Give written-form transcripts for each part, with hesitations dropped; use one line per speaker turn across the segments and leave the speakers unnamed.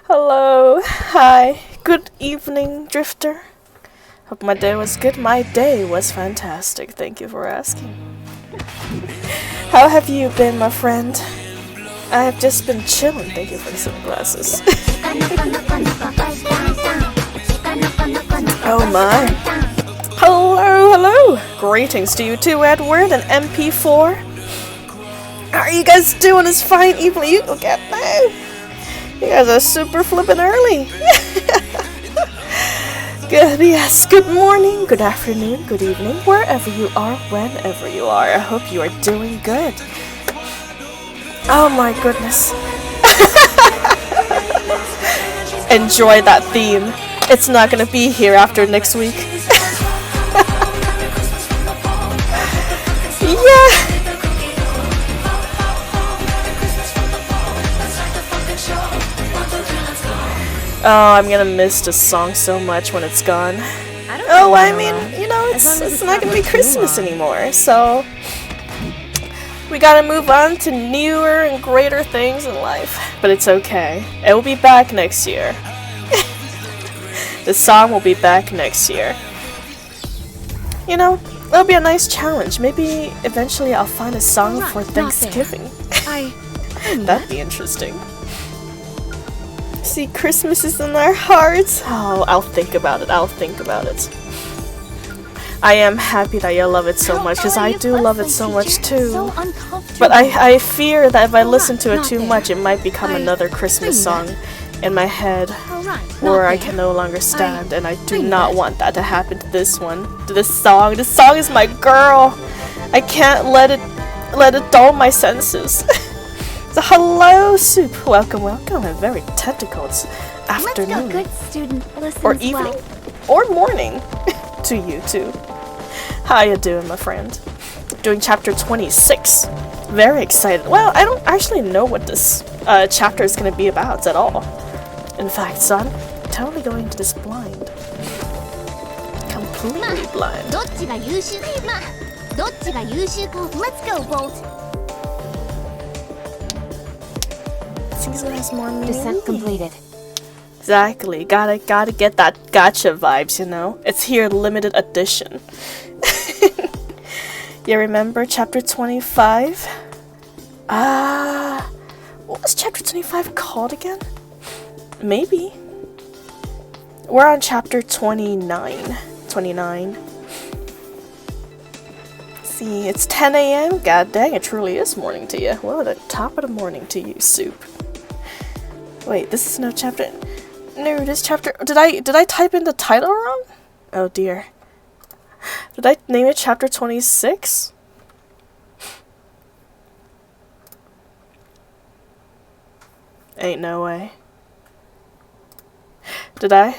Hello, hi, good evening, Drifter. Hope my day was good. My day was fantastic. Thank you for asking. How have you been, my friend? I have just been chilling. Thank you for the sunglasses. Oh my. Hello, hello. Greetings to you too, Edward and MP4. How are you guys doing this fine evening? You look at that. You guys are super flippin' early. Good, yes. Good morning, good afternoon, good evening, wherever you are, whenever you are. I hope you are doing good. Oh my goodness. Enjoy that theme. It's not gonna be here after next week. Yeah. Oh, I'm gonna miss this song so much when it's gone. I mean, you know, it's not gonna be Christmas anymore, so we gotta move on to newer and greater things in life. But it's okay. It will be back next year. The song will be back next year. You know, it'll be a nice challenge. Maybe eventually I'll find a song for Thanksgiving. That'd be interesting. See, Christmas is in our hearts. Oh, I'll think about it. I am happy that you love it so much, because I do love it so much too. But I fear that if I listen to it too much, it might become another Christmas song in my head where I can no longer stand, and I do not want that to happen to this one. To this song. This song is my girl. I can't let it dull my senses. So hello, Soup. Welcome, welcome. A very tentacled afternoon.
Good student
or evening. Or morning. To you too. How you doing, my friend? Doing chapter 26. Very excited. Well, I don't actually know what this chapter is going to be about at all. In fact, son, I'm totally going into this blind. Completely blind.
Let's go, Bolt.
Season has more meaning.
Descent completed.
Exactly. Gotta get that gotcha vibes, you know? It's here, limited edition. You remember chapter 25? What was chapter 25 called again? Maybe. We're on chapter 29. See, it's 10 a.m. God dang, it truly is morning to you. Well, the top of the morning to you, Soup. Wait, this is no chapter. No, this chapter. Did I type in the title wrong? Oh dear. Did I name it chapter 26? Ain't no way. Did I?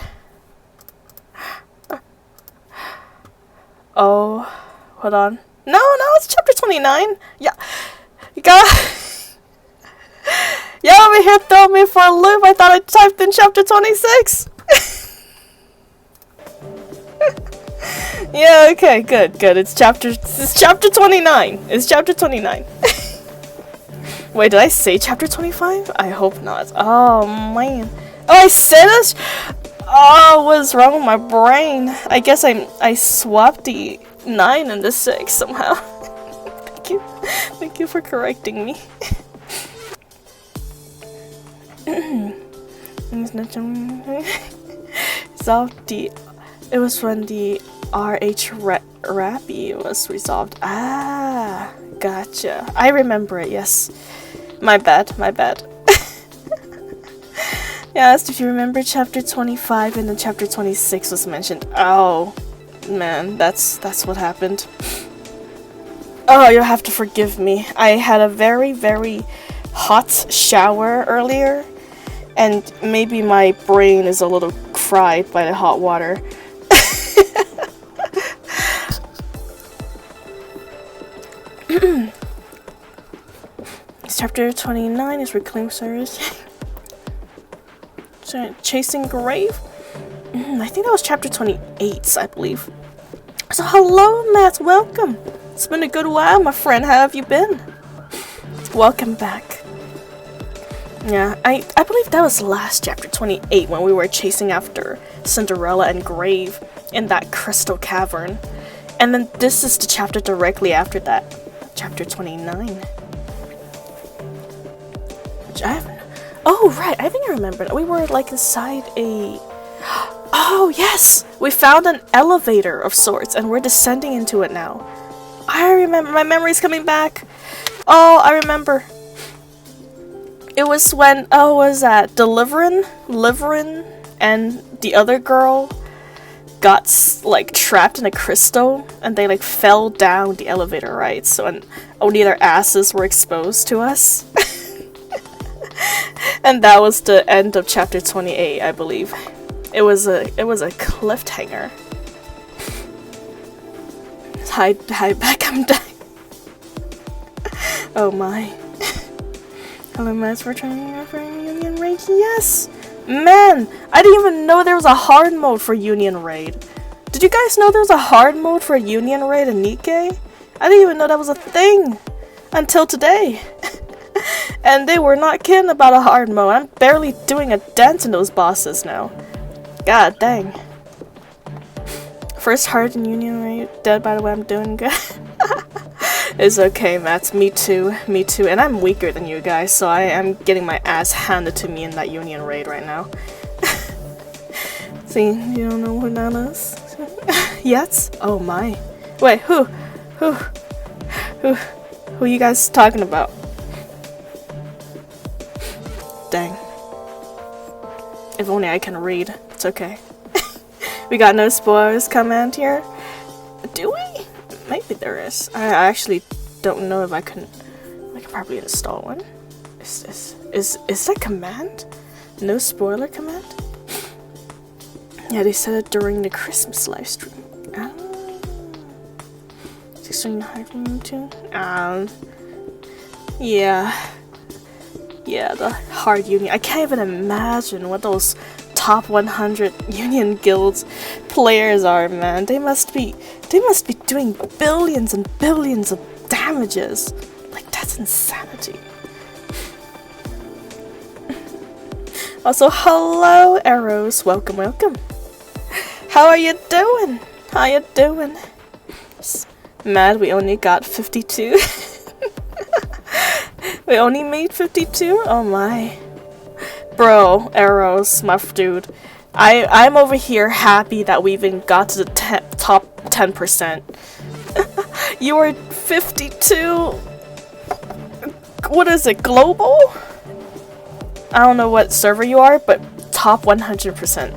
Oh, hold on. No, it's chapter 29. Yeah, you got. Y'all over here throwing me for a loop. I thought I typed in chapter 26. Yeah, okay, good. It's chapter 29. It's chapter 29. Wait, did I say chapter 25? I hope not. Oh, man. Oh, I said this? Oh, what's wrong with my brain? I guess I swapped the 9 and the 6 somehow. Thank you for correcting me. It was when the RH Rappy was resolved. Ah, gotcha. I remember it, yes. My bad. Yeah, I asked if you remember chapter 25 and then chapter 26 was mentioned. Oh, man, that's what happened. Oh, you'll have to forgive me. I had a very, very hot shower earlier, and maybe my brain is a little fried by the hot water. Chapter 29 is Reclaim Service. Chasing Grave? I think that was chapter 28, I believe. So hello, Matt, welcome. It's been a good while, my friend. How have you been? Welcome back. Yeah, I believe that was last chapter 28 when we were chasing after Cinderella and Grave in that crystal cavern. And then this is the chapter directly after that, chapter 29. Which I haven't... Oh, right, I think I remember. We were like inside a... Oh, yes! We found an elevator of sorts and we're descending into it now. I remember, my memory's coming back. Oh, I remember. It was when, oh, what was that? Liverin, and the other girl got like trapped in a crystal and they like fell down the elevator, right? So and only their asses were exposed to us. And that was the end of chapter 28, I believe. It was a cliffhanger. Hi back, I'm dying. Oh my. Hello, Mads, for trying for Union Raid. Yes! Man! I didn't even know there was a hard mode for Union Raid. Did you guys know there was a hard mode for Union Raid in NIKKE? I didn't even know that was a thing until today. And they were not kidding about a hard mode. I'm barely doing a dent in those bosses now. God dang. First hard in Union Raid. Dead, by the way, I'm doing good. It's okay, Matt. Me too. Me too. And I'm weaker than you guys, so I am getting my ass handed to me in that Union Raid right now. See, you don't know who that is? Yet? Oh my. Wait, who you guys talking about? Dang. If only I can read. It's okay. We got no spoilers command here. Do we? Maybe there is. I actually don't know if I can probably install one. Is that command? No spoiler command? Yeah, they said it during the Christmas live stream. 16 high from YouTube. Yeah, the hard union. I can't even imagine what those top 100 Union Guilds players are, man. They must be doing billions and billions of damages. Like, that's insanity. Also, hello, Arrows. Welcome, welcome. How are you doing? How you doing? Mad, we only got 52. We only made 52? Oh my. Bro, Arrows, my dude. I'm over here happy that we even got to the top 10%. You were 52. What is it, global? I don't know what server you are, but top 100%.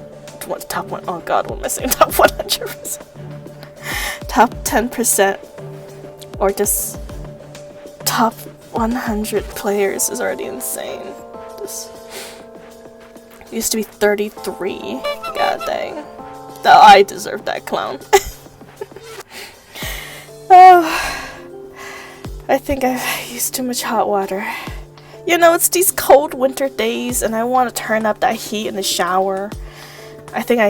What, top one? Oh god, what am I saying? Top 100%. Top 10%. Or just top 100 players is already insane. This used to be 33. God dang. I deserve that clown. Oh, I think I've used too much hot water. You know, it's these cold winter days and I want to turn up that heat in the shower. I think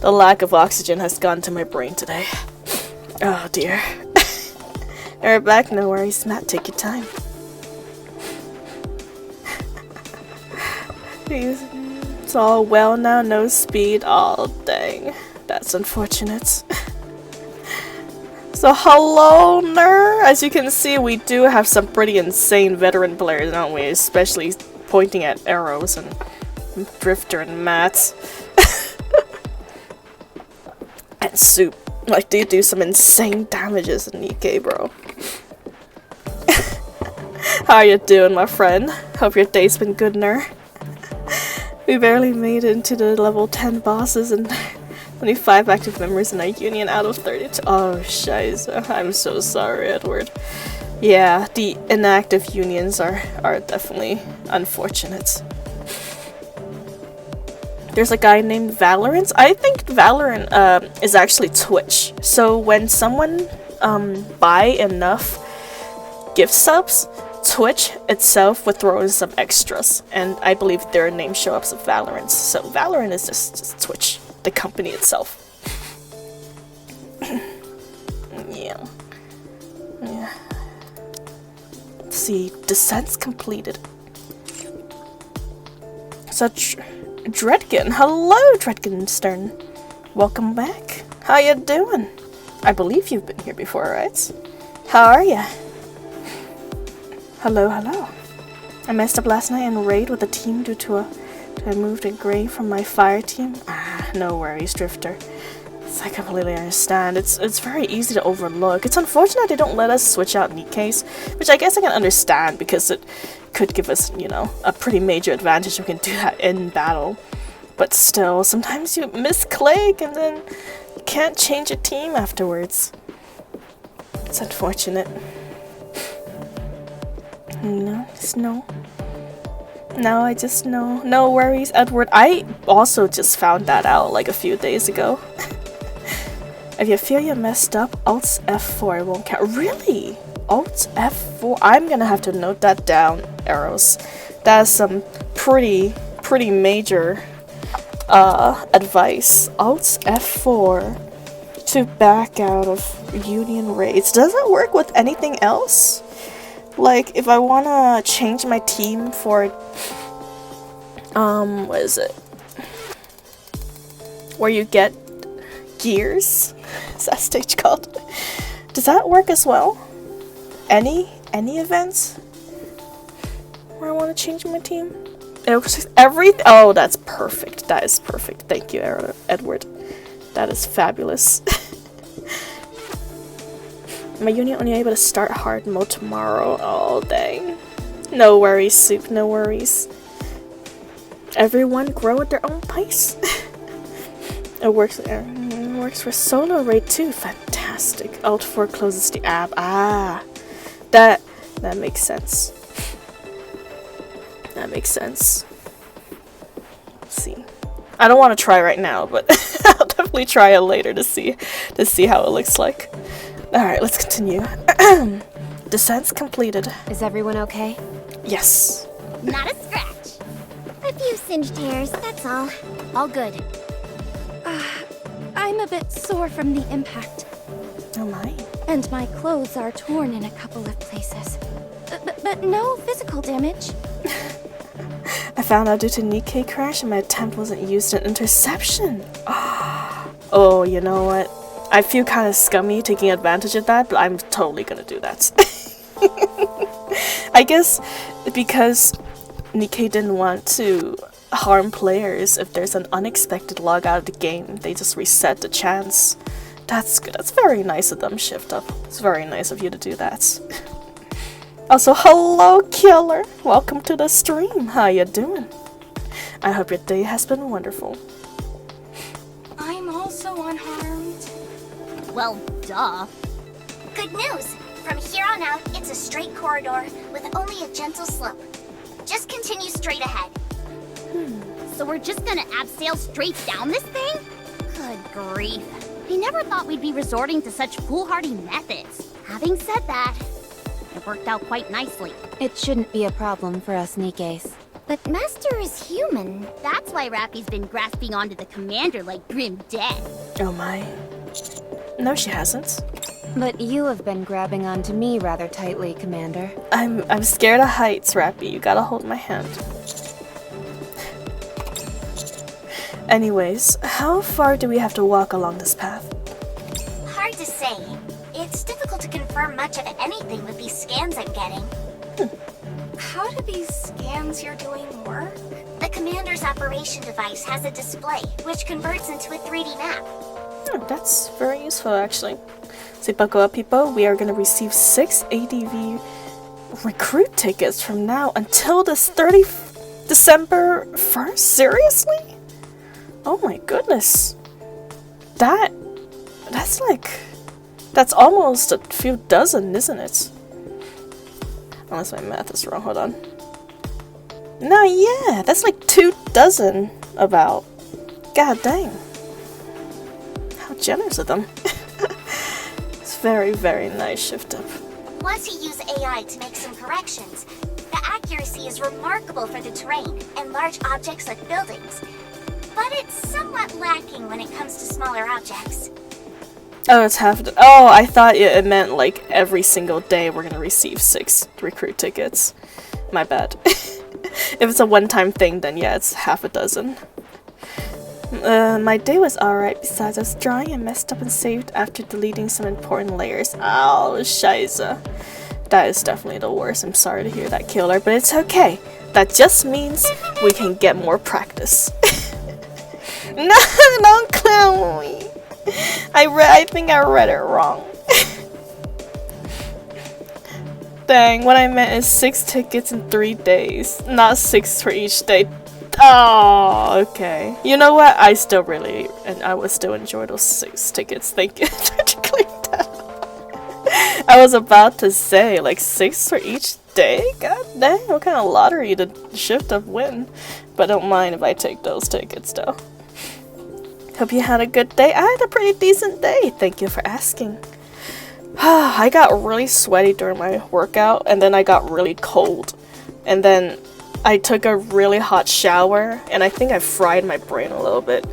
the lack of oxygen has gone to my brain today. Oh dear. We're back, no worries, Matt, take your time. It's all well now, no speed. Oh dang, that's unfortunate. So hello, Ner. As you can see, we do have some pretty insane veteran players, don't we? Especially pointing at Arrows and Drifter and Matt. And Soup. Like, they do some insane damages in NIKKE, bro. How you doing, my friend? Hope your day's been good, Ner. We barely made it into the level 10 bosses and only 5 active members in our union out of 32. Oh, shiza. I'm so sorry, Edward. Yeah, the inactive unions are definitely unfortunate. There's a guy named Valorant. I think Valorant is actually Twitch. So when someone buy enough gift subs, Twitch itself would throw in some extras, and I believe their names show up as Valorant. So Valorant is just Twitch, the company itself. Yeah. Let's see, descent's completed. So, Dredgen. Hello, Dredgenstern. Welcome back. How you doing? I believe you've been here before, right? How are ya? Hello, hello. I messed up last night in raid with the team due to I moved a gray from my fire team. Ah, no worries, Drifter. I completely understand. It's very easy to overlook. It's unfortunate they don't let us switch out NIKKE's, which I guess I can understand because it could give us, you know, a pretty major advantage. We can do that in battle. But still, sometimes you misclick and then you can't change a team afterwards. It's unfortunate. No, just no. No, I just know. No worries, Edward. I also just found that out like a few days ago. If you feel you messed up, Alt F4 won't count. Really? Alt F4? I'm gonna have to note that down, Arrows. That's some pretty major advice. Alt F4 to back out of Union raids. Does it work with anything else? Like, if I wanna change my team for, what is it? Where you get gears? Is that stage called? Does that work as well? Any events where I want to change my team? Oh, that's perfect. That is perfect. Thank you, Edward. That is fabulous. My unit only able to start hard mode tomorrow. Oh, dang. No worries, Soup. No worries. Everyone grow at their own pace. It works for solo raid too. Fantastic. Alt 4 closes the app. Ah, that makes sense. That makes sense. Let's see. I don't want to try right now, but I'll definitely try it later to see how it looks like. All right, let's continue. Descent's completed.
Is everyone okay?
Yes.
Not a scratch. A few singed hairs, that's all. All good. I'm a bit sore from the impact.
Oh my.
And my clothes are torn in a couple of places. But no physical damage.
I found out due to NIKKE crash and my attempt wasn't used in interception. Oh, you know what? I feel kind of scummy taking advantage of that, but I'm totally gonna do that. I guess because NIKKE didn't want to harm players if there's an unexpected log out of the game, they just reset the chance. That's good. That's very nice of them, Shift Up. It's very nice of you to do that. Also, hello, Killer. Welcome to the stream. How you doing? I hope your day has been wonderful.
I'm also unharmed.
Well, duh. Good news! From here on out, it's a straight corridor with only a gentle slope. Just continue straight ahead. So we're just gonna abseil straight down this thing? Good grief. I never thought we'd be resorting to such foolhardy methods. Having said that, it worked out quite nicely.
It shouldn't be a problem for us NIKKEs.
But Master is human. That's why Rappy's been grasping onto the commander like grim death.
Oh my. No, she hasn't.
But you have been grabbing onto me rather tightly, Commander.
I'm scared of heights, Rappy. You gotta hold my hand. Anyways, how far do we have to walk along this path?
Hard to say. It's difficult to confirm much of anything with these scans I'm getting.
How do these scans you're doing work?
The commander's operation device has a display, which converts into a 3D map.
Oh, that's very useful, actually. So buckle up, people. We are going to receive 6 ADV recruit tickets from now until this December 1st? Seriously? Oh my goodness. That's almost a few dozen, isn't it? Unless my math is wrong, hold on. No, yeah, that's like 24 about. God dang. How generous of them. It's very, very nice, Shift Up.
Once you use AI to make some corrections, the accuracy is remarkable for the terrain and large objects like buildings. But it's somewhat lacking when it comes to smaller objects.
Oh, it's half. Oh, I thought it meant like every single day we're gonna receive 6 recruit tickets. My bad. If it's a one-time thing, then yeah, it's half a dozen. My day was alright, besides I was drawing and messed up and saved after deleting some important layers. Oh, scheisse. That is definitely the worst. I'm sorry to hear that, Killer, but it's okay. That just means we can get more practice. No, don't clown me. I think I read it wrong. Dang, what I meant is 6 tickets in 3 days, not 6 for each day. Oh, okay. You know what? I would still enjoy those 6 tickets. Thank you for clearing that up. I was about to say, like, 6 for each day? God dang, what kind of lottery did Shift Up win? But don't mind if I take those tickets, though. Hope you had a good day. I had a pretty decent day. Thank you for asking. I got really sweaty during my workout, and then I got really cold. And then I took a really hot shower, and I think I fried my brain a little bit.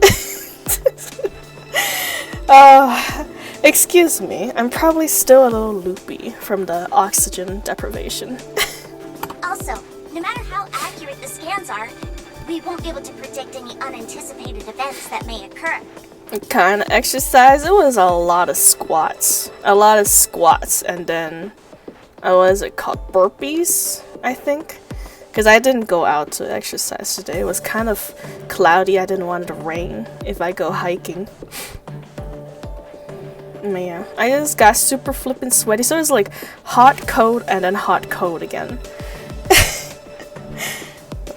Excuse me, I'm probably still a little loopy from the oxygen deprivation.
Also, no matter how accurate the scans are, we won't be able to predict any unanticipated events that may occur.
Kind of exercise, it was a lot of squats. And then, what is it called? Burpees, I think? Because I didn't go out to exercise today. It was kind of cloudy. I didn't want it to rain if I go hiking. Yeah, I just got super flippin' sweaty. So it was like hot, cold, and then hot, cold again.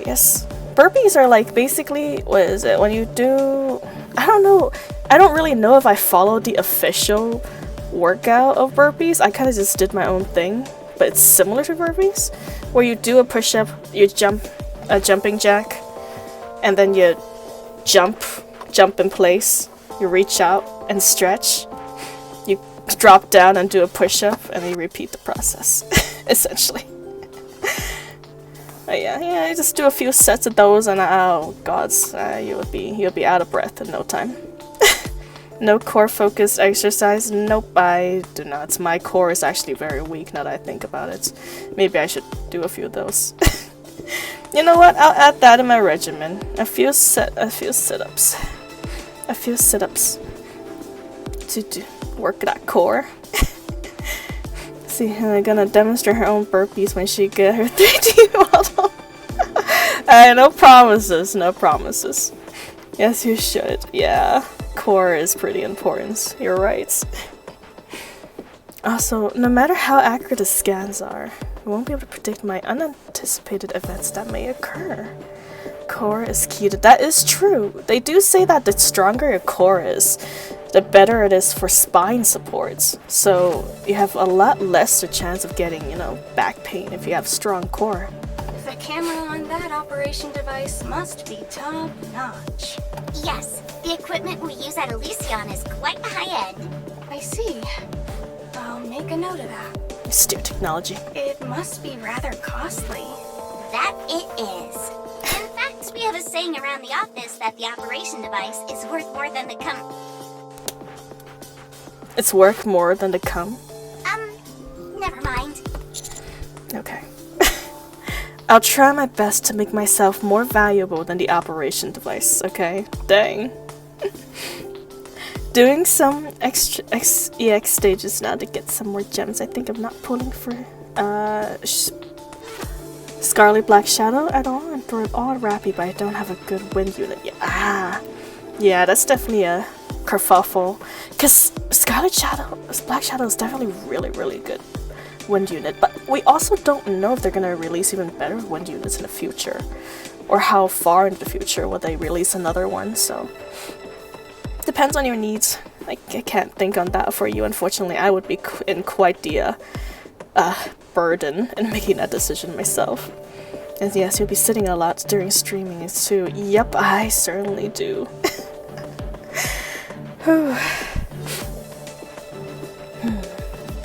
Yes. Burpees are like basically, what is it? When you do... I don't know. I don't really know if I followed the official workout of burpees. I kind of just did my own thing. But it's similar to burpees, where you do a push-up, you jump a jumping jack, and then you jump in place, you reach out and stretch, you drop down and do a push-up, and then you repeat the process, essentially. But yeah, you just do a few sets of those, and oh gods, you'll be out of breath in no time. No core focused exercise. Nope, I do not. My core is actually very weak now that I think about it. Maybe I should do a few of those. You know what? I'll add that in my regimen. A few sit-ups. A few sit-ups to work that core. See, I'm gonna demonstrate her own burpees when she get her 3D model. No promises, no promises. Yes, you should. Yeah. Core is pretty important. You're right. Also, no matter how accurate the scans are, we won't be able to predict my unanticipated events that may occur. Core is key to that. Is true. They do say that the stronger your core is, the better it is for spine supports. So you have a lot less chance of getting, back pain if you have strong core.
The camera on that operation device must be top notch.
Yes, the equipment we use at Elysion is quite high end.
I see. I'll make a note of that.
Steer technology.
It must be rather costly.
That it is. In fact, we have a saying around the office that the operation device is worth more than the
It's worth more than the cum?
Never mind.
Okay. I'll try my best to make myself more valuable than the operation device, okay? Dang. Doing some extra EX stages now to get some more gems. I think I'm not pulling for Scarlet Black Shadow at all. I'm for all rappy, but I don't have a good wind unit yet. Yeah, that's definitely a kerfuffle. Because Black Shadow is definitely really, really good wind unit, but we also don't know if they're gonna release even better wind units in the future, or how far into the future will they release another one. So depends on your needs. I can't think on that for you, unfortunately. I would be in quite the burden in making that decision myself. And yes, you'll be sitting a lot during streaming too. Yep, I certainly do.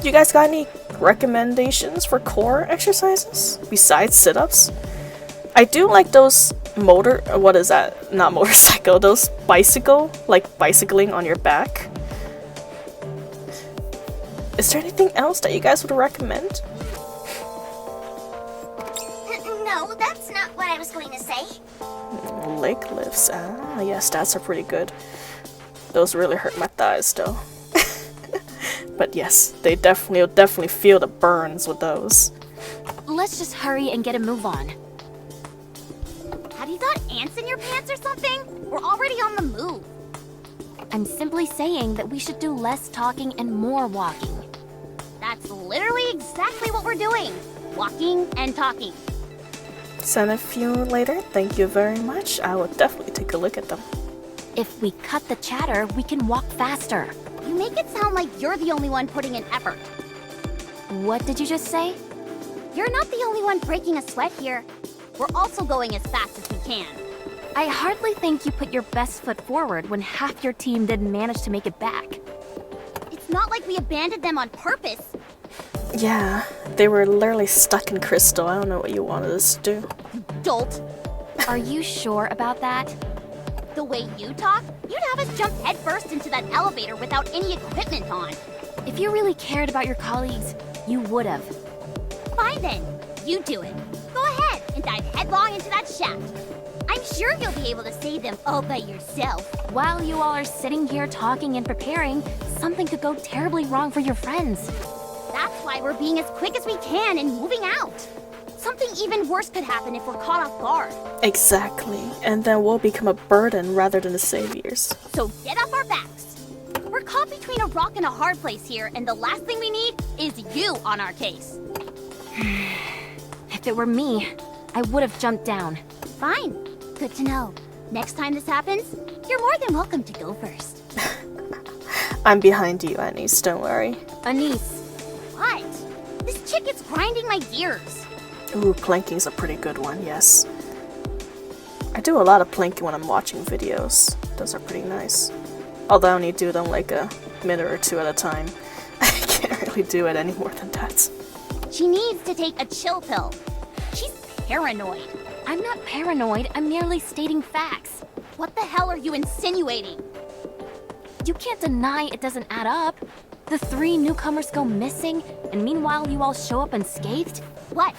You guys got any recommendations for core exercises besides sit-ups? I do like those what is that? Not motorcycle, those bicycling on your back. Is there anything else that you guys would recommend?
No, that's not what I was going to say?
Lake lifts. Ah, yes, stats are pretty good. Those really hurt my thighs, though. But yes, you'll definitely feel the burns with those.
Let's just hurry and get a move on.
Have you got ants in your pants or something? We're already on the move.
I'm simply saying that we should do less talking and more walking.
That's literally exactly what we're doing. Walking and talking.
Send a few later. Thank you very much. I will definitely take a look at them.
If we cut the chatter, we can walk faster.
You make it sound like you're the only one putting in effort.
What did you just say?
You're not the only one breaking a sweat here. We're also going as fast as we can.
I hardly think you put your best foot forward when half your team didn't manage to make it back.
It's not like we abandoned them on purpose.
Yeah, they were literally stuck in crystal. I don't know what you wanted us to do.
Dolt.
Are you sure about that?
The way you talk, you'd have us jump headfirst into that elevator without any equipment on.
If you really cared about your colleagues, you would have.
Fine then, you do it. Go ahead and dive headlong into that shaft. I'm sure you'll be able to save them all by yourself.
While you all are sitting here talking and preparing, something could go terribly wrong for your friends.
That's why we're being as quick as we can and moving out. Something even worse could happen if we're caught off guard.
Exactly. And then we'll become a burden rather than the saviors.
So get off our backs. We're caught between a rock and a hard place here, and the last thing we need is you on our case.
If it were me, I would have jumped down.
Fine. Good to know. Next time this happens, you're more than welcome to go first.
I'm behind you, Anise. Don't worry.
Anise.
What? This chick is grinding my gears.
Ooh, planking's a pretty good one, yes. I do a lot of planking when I'm watching videos. Those are pretty nice. Although I only do them like a minute or two at a time. I can't really do it any more than that.
She needs to take a chill pill. She's paranoid.
I'm not paranoid, I'm merely stating facts.
What the hell are you insinuating?
You can't deny it doesn't add up. The 3 newcomers go missing, and meanwhile you all show up unscathed?
What?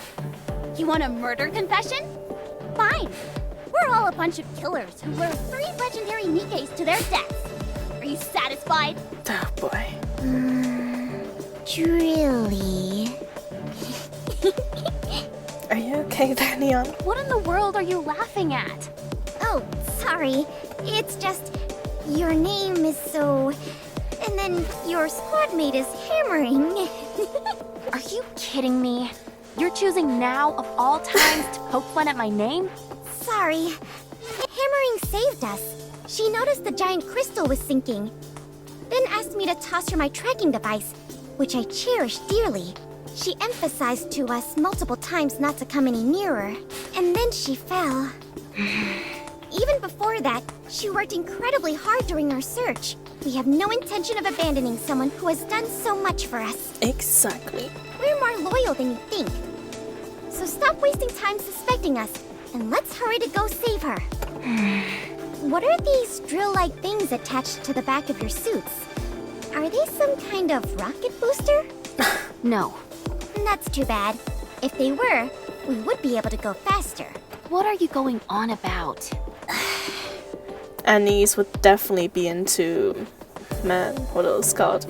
You want a murder confession? Fine. We're all a bunch of killers who lured 3 legendary NIKKEs to their deaths. Are you satisfied?
Oh boy.
Truly.
Are you okay there, Neon?
What in the world are you laughing at?
Oh, sorry. It's just your name is so... And then your squad mate is hammering.
Are you kidding me? You're choosing now, of all times, to poke fun at my name?
Sorry. Hammering saved us. She noticed the giant crystal was sinking. Then asked me to toss her my tracking device, which I cherish dearly. She emphasized to us multiple times not to come any nearer. And then she fell. Even before that, she worked incredibly hard during our search. We have no intention of abandoning someone who has done so much for us.
Exactly.
We're more loyal than you think. So stop wasting time suspecting us, and let's hurry to go save her. What are these drill-like things attached to the back of your suits? Are they some kind of rocket booster?
No.
That's too bad. If they were, we would be able to go faster.
What are you going on about?
Anise would definitely be into... Man, what are those called?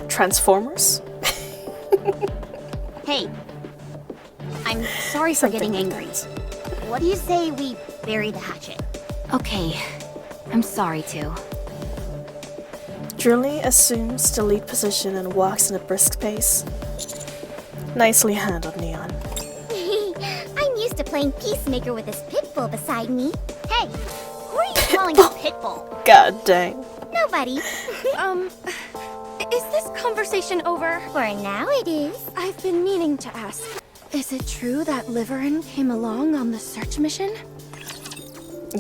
Transformers?
Hey, I'm sorry for getting angry. What do you say we bury the hatchet?
Okay, I'm sorry to.
Drilly assumes the lead position and walks in a brisk pace. Nicely handled, Neon.
I'm used to playing peacemaker with this pitbull beside me. Hey, who are you calling a pitbull?
God dang.
Nobody.
Is this conversation over?
For now it is.
I've been meaning to ask. Is it true that Liverin came along on the search mission?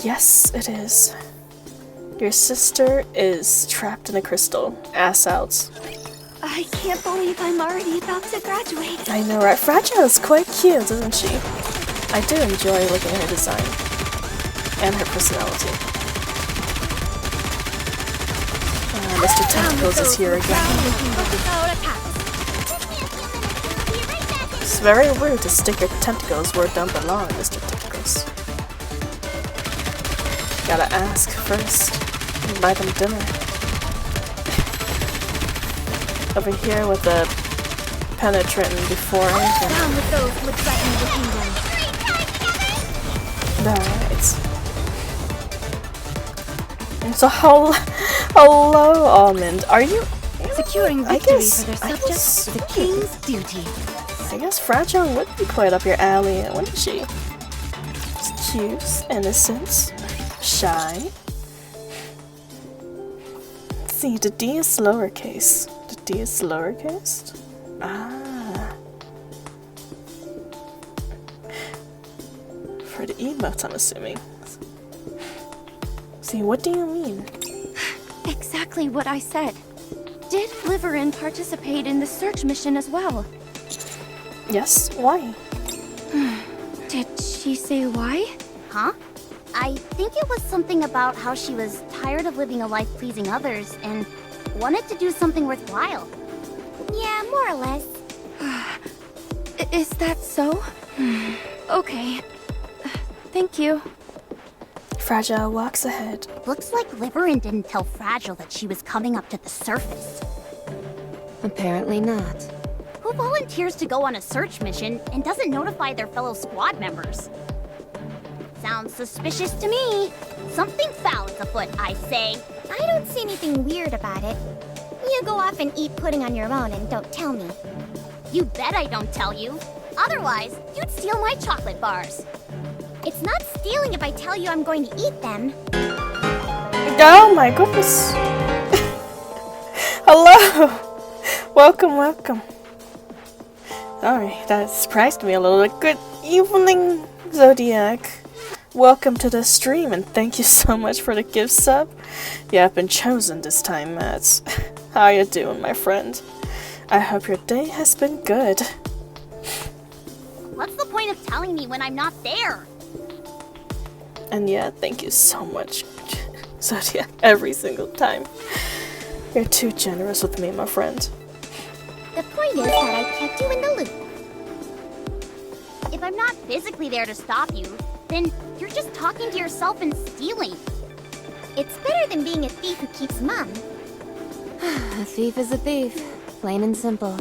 Yes, it is. Your sister is trapped in a crystal. Ass out.
I can't believe I'm already about to graduate.
I know, right? Fragile is quite cute, isn't she? I do enjoy looking at her design. And her personality. Mr. Tentacles is here again. It's very rude to stick your tentacles where it don't belong, Mr. Tentacles. Gotta ask first. And buy them dinner. Over here with the penetrating before anything.
Down with those who would threaten the kingdom.
Alright. So hello, Almond. Are you?
Securing victory for their subjects is a king's duty.
I guess Fragile would be quite up your alley, wouldn't she? She's cute, innocent, shy. Let's see, the D is lowercase. The D is lowercase? Ah. For the emotes, I'm assuming. See, what do you mean?
Exactly what I said. Did Liverin participate in the search mission as well?
Yes, why?
Did she say why?
Huh? I think it was something about how she was tired of living a life pleasing others and wanted to do something worthwhile. Yeah, more or less.
Is that so? Okay. Thank you.
Fragile walks ahead.
Looks like Liverin didn't tell Fragile that she was coming up to the surface.
Apparently not.
Who volunteers to go on a search mission and doesn't notify their fellow squad members? Sounds suspicious to me. Something foul is afoot, I say. I don't see anything weird about it. You go off and eat pudding on your own and don't tell me. You bet I don't tell you. Otherwise, you'd steal my chocolate bars. It's not stealing if I tell you I'm going to eat them.
Oh my goodness. Hello. Welcome, welcome. Alright, that surprised me a little bit. Good evening, Zodiac. Welcome to the stream and thank you so much for the gift sub. You have been chosen this time, Matt. How you doing, my friend? I hope your day has been good.
What's the point of telling me when I'm not there?
And yeah, thank you so much, Zodiac, every single time. You're too generous with me, my friend.
The point is that I kept you in the loop. If I'm not physically there to stop you, then you're just talking to yourself and stealing. It's better than being a thief who keeps mum.
A thief is a thief. Plain and simple.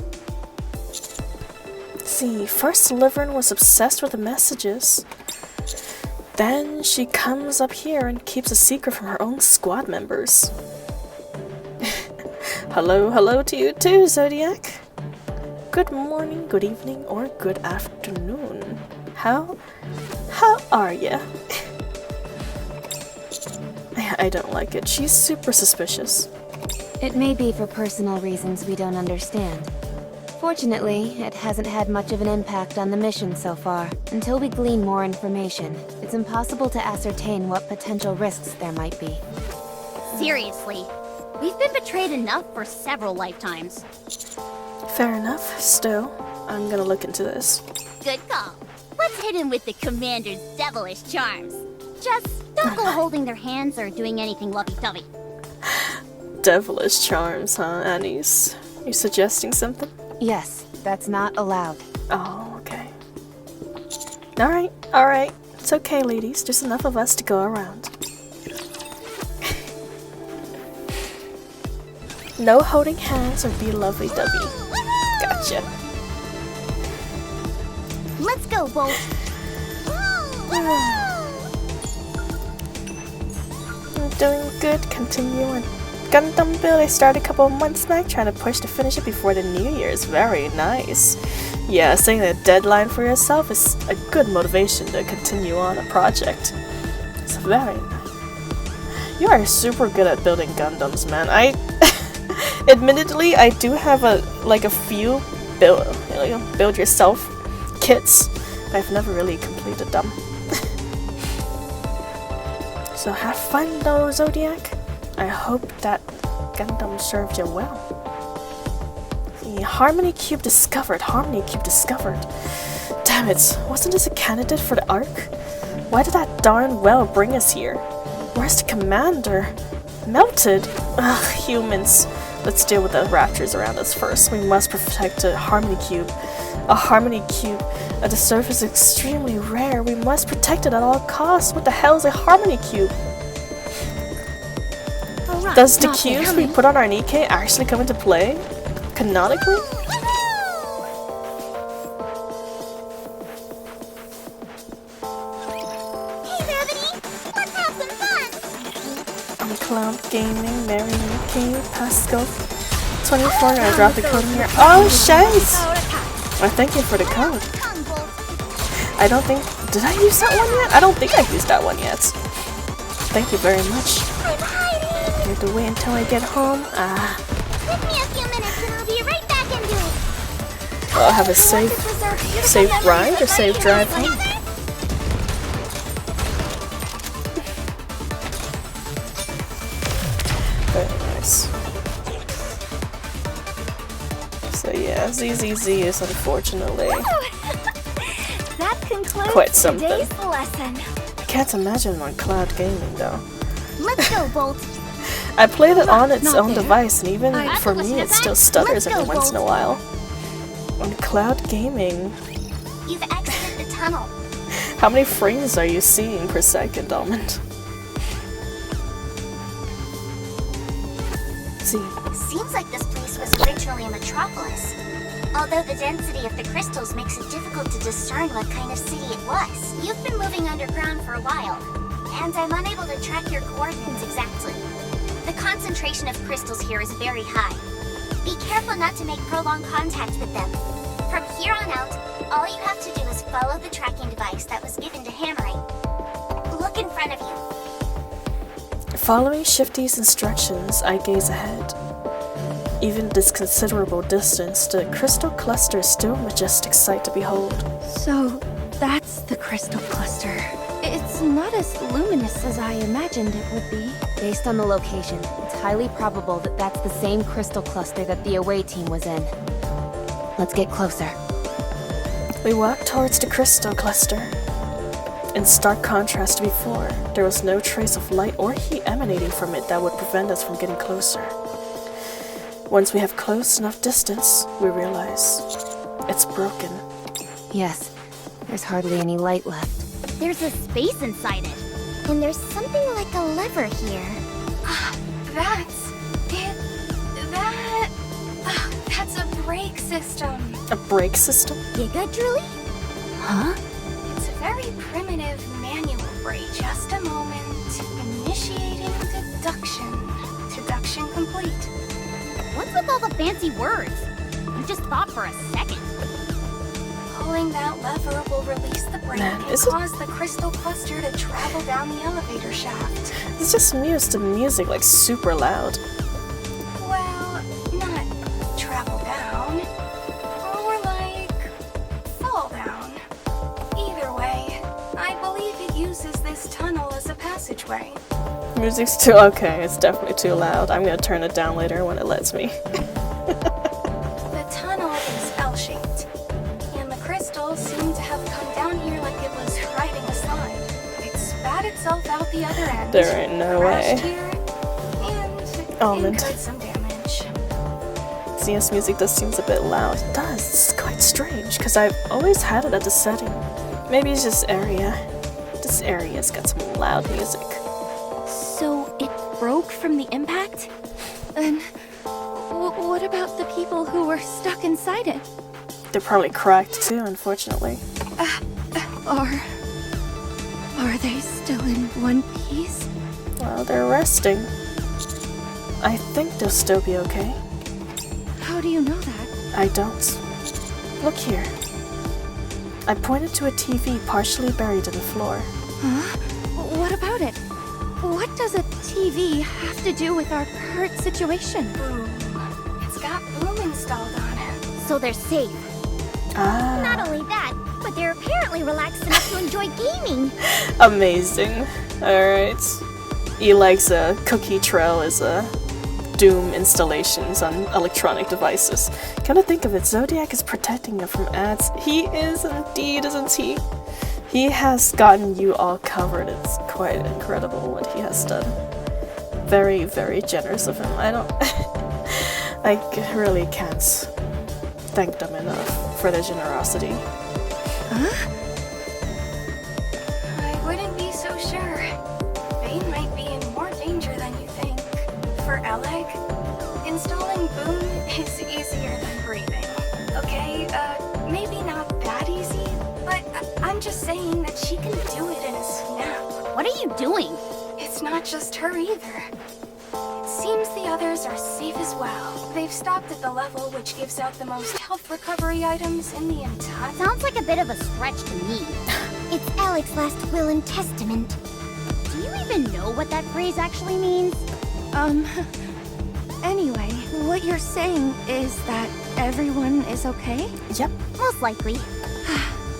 See, first Liverin was obsessed with the messages. Then she comes up here and keeps a secret from her own squad members. Hello to you too, Zodiac. Good morning, good evening, or good afternoon. How are ya? I don't like it. She's super suspicious.
It may be for personal reasons we don't understand. Fortunately, it hasn't had much of an impact on the mission so far. Until we glean more information, it's impossible to ascertain what potential risks there might be.
Seriously, we've been betrayed enough for several lifetimes.
Fair enough. Still, I'm gonna look into this.
Good call. Let's hit him with the commander's devilish charms. Just don't go holding their hands or doing anything lovey-dovey.
Devilish charms, huh, Anise? You suggesting something?
Yes, that's not allowed.
Oh, okay. Alright. It's okay, ladies. There's enough of us to go around. No holding hands or be lovey-dovey. Gotcha.
Let's go, Bolt.
I'm doing good. Continuing. Gundam build I started a couple of months back, trying to push to finish it before the New Year's. Very nice. Yeah, setting a deadline for yourself is a good motivation to continue on a project. It's very nice. You are super good at building Gundams, man. Admittedly, I do have a few build yourself kits, but I've never really completed them. So have fun though, Zodiac. I hope that Gundam served you well. The Harmony Cube discovered. Damn it, wasn't this a candidate for the Ark? Why did that darn well bring us here? Where's the commander? Melted? Ugh, humans. Let's deal with the raptors around us first. We must protect a harmony cube. A harmony cube at the surface is extremely rare. We must protect it at all costs. What the hell is a harmony cube?
Right,
Does the cubes we put on our NIKKE actually come into play? Canonically? Cloud Gaming, Mary NIKKE, Pascal 24, I dropped the code in here. Oh, shite! Well, thank you for the code. I don't think... Did I use that one yet? I don't think I've used that one yet. Thank you very much. I have to wait until I get home.
Give me a few minutes and I'll be right back into it.
I'll have a safe ride or safe drive home. Very nice. So yeah, ZZZ is unfortunately
That concludes
quite something.
today's lesson.
I can't imagine on cloud gaming though.
Let's go, Bolt.
I played it on its
Not
own
there.
device, and even for
listen
me,
to
it
that.
still stutters
Let's
every
go,
once in a
Bolt.
while. On cloud gaming,
You've exited the tunnel.
how many frames are you seeing per second, Almond? See,
Seems like this place was originally a metropolis. Although the density of the crystals makes it difficult to discern what kind of city it was. You've been moving underground for a while, and I'm unable to track your coordinates exactly. The concentration of crystals here is very high. Be careful not to make prolonged contact with them. From here on out, all you have to do is follow the tracking device that was given to Hammering. Look in front of you.
following Shifty's instructions, I gaze ahead. Even at this considerable distance, the crystal cluster is still a majestic sight to behold.
So, that's the crystal cluster. It's not as luminous as I imagined it would be.
Based on the location, it's highly probable that that's the same crystal cluster that the away team was in. Let's get closer.
We walked towards the crystal cluster. In stark contrast to before, there was no trace of light or heat emanating from it that would prevent us from getting closer. Once we have close enough distance, we realize it's broken.
Yes, there's hardly any light left.
There's a space inside it. And there's something like a lever here.
That's it. That's a brake system.
A brake system?
Giga Drooly?
Huh?
It's a very primitive manual brake. Just a moment. Initiating deduction. Deduction complete.
What's with all the fancy words? You just thought for a second.
Pulling that lever will release the brake
Man,
and
is it-
cause the crystal cluster to travel down the elevator shaft.
It's just the music like super loud.
Well, not travel down. More like fall down. Either way, I believe it uses this tunnel as a passageway.
Music's too okay, it's definitely too loud. I'm gonna turn it down later when it lets me.
The tunnel is L-shaped, and the crystals seem to have come down here like it was riding a slide. It spat itself out the other end.
There ain't no
crashed
way.
here, and
Almond.
incurred some damage.
CS music does seems a bit loud. It does, it's quite strange, because I've always had it at the setting. Maybe it's just area. This area's got some loud music.
So, it broke from the impact? Then, what about the people who were stuck inside it?
They're probably cracked too, unfortunately.
Are they still in one piece?
Well, they're resting. I think they'll still be okay.
How do you know that?
I don't. Look here. I pointed to a TV partially buried in the floor.
Huh? What about it? What does a TV have to do with our current situation?
Boom. It's got boom installed on it.
So they're safe.
Ah,
Not only that, but they're apparently relaxed enough to enjoy gaming.
amazing. Alright. He likes a cookie trail as a Doom installations on electronic devices. Come to think of it, Zodiac is protecting you from ads. He is indeed, isn't he? He has gotten you all covered. It's quite incredible what he has done. Very, very generous of him. I don't... really can't thank them enough for their generosity.
I wouldn't be so sure. They might be in more danger than you think. For Alec, installing Boom is easier than breathing. Okay, maybe not that easy, but I'm just saying that she can do it in a snap.
What are you doing?
It's not just her either. It seems the others are safe as well. They've stopped at the level which gives out the most health recovery items in the entire...
Sounds like a bit of a stretch to me. It's Alec's last will and testament. Do you even know what that phrase actually means?
Anyway, what you're saying is that everyone is okay?
Yep.
Most likely.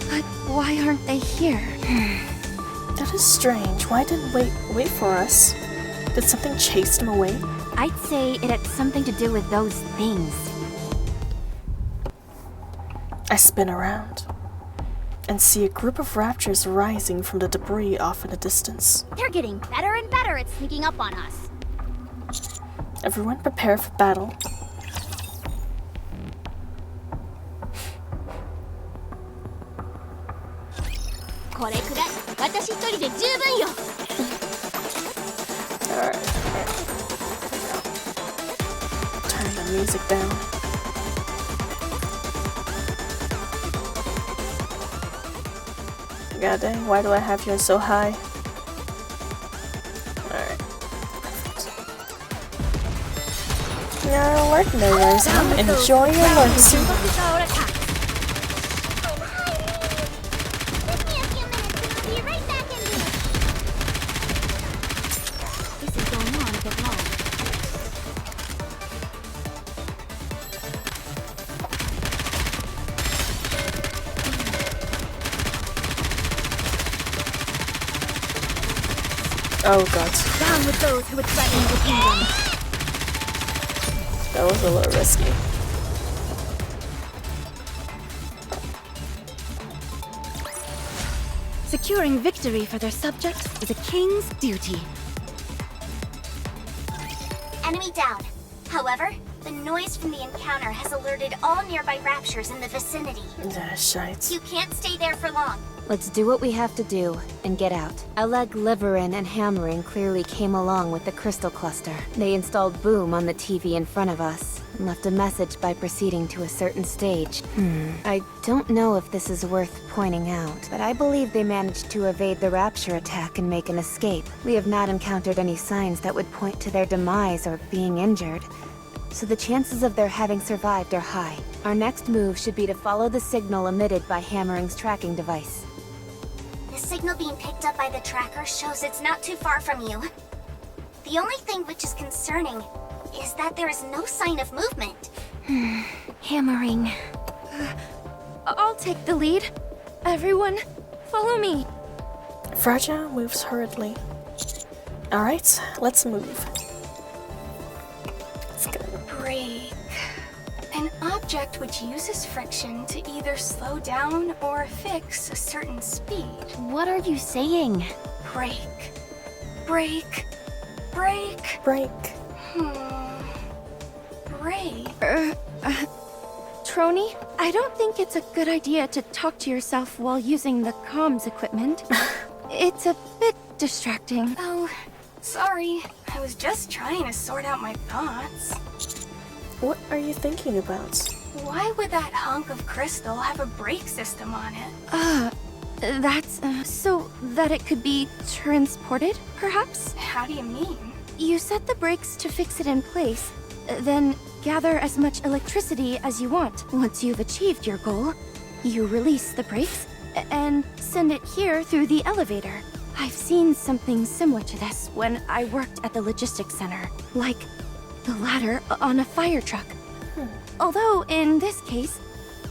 But why aren't they here?
That is strange. Why didn't wait for us? Did something chase them away?
I'd say it had something to do with those things.
I spin around and see a group of raptors rising from the debris off in the distance.
They're getting better and better at sneaking up on us.
Everyone prepare for battle. Alright. Turn the music down. God dang, why do I have you so high? Alright. Now, lurk millers, enjoy your lurk scene.
Give me a few minutes and I'll be right back in here. This is going on a bit long.
Oh god,
Down with those who would threaten the kingdom.
that was a little risky.
Securing victory for their subjects is a king's duty.
Enemy down. However, the noise from the encounter has alerted all nearby raptures in the vicinity.
Ah, shite.
You can't stay there for long.
Let's do what we have to do and get out. Aleg, Liverin, and Hammering clearly came along with the crystal cluster. They installed Boom on the TV in front of us and left a message by proceeding to a certain stage. I don't know if this is worth pointing out, but I believe they managed to evade the Rapture attack and make an escape. We have not encountered any signs that would point to their demise or being injured, so the chances of their having survived are high. Our next move should be to follow the signal emitted by Hammering's tracking device.
The signal being picked up by the tracker shows it's not too far from you. The only thing which is concerning is that there is no sign of movement.
Hammering. I'll take the lead. Everyone, follow me.
Fragile moves hurriedly. Alright, let's move. Let's go.
Brake. An object which uses friction to either slow down or fix a certain speed.
What are you saying?
Brake. Brake. Brake.
Break.
Brake.
Trony, I don't think it's a good idea to talk to yourself while using the comms equipment. It's a bit distracting.
Oh, sorry. I was just trying to sort out my thoughts.
What are you thinking about?
Why would that hunk of crystal have a brake system on it?
That's so that it could be transported, perhaps?
How do you mean?
You set the brakes to fix it in place, then gather as much electricity as you want. Once you've achieved your goal, you release the brakes and send it here through the elevator. I've seen something similar to this when I worked at the logistics center, like the ladder on a fire truck. Although, in this case,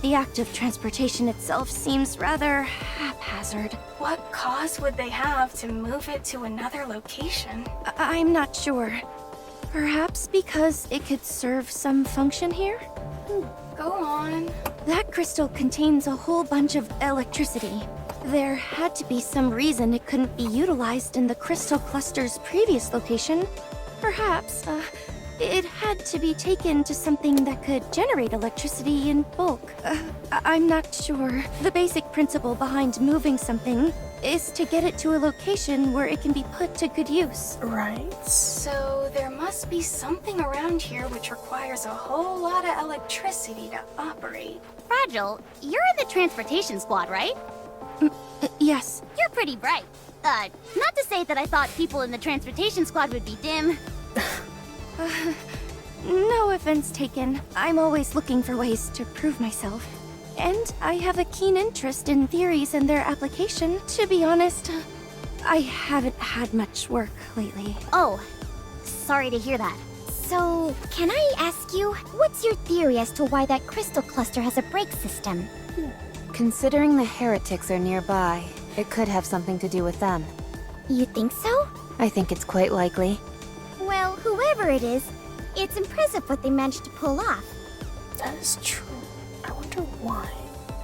the act of transportation itself seems rather haphazard.
What cause would they have to move it to another location?
I'm not sure. Perhaps because it could serve some function here?
Go on.
That crystal contains a whole bunch of electricity. There had to be some reason it couldn't be utilized in the crystal cluster's previous location. Perhaps, It had to be taken to something that could generate electricity in bulk. I'm not sure. The basic principle behind moving something is to get it to a location where it can be put to good use.
Right.
So there must be something around here which requires a whole lot of electricity to operate.
Fragile, you're in the transportation squad, right?
Yes.
You're pretty bright. Not to say that I thought people in the transportation squad would be dim.
No offense taken. I'm always looking for ways to prove myself. And I have a keen interest in theories and their application. To be honest, I haven't had much work lately.
Oh, sorry to hear that. So, can I ask you, what's your theory as to why that crystal cluster has a brake system?
Considering the heretics are nearby, it could have something to do with them.
You think so?
I think it's quite likely.
Well, whoever it is, it's impressive what they managed to pull off.
That is true. I wonder why.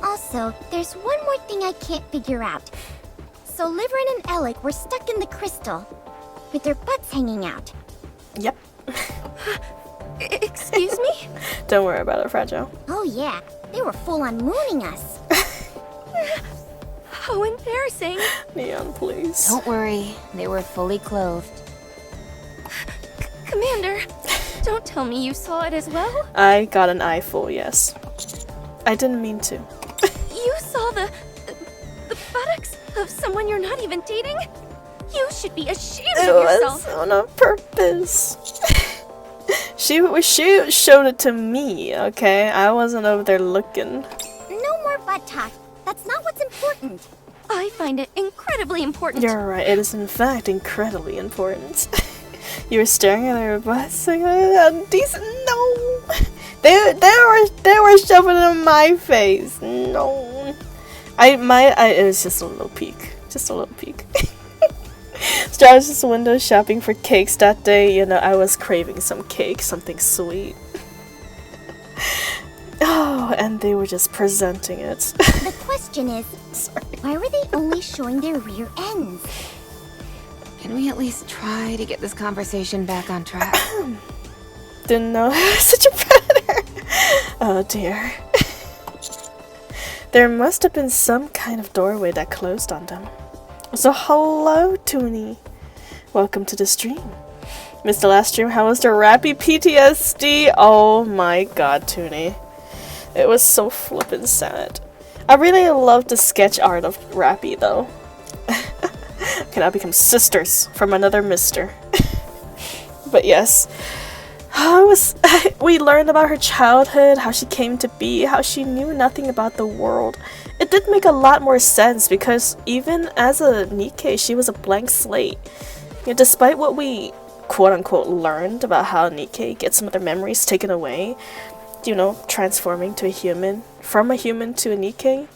Also, there's one more thing I can't figure out. So Liverin and Alec were stuck in the crystal, with their butts hanging out.
Yep.
Excuse me?
Don't worry about it, Fragile.
Oh yeah, they were full on mooning us.
How embarrassing.
Neon, please.
Don't worry, they were fully clothed.
Commander, don't tell me you saw it as well?
I got an eyeful, yes. I didn't mean to.
You saw the buttocks of someone you're not even dating? You should be ashamed
It
of
was
yourself.
on purpose. She showed it to me, okay? I wasn't over there looking.
No more butt talk. That's not what's important.
I find it incredibly important.
You're right, it is in fact incredibly important. You were staring at her butt saying, decent, no! They were shoving it in my face, no. It was just a little peek, just a little peek. So I was just window shopping for cakes that day, you know, I was craving some cake, something sweet. Oh, and they were just presenting it.
The question is,
Sorry.
why were they only showing their rear ends?
Can we at least try to get this conversation back on track?
Didn't know I was such a predator. Oh dear. There must have been some kind of doorway that closed on them. So hello, Toonie. Welcome to the stream. Missed the last stream. How was the rappy PTSD? Oh my god, Toonie. It was so flippin' sad. I really loved the sketch art of Rappy though. Can now become sisters from another mister. But yes. We learned about her childhood, how she came to be, how she knew nothing about the world. It did make a lot more sense because even as a NIKKE, she was a blank slate. You know, despite what we quote-unquote learned about how NIKKE gets some of their memories taken away, you know, transforming to a human, from a human to a NIKKE.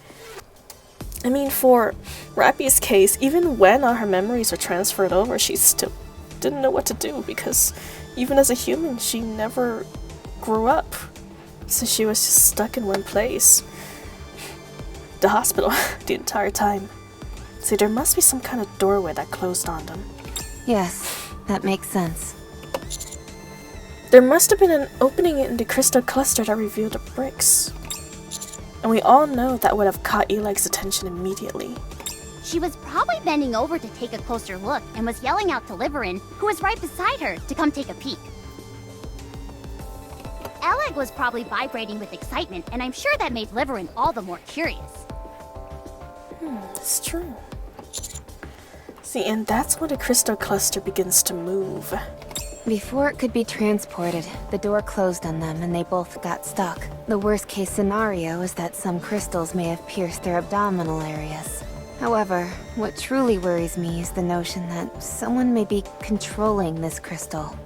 I mean, for Rappy's case, even when all her memories were transferred over, she still didn't know what to do because even as a human, she never grew up. So she was just stuck in one place. The hospital, the entire time. See, there must be some kind of doorway that closed on them.
Yes, that makes sense.
There must have been an opening in the crystal cluster that revealed the bricks. And we all know that would have caught Eli's attention immediately.
She was probably bending over to take a closer look and was yelling out to Liverin, who was right beside her, to come take a peek. Alec was probably vibrating with excitement, and I'm sure that made Liverin all the more curious.
It's true. See, and that's when the crystal cluster begins to move.
Before it could be transported, the door closed on them and they both got stuck. The worst case scenario is that some crystals may have pierced their abdominal areas. However, what truly worries me is the notion that someone may be controlling this crystal.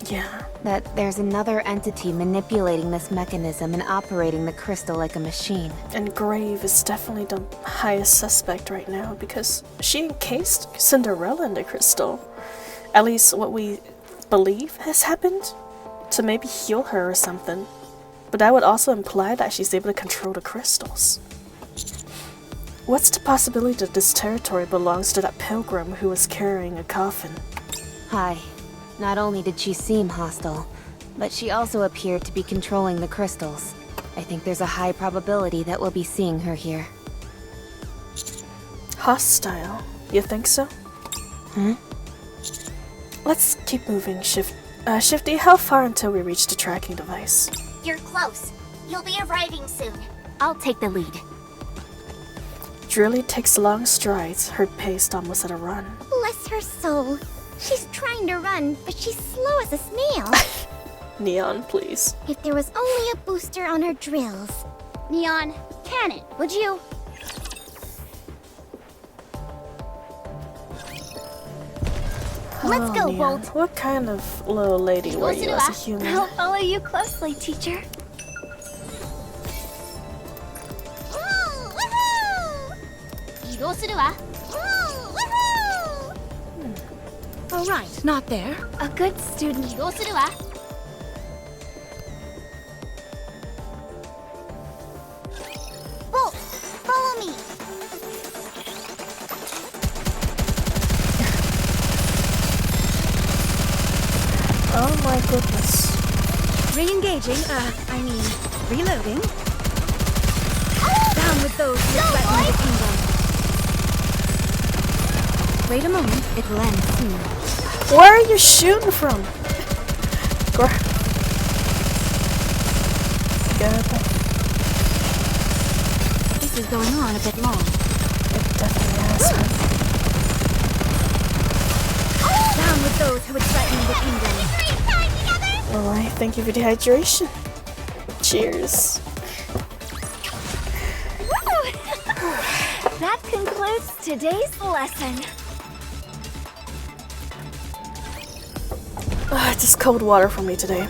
Yeah.
That there's another entity manipulating this mechanism and operating the crystal like a machine.
And Grave is definitely the highest suspect right now because she encased Cinderella in the crystal. At least what we believe has happened. To maybe heal her or something. But that would also imply that she's able to control the crystals. What's the possibility that this territory belongs to that pilgrim who was carrying a coffin?
Hi. Not only did she seem hostile, but she also appeared to be controlling the crystals. I think there's a high probability that we'll be seeing her here.
Hostile. You think so?
Hmm?
Let's keep moving, Shifty. How far until we reach the tracking device?
You're close. You'll be arriving soon. I'll take the lead.
Drilly takes long strides, her pace almost at a run.
Bless her soul. She's trying to run, but she's slow as a snail.
Neon, please.
If there was only a booster on her drills. Neon, can it, would you? Let's go,
Neon.
Bolt.
What kind of little lady were you as a human?
I'll follow you closely, teacher. All right, not there. A good student.
Bolt, follow me.
Oh my goodness.
Re-engaging, reloading. Down with those who threaten the kingdom. Wait a moment, it will end soon.
Where are you shooting from?
This is going on a bit long.
It definitely has been.
Down with those who would threaten the kingdom.
Alright, thank you for the hydration. Cheers.
That concludes today's lesson.
Just cold water for me today.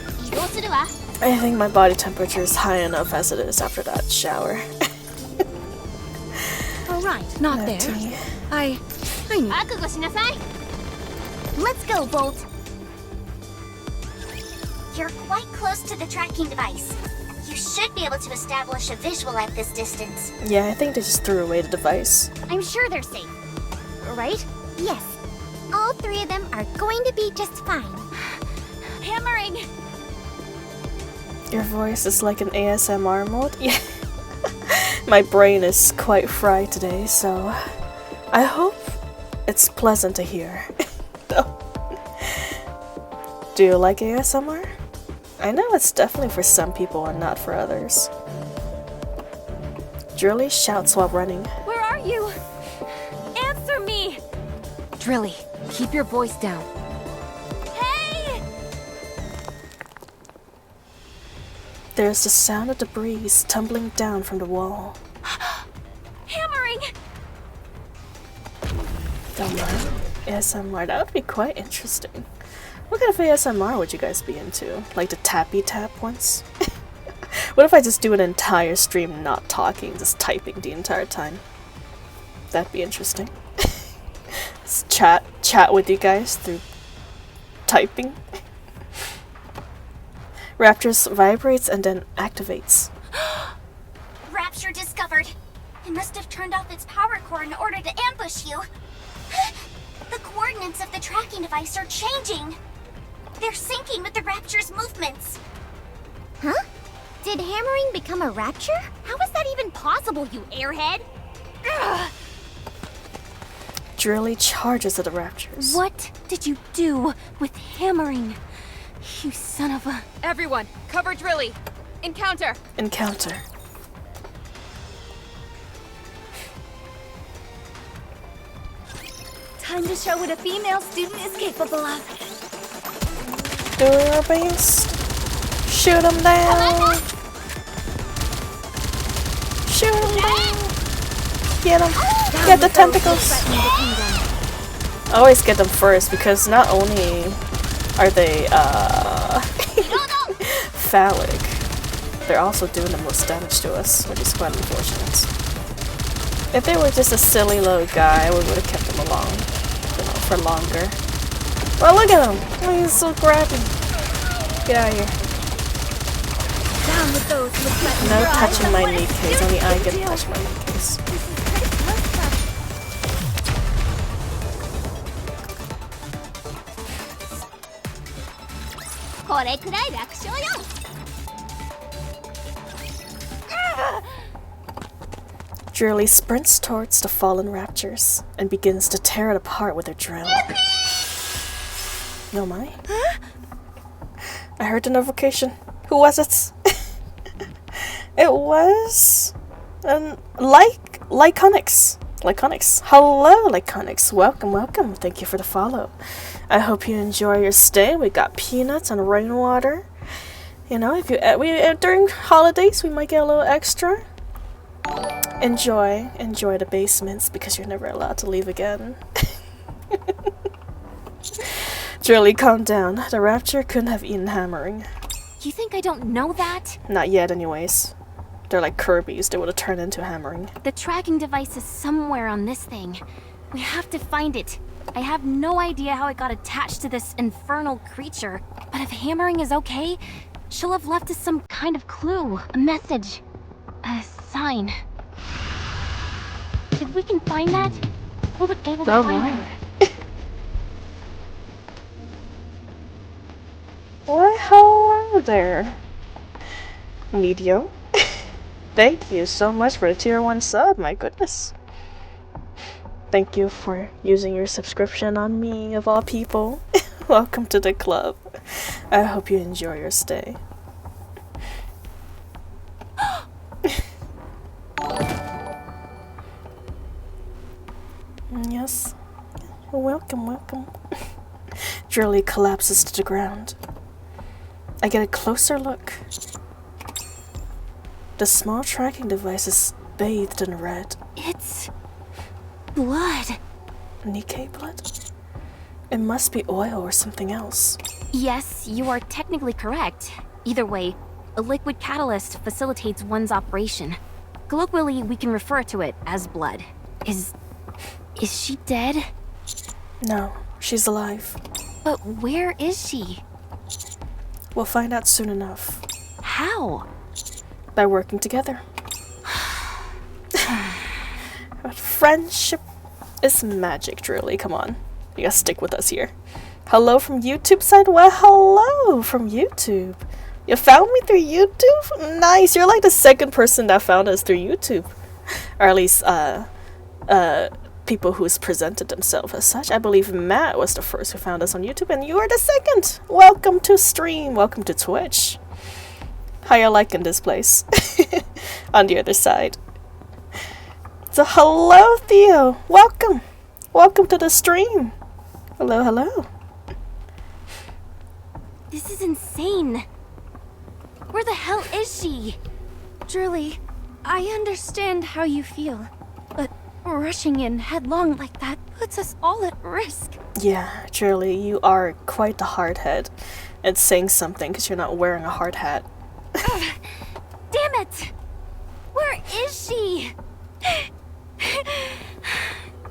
I think my body temperature is high enough as it is after that shower.
All right, not there.
Tea.
I need.
Let's go, Bolt. You're quite close to the tracking device. You should be able to establish a visual at this distance.
Yeah, I think they just threw away the device.
I'm sure they're safe. Right? Yes. All three of them are going to be just fine.
Hammering.
Your voice is like an ASMR mode. Yeah. My brain is quite fried today, so I hope it's pleasant to hear. Do you like ASMR? I know it's definitely for some people and not for others. Drilly shouts while running.
Where are you? Answer me.
Drilly, keep your voice down.
Hey!
There's the sound of debris tumbling down from the wall.
Hammering.
Don't mind. ASMR, that would be quite interesting. What kind of ASMR would you guys be into? Like the tappy tap ones? What if I just do an entire stream not talking, just typing the entire time? That'd be interesting. Just chat with you guys through typing. Raptors vibrates and then activates.
Rapture discovered. It must have turned off its power core in order to ambush you. The coordinates of the tracking device are changing. They're syncing with the Rapture's movements. Huh? Did hammering become a Rapture? How is that even possible, you airhead? Ugh.
Drilly charges at the Raptors.
What did you do with hammering? You son of a... Everyone, cover Drilly. Encounter.
Encounter.
Time to show what a female student is capable of.
Do your best. Shoot him down. Shoot him down. Get him. Get the tentacles. I always get them first because not only are they phallic, they're also doing the most damage to us, which is quite unfortunate. If they were just a silly little guy, we would have kept them along, you know, for longer. Well, look at him! Oh, he's so grabby. Get out of here.
Down with those who threaten
No
your eyes.
touching my NIKKEs, only I get to touch my NIKKEs.
これくらい楽勝よ。
Drily sprints towards the fallen raptors and begins to tear it apart with her drill. No my. I heard the notification. Who was it? It was Lyconics. Hello, Lyconics. Welcome. Thank you for the follow. I hope you enjoy your stay. We got peanuts and rainwater. You know, if you during holidays we might get a little extra. Enjoy the basements because you're never allowed to leave again. Drily, calm down. The rapture couldn't have eaten hammering.
You think I don't know that?
Not yet, anyways. They're like Kirby's. They would have turned into hammering.
The tracking device is somewhere on this thing. We have to find it. I have no idea how it got attached to this infernal creature, but if hammering is okay, she'll have left us some kind of clue, a message, a sign. If we can find that, we'll be able to find her.
Well, hello there, Medio. Thank you so much for the tier 1 sub, my goodness. Thank you for using your subscription on me, of all people. Welcome to the club. I hope you enjoy your stay. Yes. Welcome. Drily collapses to the ground. I get a closer look. The small tracking device is bathed in red.
It's blood.
NIKKE blood? It must be oil or something else.
Yes, you are technically correct. Either way, a liquid catalyst facilitates one's operation. Colloquially, we can refer to it as blood. Is she dead?
No, she's alive.
But where is she?
We'll find out soon enough.
How?
By working together. But friendship is magic, Drily. Come on. You gotta stick with us here. Hello from YouTube side? Well, hello from YouTube. You found me through YouTube? Nice. You're like the second person that found us through YouTube. Or at least, people who's presented themselves as such. I believe Matt was the first who found us on YouTube, and you are the second. Welcome to stream. Welcome to Twitch. How you liking this place? On the other side. So hello, Theo. Welcome to the stream. Hello.
This is insane. Where the hell is she?
Drily, I understand how you feel, but rushing in headlong like that puts us all at risk.
Yeah, Drily, you are quite the hardhead. And saying something because you're not wearing a hard hat.
Damn it! Where is she?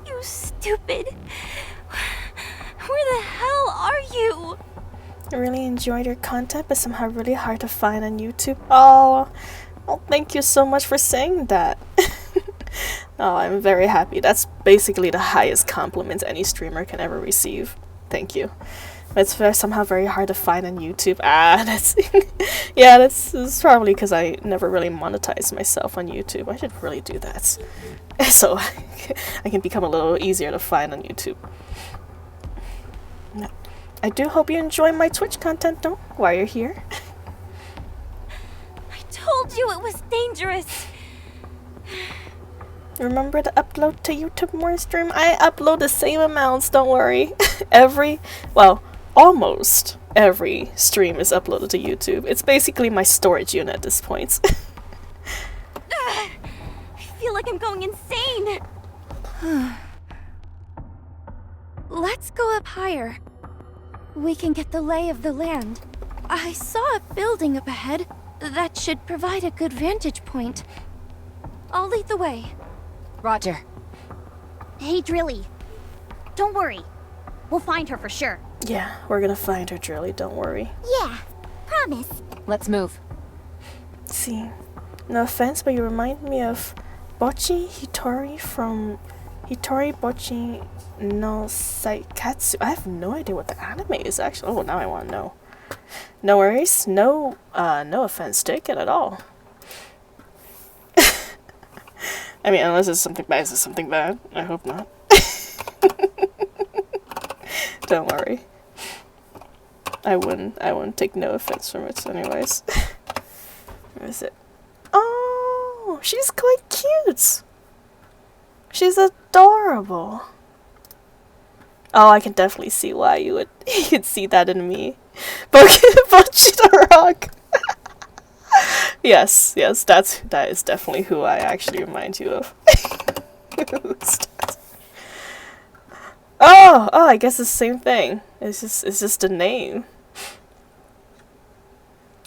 You stupid. Where the hell are you?
I really enjoyed your content, but somehow really hard to find on YouTube. Oh, thank you so much for saying that. Oh, I'm very happy. That's basically the highest compliment any streamer can ever receive. Thank you. It's somehow very hard to find on YouTube. That's yeah, that's probably because I never really monetized myself on YouTube. I should really do that, so I can become a little easier to find on YouTube. No. I do hope you enjoy my Twitch content, though, while you're here.
I told you it was dangerous.
Remember to upload to YouTube more stream? I upload the same amounts, don't worry. Almost every stream is uploaded to YouTube. It's basically my storage unit at this point.
I feel like I'm going insane.
Let's go up higher. We can get the lay of the land. I saw a building up ahead that should provide a good vantage point. I'll lead the way.
Roger.
Hey, Drily. Don't worry. We'll find her for sure.
Yeah, we're gonna find her, Drily, don't worry.
Yeah, promise.
Let's move.
See, no offense, but you remind me of Bochi Hitori from Hitori Bochi no Saikatsu. I have no idea what the anime is, actually. Oh, now I want to know. No worries. No offense taken at all. I mean, unless it's something bad. Is it something bad? I hope not. Don't worry. I wouldn't take no offense from it anyways. Where is it? Oh, she's quite cute. She's adorable. Oh, I can definitely see why you could see that in me. Bocce the Rock. Yes, that is definitely who I actually remind you of. Oh, I guess it's the same thing. It's just a name.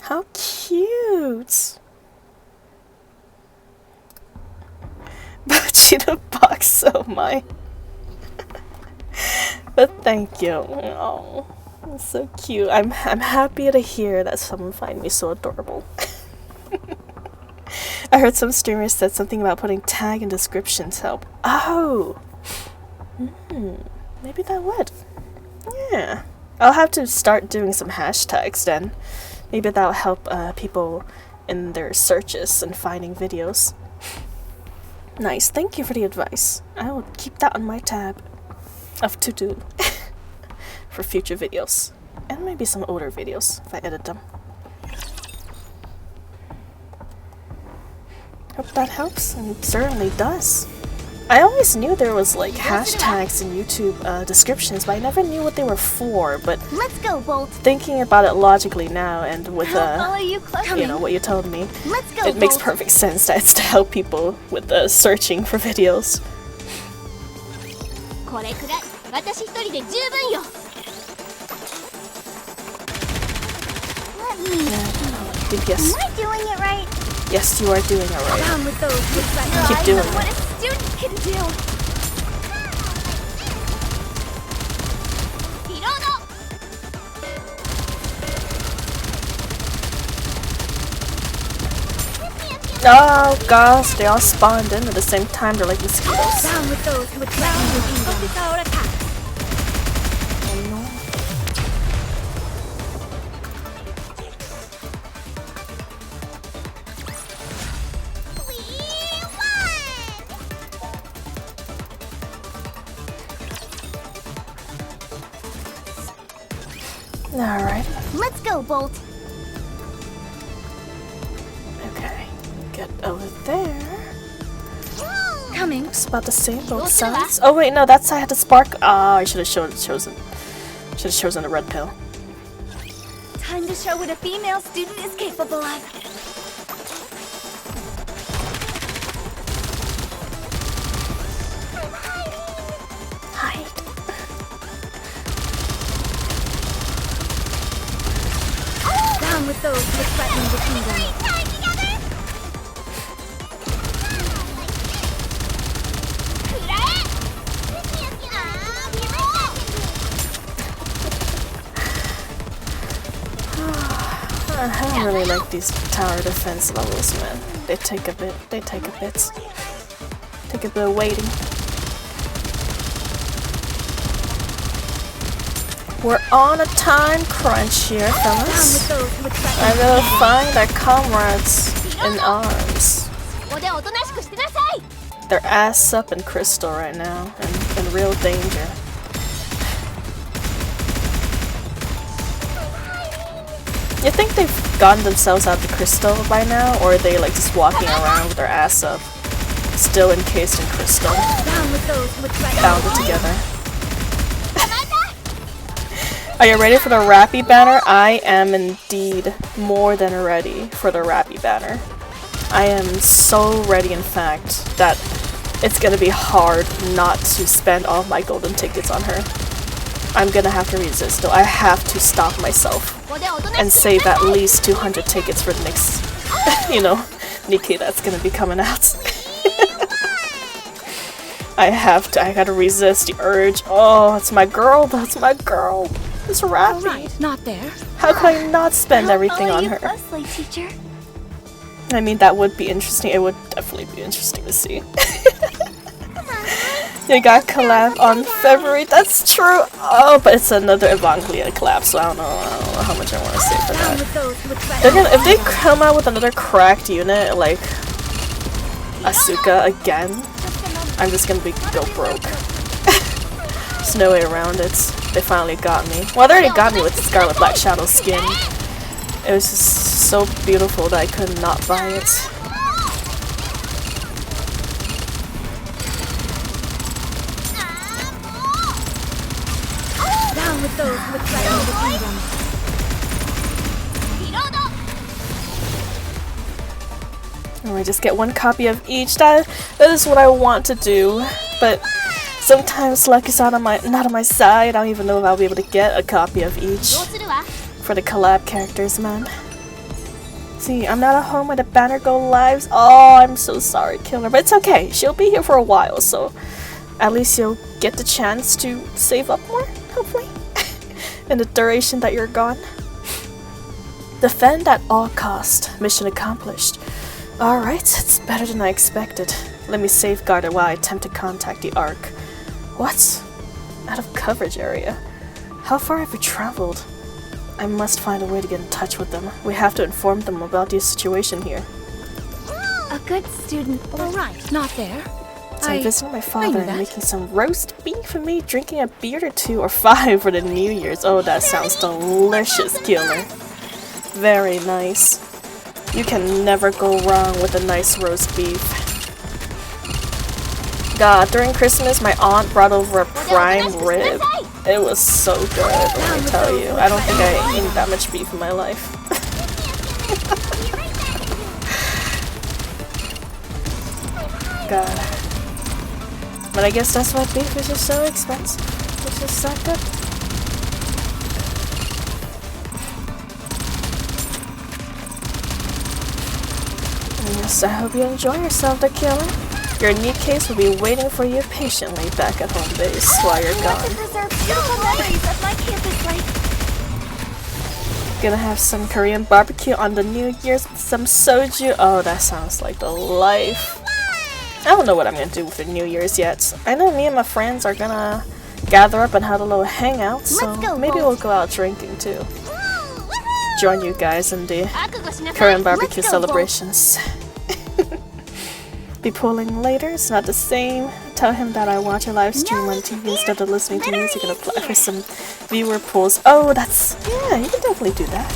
How cute. Bocce the box, so mine. But thank you. Oh, that's so cute. I'm happy to hear that someone find me so adorable. I heard some streamers said something about putting tag and descriptions help. Oh, maybe that would. Yeah, I'll have to start doing some hashtags then. Maybe that'll help people in their searches and finding videos. Nice, thank you for the advice. I will keep that on my tab of to do for future videos, and maybe some older videos if I edit them. Hope that helps, and it certainly does. I always knew there was like hashtags in YouTube descriptions, but I never knew what they were for. But
Let's go, Bolt.
thinking about it logically now, and with
Follow you closely.
you know what you told me,
Let's go,
it makes
Bolt.
perfect sense that it's to help people with searching for videos.
これくらい私一人で十分よ。Let me see.
Yes,
Am I doing it right?
yes, you are doing it right.
Down with those with that
Keep doing
what
it.
a student can do. Reload.
Oh gosh, they all spawned in at the same time. They're like mosquitoes.
Down with those who would threaten your kingdom. Attack.
Alright,
Let's go, Bolt.
okay. Get over there.
Coming.
It's about the same both sides. Oh wait, no, that side had the spark. Ah, I should have chosen the red pill.
Time to show what a female student is capable of.
Hide.
Down with those who would threaten the kingdom.
I don't really like these tower defense levels, man. They take a bit. Take a bit of waiting. We're on a time crunch here, fellas. I gotta find our comrades in arms. They're ass up in crystal right now, and in real danger. You think they've gotten themselves out of the crystal by now, or are they like just walking around with their ass up, still encased in crystal, bounded together? Are you ready for the Rappy banner? I am indeed more than ready for the Rappy banner. I am so ready, in fact, that it's gonna be hard not to spend all my golden tickets on her. I'm gonna have to resist though. I have to stop myself and save at least 200 tickets for the next, you know, NIKKE that's gonna be coming out. I gotta resist the urge. Oh, it's my girl, that's my girl. It's Rappy.
Right, not there.
How could I not spend everything on her?
Closely, teacher.
I mean, that would be interesting. It would definitely be interesting to see. They got collab on February. That's true. Oh, but it's another Evangelion collab, so I don't know how much I want to say for that. They're gonna, if they come out with another cracked unit like Asuka again, I'm just gonna go broke. There's no way around it. They finally got me. Well, they already got me with the Scarlet Black Shadow skin. It was just so beautiful that I could not buy it.
Down with those who would threaten the kingdom.
And I just get one copy of each. That is what I want to do, but sometimes luck is not on my side. I don't even know if I'll be able to get a copy of each for the collab characters, man. See, I'm not at home when the banner go live. Oh, I'm so sorry, Killer, but it's okay. She'll be here for a while, so at least you'll get the chance to save up more, hopefully, in the duration that you're gone. Defend at all cost. Mission accomplished. Alright, it's better than I expected. Let me safeguard it while I attempt to contact the Ark. What? Out of coverage area. How far have we traveled? I must find a way to get in touch with them. We have to inform them about the situation here.
A good student. Alright, not there.
So I'm visiting my father and making some roast beef for me, drinking a beer or 2 or 5 for the New Year's. Oh, that sounds delicious, Killer. Very nice. You can never go wrong with a nice roast beef. God, during Christmas, my aunt brought over a prime rib. It was so good, let me tell you. I don't think I ate that much beef in my life. God. But I guess that's why beef is just so expensive. It's just that good. Yes, I hope you enjoy yourself, the Killer. Your NIKKEs will be waiting for you patiently back at home base while you're gone. Gonna have some Korean barbecue on the New Year's with some soju. Oh, that sounds like the life. I don't know what I'm gonna do for New Year's yet. I know me and my friends are gonna gather up and have a little hangout, so maybe we'll go out drinking too. Join you guys in the Korean barbecue celebrations. Be pulling later, it's not the same. Tell him that I watch a live stream on TV instead of listening to music and apply for some viewer pools. Oh, yeah, you can definitely do that.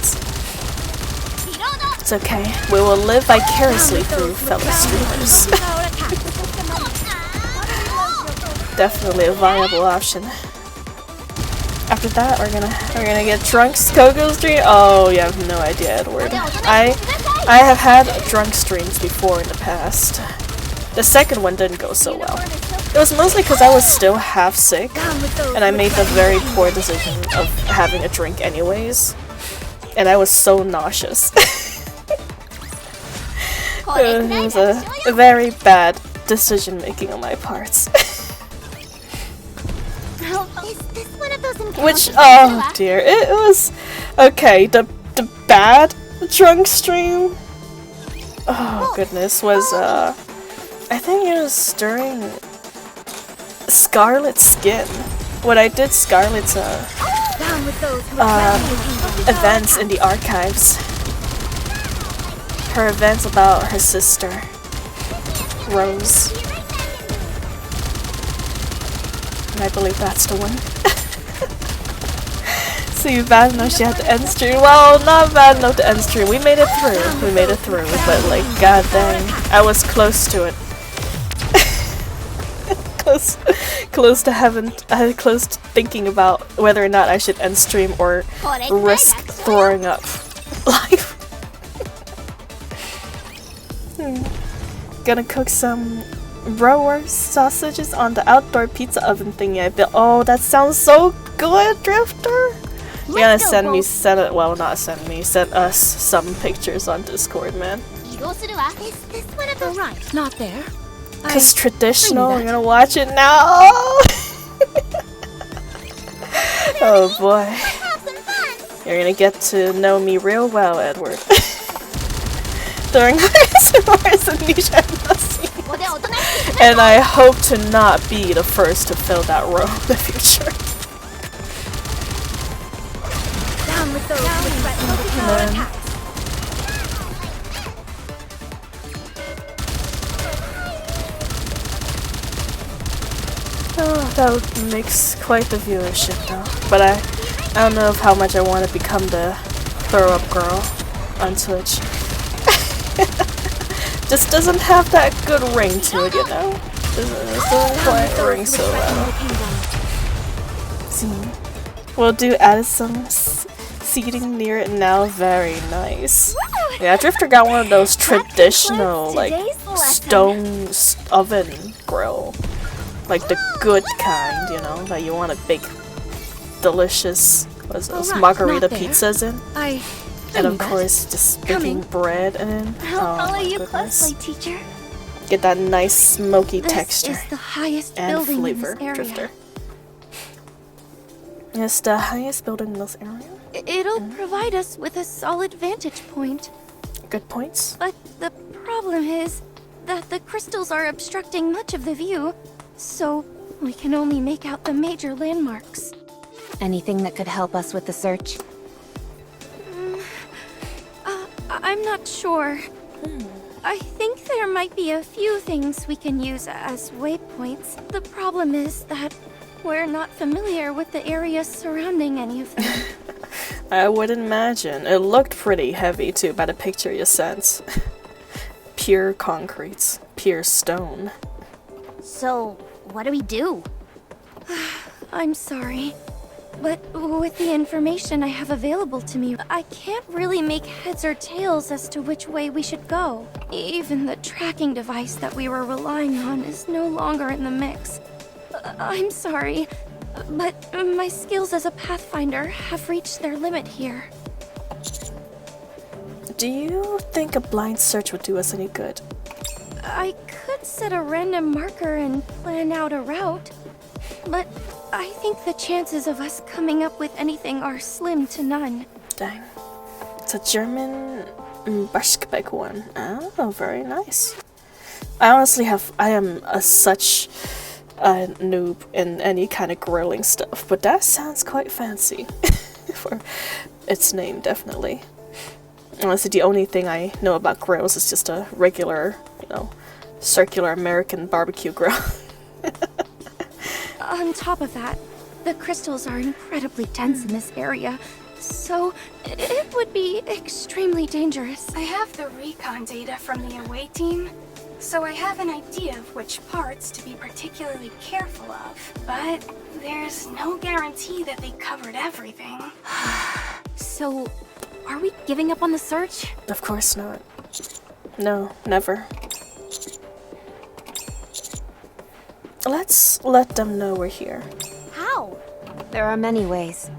It's okay, we will live vicariously through fellow streamers. Definitely a viable option. After that, we're gonna get drunk Kogo stream. Oh, you have no idea, Edward. I have had drunk streams before in the past. The second one didn't go so well. It was mostly because I was still half sick, and I made the very poor decision of having a drink anyways. And I was so nauseous. It was a very bad decision making on my part. Which, oh dear, it was okay. The bad drunk stream, oh goodness, was I think it was during Scarlet's skin. When I did Scarlet's events in the archives, her events about her sister Rose, and I believe that's the one. See, bad enough she had to end stream. Well, not bad enough to end stream. We made it through. We made it through. But like, god dang, I was close to it. close to heaven. Close to thinking about whether or not I should end stream or risk throwing up live. Gonna cook some rower sausages on the outdoor pizza oven thingy I built. Oh, that sounds so good, Drifter. You're gonna send us some pictures on Discord, man.
Is this one of those? Right, not there.
Cause traditional, we're gonna watch it now. Oh boy. You're gonna get to know me real well, Edward. During ASMRs and Nisha and Lassie. And I hope to not be the first to fill that role in the future.
Down with those with threatening attacks.
Oh, that makes quite the viewership though. But I don't know how much I want to become the throw-up girl on Twitch. Just doesn't have that good ring to it, you know? Doesn't quite ring so well. See, we'll do added some seating near it now. Very nice. Yeah, Drifter got one of those traditional, like, stone oven grill. Like the good kind, you know, that you want a big, delicious, what's this, margarita pizzas in. And of course, just baking bread in.
I'll follow you
goodness.
closely, teacher.
Get that nice smoky texture
This is the highest
and
building
flavor,
in this area.
Drifter. It's the highest building in this area.
It'll provide us with a solid vantage point.
Good points.
But the problem is that the crystals are obstructing much of the view, so we can only make out the major landmarks.
Anything that could help us with the search?
I'm not sure. I think there might be a few things we can use as waypoints. The problem is that we're not familiar with the area surrounding any of them.
I would imagine. It looked pretty heavy too by the picture you sent. Pure concrete. Pure stone.
So, what do we do?
I'm sorry, but with the information I have available to me, I can't really make heads or tails as to which way we should go. Even the tracking device that we were relying on is no longer in the mix. I'm sorry, but my skills as a pathfinder have reached their limit here.
Do you think a blind search would do us any good?
I could set a random marker and plan out a route, but I think the chances of us coming up with anything are slim to none.
Dang. It's a German Baschbeck one. Oh, very nice. I am such a noob in any kind of grilling stuff, but that sounds quite fancy for its name, definitely. Honestly, the only thing I know about grills is just a regular, you know, circular American barbecue grill.
On top of that, the crystals are incredibly dense in this area, so it would be extremely dangerous.
I have the recon data from the away team, so I have an idea of which parts to be particularly careful of. But there's no guarantee that they covered everything.
So, are we giving up on the search?
Of course not. No, never. Let's let them know we're here.
How?
There are many ways.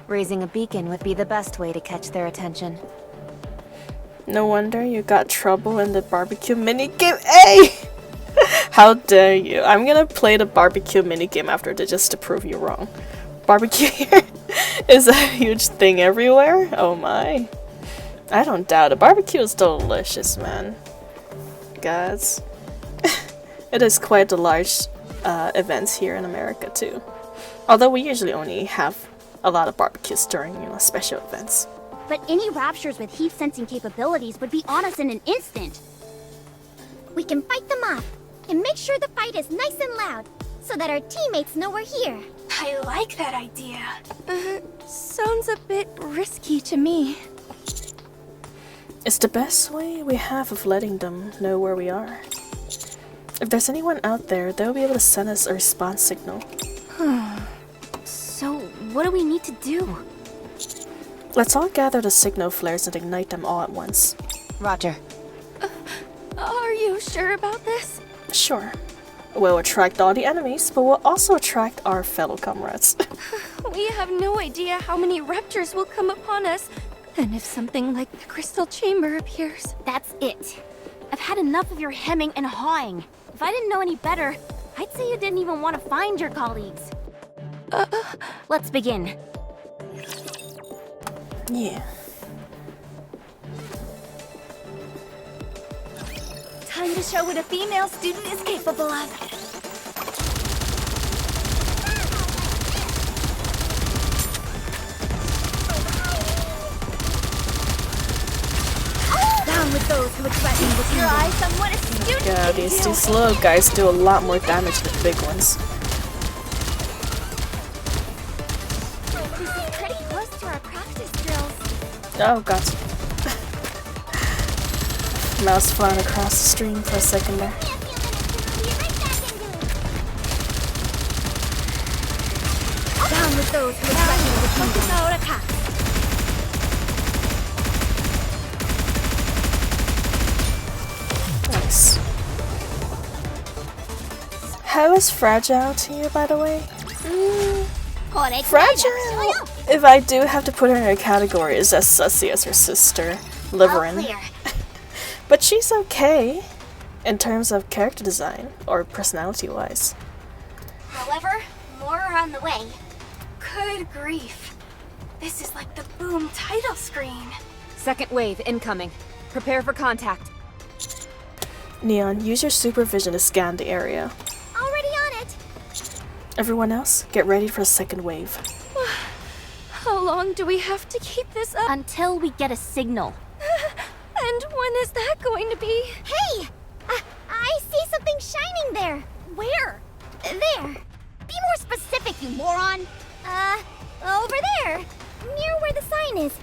Raising a beacon would be the best way to catch their attention.
No wonder you got trouble in the barbecue minigame. Hey! How dare you? I'm gonna play the barbecue minigame after this just to prove you wrong. Barbecue here is a huge thing everywhere. Oh my. I don't doubt it. Barbecue is delicious, man. Guys. It is quite a large event here in America too. Although we usually only have a lot of barbecues during, you know, special events.
But any raptures with heat sensing capabilities would be on us in an instant. We can fight them off and make sure the fight is nice and loud so that our teammates know we're here.
I like that idea.
Sounds a bit risky to me.
It's the best way we have of letting them know where we are. If there's anyone out there, they'll be able to send us a response signal.
So, what do we need to do?
Let's all gather the signal flares and ignite them all at once.
Roger.
Are you sure about this?
Sure. We'll attract all the enemies, but we'll also attract our fellow comrades.
We have no idea how many raptors will come upon us, and if something like the crystal chamber appears.
That's it. I've had enough of your hemming and hawing. If I didn't know any better, I'd say you didn't even want to find your colleagues. Let's begin.
Time
Yeah.
to show what a female student is capable of. Down with those who would threaten with your eyes on what a student
Yeah,
can
these
do.
little guys do a lot more damage than the big ones.
This is pretty close to our practice drills.
Oh god. Mouse flying across the stream for a second there.
Down with those who would threaten with kingdom.
Nice. How is Fragile to you, by the way? Fragile! If I do have to put her in a category, is as sussy as her sister, Liverin. But she's okay in terms of character design or personality-wise.
However, more are on the way.
Good grief. This is like the Boom title screen.
Second wave incoming. Prepare for contact.
Neon, use your supervision to scan the area.
Already on it.
Everyone else, get ready for a second wave.
How long do we have to keep this up?
Until we get a signal.
And when is that going to be?
Hey! I see something shining there. Where? There. Be more specific, you moron. Over there. Near where the sign is.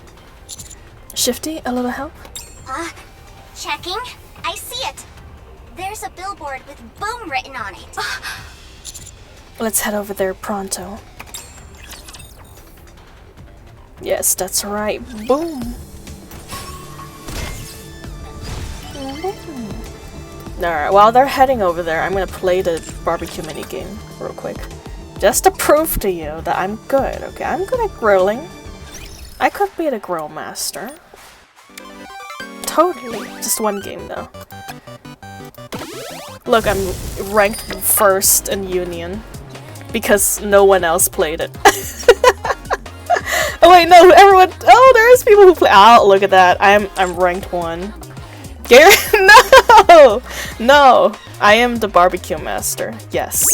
Shifty, a little help?
Checking. I see it. There's a billboard with Boom written on it.
Let's head over there pronto. Yes, that's right. Boom! Alright, while they're heading over there, I'm gonna play the barbecue minigame real quick. Just to prove to you that I'm good, okay? I'm good at grilling. I could be the grill master. Totally. Just one game though. Look, I'm ranked first in Union. Because no one else played it. Oh wait, no, everyone. Oh, there's people who play. Oh, look at that. I'm ranked 1. Gary, no, no. I am the barbecue master. Yes.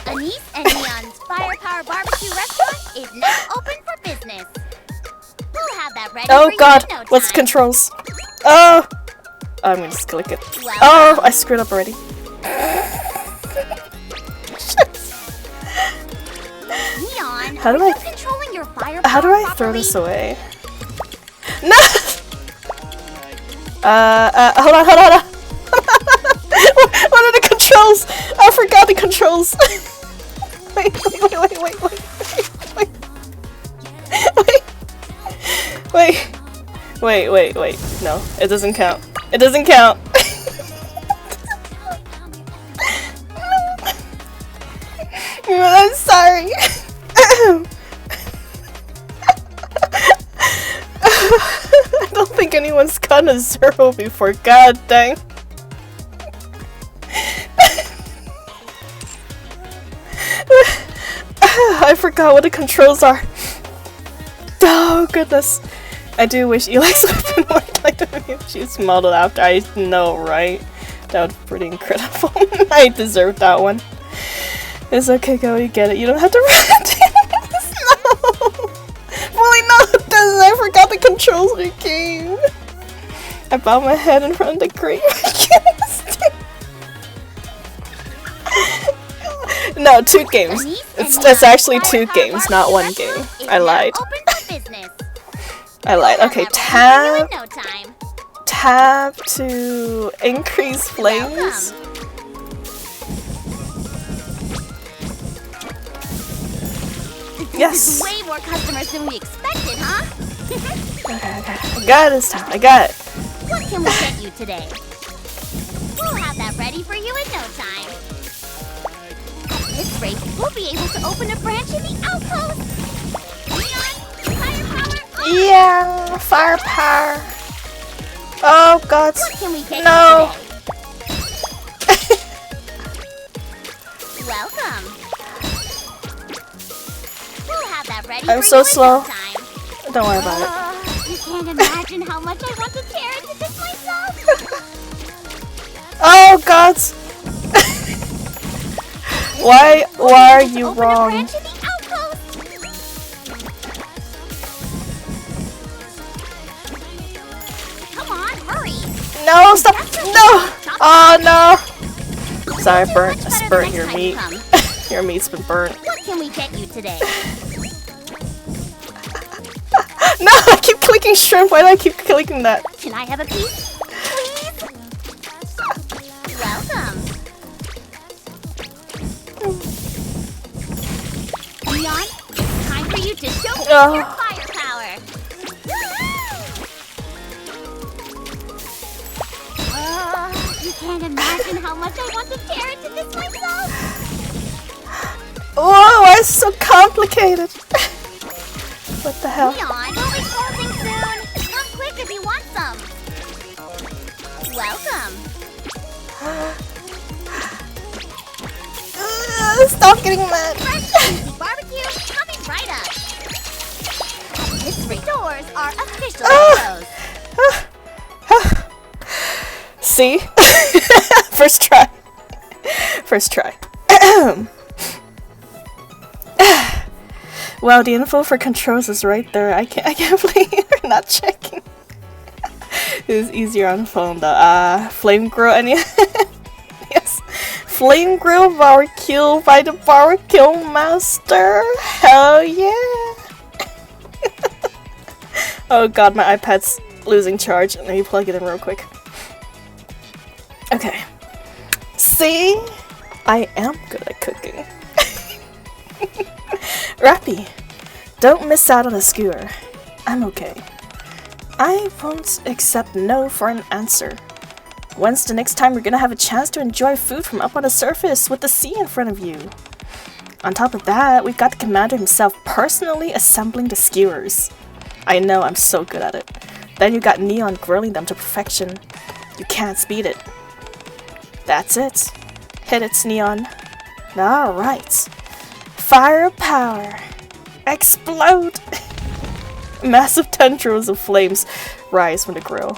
Anise and Neon's Firepower Barbecue Restaurant is now open for business. We'll have that ready
Oh
for
God,
you in no
what's the
time.
controls? Oh, I'm gonna just click it.
Well
Oh, I screwed up already.
Neon,
How do
are
I-
you controlling your firepower
How do I throw
properly?
this away? No. Hold on. What are the controls? I forgot the controls. Wait. No, it doesn't count. It doesn't count. I'm sorry. I don't think anyone's gotten a 0 before. God dang. I forgot what the controls are. Oh goodness. I do wish Eli's weapon worked like the video she's modeled after. I know, right? That was pretty incredible. I deserved that one. It's okay, go, you get it. You don't have to run this. No! Fully no, it doesn't. I forgot the controls of the game. I bowed my head in front of the grave. No, 2 games. It's actually 2 games, not 1 game. I lied. I lied. Okay, tab to increase flames. Yes.
Way more customers than we expected, huh?
Okay. I got it this time. I got it.
What can we get you today? We'll have that ready for you in no time. At this rate, we'll be able to open a branch in the outpost. Neon, firepower on!
Yeah, firepower. Oh God.
What can we get
No.
you today? Welcome. We'll have that ready
I'm
for
so
you in
slow.
no time.
Don't worry about it.
You can't imagine how much I want to tear into this myself.
Oh Oh God! Why are you wrong?
Come on, hurry!
No, stop! No! Oh no! Sorry, I burnt your meat. Your meat's been burnt.
What can we get you today?
No, I keep clicking shrimp. Why do I keep clicking that?
Can I have a piece? Please? Welcome. Leon, it's time for you to show me your firepower. You can't imagine how much I want to tear into this myself.
Whoa, why is it so complicated? What the hell?
Leon, we'll be closing soon. Come quick if you want some. Welcome.
Stop getting mad.
Fresh cheesy barbecue coming right up. These three doors are officially closed.
See? First try. First try. Wow, the info for controls is right there. I can't believe you're not checking. It was easier on the phone though. Flame grill and yes. Flame grill barbecue by the barbecue master. Hell yeah. Oh God, my iPad's losing charge. Let me plug it in real quick. Okay. See? I am good at cooking. Rappy, don't miss out on a skewer. I'm okay. I won't accept no for an answer. When's the next time you're gonna have a chance to enjoy food from up on the surface with the sea in front of you? On top of that, we've got the commander himself personally assembling the skewers. I know, I'm so good at it. Then you got Neon grilling them to perfection. You can't speed it. That's it. Hit it, Neon. Alright. Firepower! Explode! Massive tendrils of flames rise from the grill.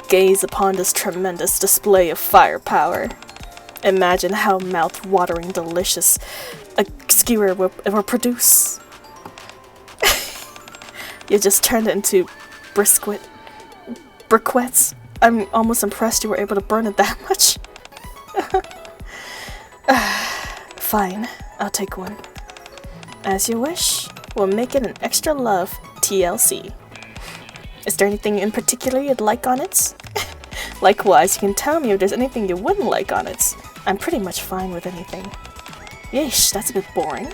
Gaze upon this tremendous display of firepower. Imagine how mouth-watering delicious a skewer will produce. You just turned it into briquettes. I'm almost impressed you were able to burn it that much. Fine. I'll take one. As you wish, we'll make it an extra love TLC. Is there anything in particular you'd like on it? Likewise, you can tell me if there's anything you wouldn't like on it. I'm pretty much fine with anything. Yeesh, that's a bit boring.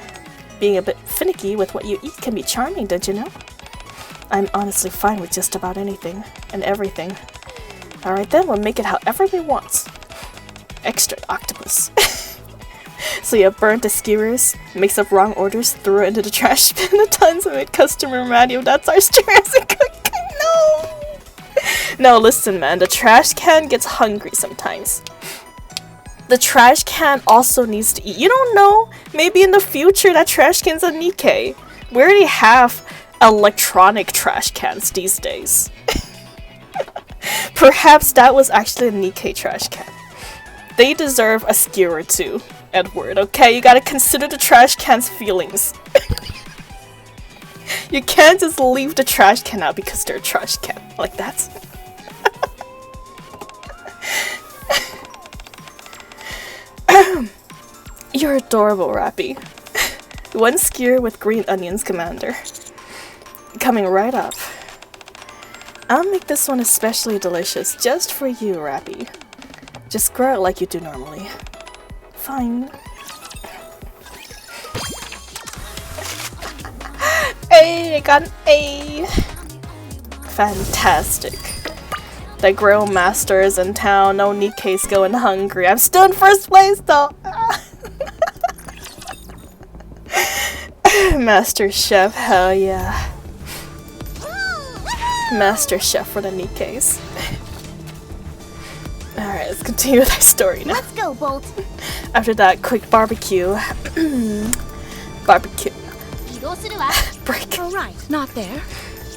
Being a bit finicky with what you eat can be charming, don't you know? I'm honestly fine with just about anything and everything. Alright then, we'll make it however we want. Extra octopus. So you burnt the skewers, mixed up wrong orders, threw it into the trash bin a tons and made customer mad. That's our stress and cooking. No! No, listen man, the trash can gets hungry sometimes. The trash can also needs to eat. You don't know, maybe in the future that trash can's a NIKKE. We already have electronic trash cans these days. Perhaps that was actually a NIKKE trash can. They deserve a skewer too, Edward, okay? You gotta consider the trash can's feelings. You can't just leave the trash can out because they're a trash can. Like that. You're adorable, Rappy. One skewer with green onions, Commander. Coming right up. I'll make this one especially delicious just for you, Rappy. Just grill it like you do normally. Fine. Hey, I got an A! Fantastic. The grill master is in town, no NIKKE's going hungry. I'm still in first place though! Master Chef, hell yeah. Master Chef for the NIKKE's. Alright, let's continue with our story now.
Let's go, Bolt.
After that quick barbecue. Barbecue. Break.
Oh, right, not there.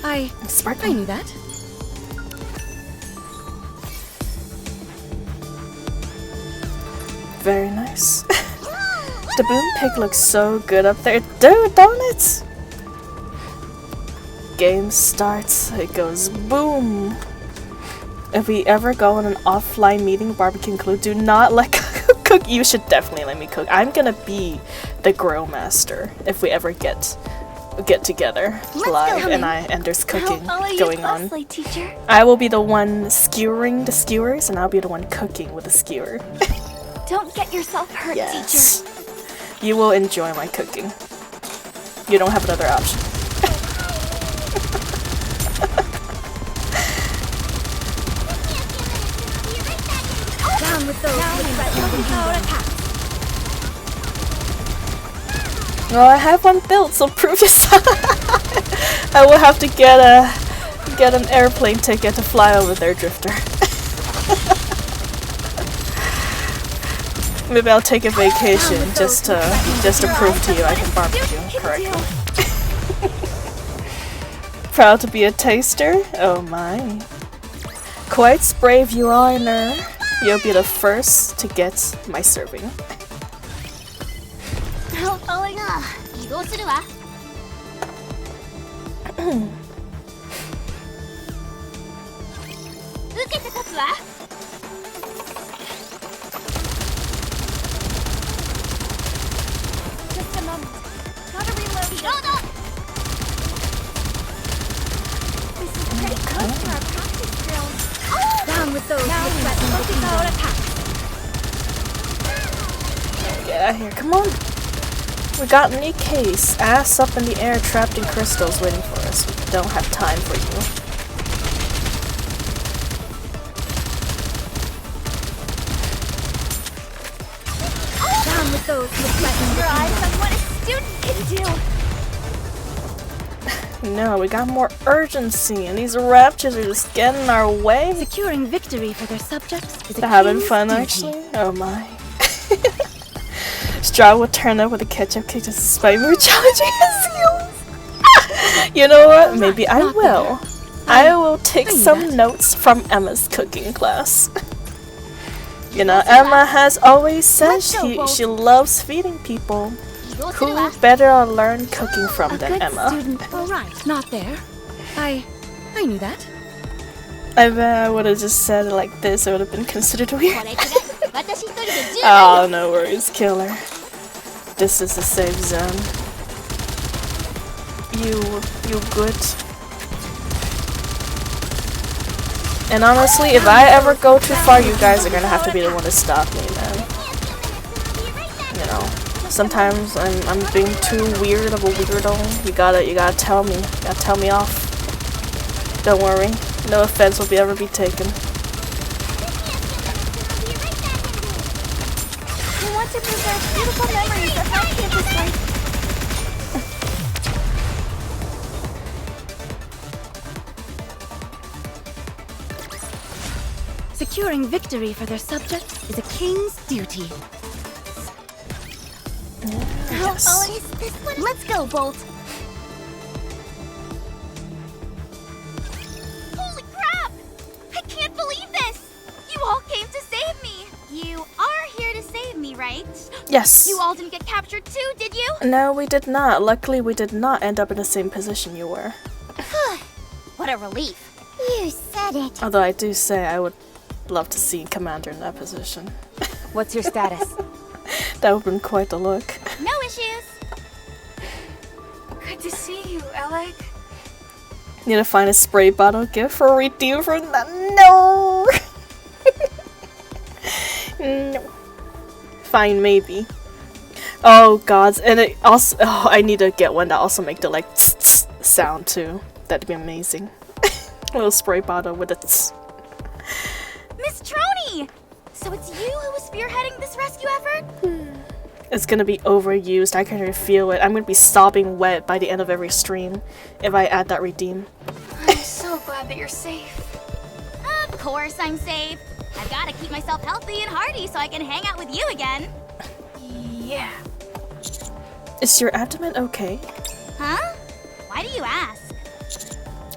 I
Sparkling.
knew that.
Very nice. The boom pig looks so good up there. Dude, don't it? Game starts. It goes boom. If we ever go on an offline meeting, barbecue include, do not let cook. You should definitely let me cook. I'm gonna be the grill master if we ever get together live and there's cooking going on.
Teacher.
I will be the one skewering the skewers and I'll be the one cooking with the skewer.
Don't get yourself hurt,
Yes. You will enjoy my cooking. You don't have another option.
Down with those attacks.
Well, I have one built, so prove yourself. I will have to get an airplane ticket to fly over there, Drifter. Maybe I'll take a vacation just to prove to you I can barbecue correctly. Proud to be a taster? Oh my. Quite brave you are, Ner. You'll be the first to get my serving.
移動するわ。受けて立つわ。
Just a moment. Gotta reload.
Reload!
This is pretty close to our practice drills. Down with those attacks.
Get out of here, come on! We got NIKKE's ass up in the air, trapped in crystals, waiting for us. We don't have time for you.
Down with those your eyes on what a student can do.
No, we got more urgency, and these raptures are just getting in our way.
Securing victory for their subjects is
They're having fun, actually. Oh my. Straw will turn up with a ketchup cake just despite me challenging his skills. You know what? Maybe I will. I will take some notes from Emma's cooking class. You know, Emma has always said she loves feeding people. Who better learn cooking from than Emma?
All right, not there. I knew that.
I bet I would have just said it like this. It would have been considered weird. Oh, no worries, killer. This is a safe zone. You good? And honestly, if I ever go too far, you guys are gonna have to be the one to stop me, man. You know, sometimes I'm being too weird of a weirdo. You gotta tell me. You gotta tell me off. Don't worry, no offense will ever be taken.
We want to preserve beautiful memories of our campus life. Securing victory for their subjects is a king's duty.
Yes.
Oh, is this one? Let's go, Bolt. Holy crap! I can't believe this! You all came to save me! You are here to save me, right?
Yes.
You all didn't get captured too, did you?
No, we did not. Luckily, we did not end up in the same position you were.
What a relief. You said it.
Although I do say I would love to see Commander in that position.
What's your status?
That would have been quite the look.
No issues.
Good to see you, Alec.
Need to find a spray bottle gift for a redeem from that. No! No. Fine, maybe. Oh god, and it also. Oh, I need to get one that also make the like tss, tss sound too. That'd be amazing. A little spray bottle with a tss.
Miss Trony! So it's you who was spearheading this rescue effort?
It's gonna be overused. I can already feel it. I'm gonna be sobbing wet by the end of every stream if I add that redeem.
I'm so glad that you're safe.
Of course I'm safe. I've got to keep myself healthy and hearty so I can hang out with you again.
Yeah.
Is your abdomen okay?
Huh? Why do you ask?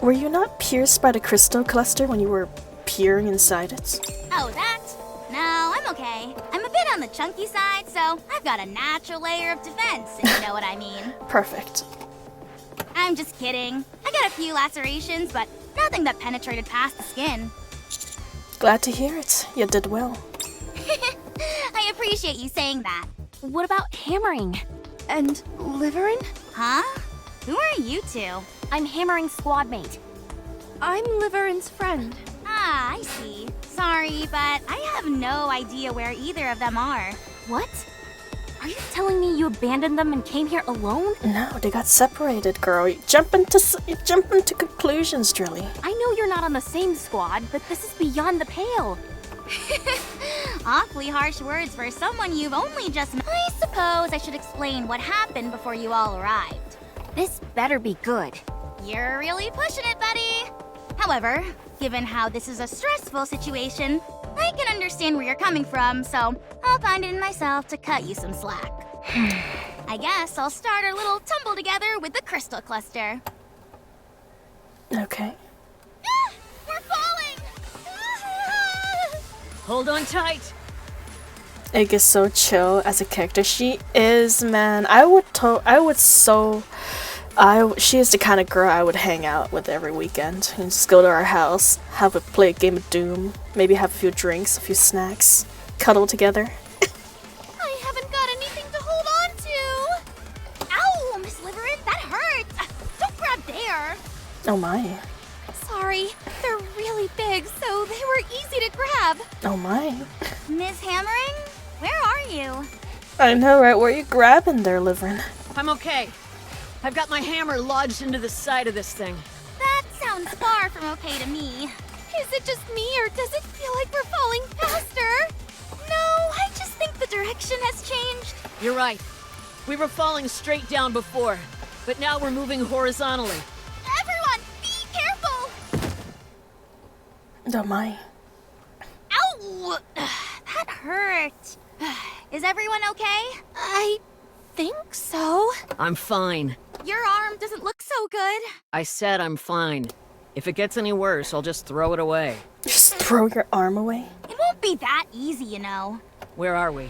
Were you not pierced by the crystal cluster when you were peering inside it?
Oh, that? No, I'm okay. I'm a bit on the chunky side, so I've got a natural layer of defense, if you know what I mean.
Perfect.
I'm just kidding. I got a few lacerations, but nothing that penetrated past the skin.
Glad to hear it. You did well.
I appreciate you saying that.
What about hammering? And Liverin?
Huh? Who are you two?
I'm Hammering's squad mate. I'm Liverin's friend.
Ah, I see. Sorry, but I have no idea where either of them are.
What? Are you telling me you abandoned them and came here alone?
No, they got separated, girl. You jump into conclusions, Drilly.
I know you're not on the same squad, but this is beyond the pale.
Awfully harsh words for someone you've only just met. I suppose I should explain what happened before you all arrived.
This better be good.
You're really pushing it, buddy. However, given how this is a stressful situation, I can understand where you're coming from, so I'll find it in myself to cut you some slack. I guess I'll start our little tumble together with the crystal cluster.
Okay.
We're falling!
Hold on tight.
Egg is so chill as a character. She is, man. She is the kind of girl I would hang out with every weekend. And just go to our house, play a game of Doom, maybe have a few drinks, a few snacks, cuddle together.
I haven't got anything to hold on to! Ow, Miss Liverin, that hurts! Don't grab there!
Oh my.
Sorry, they're really big, so they were easy to grab.
Oh my.
Miss Hammering, where are you?
I know, right? Where are you grabbing there, Liverin?
I'm okay. I've got my hammer lodged into the side of this thing.
That sounds far from okay to me.
Is it just me, or does it feel like we're falling faster?
No, I just think the direction has changed.
You're right. We were falling straight down before, but now we're moving horizontally.
Everyone, be careful!
Oh my.
Ow! That hurt. Is everyone okay?
I think so.
I'm fine.
Your arm doesn't look so good.
I said I'm fine. If it gets any worse, I'll just throw it away.
Just throw your arm away?
It won't be that easy, you know.
Where are we?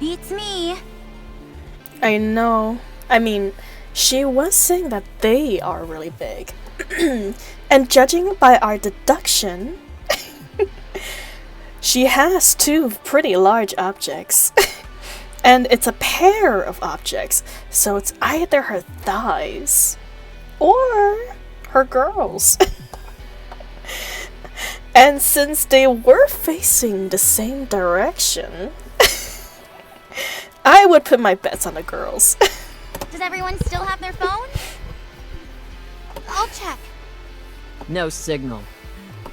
Beats me.
I know. I mean, she was saying that they are really big. And judging by our deduction, she has two pretty large objects. And it's a pair of objects, so it's either her thighs or her girls. And since they were facing the same direction, I would put my bets on the girls.
Does everyone still have their phone?
I'll check.
No signal.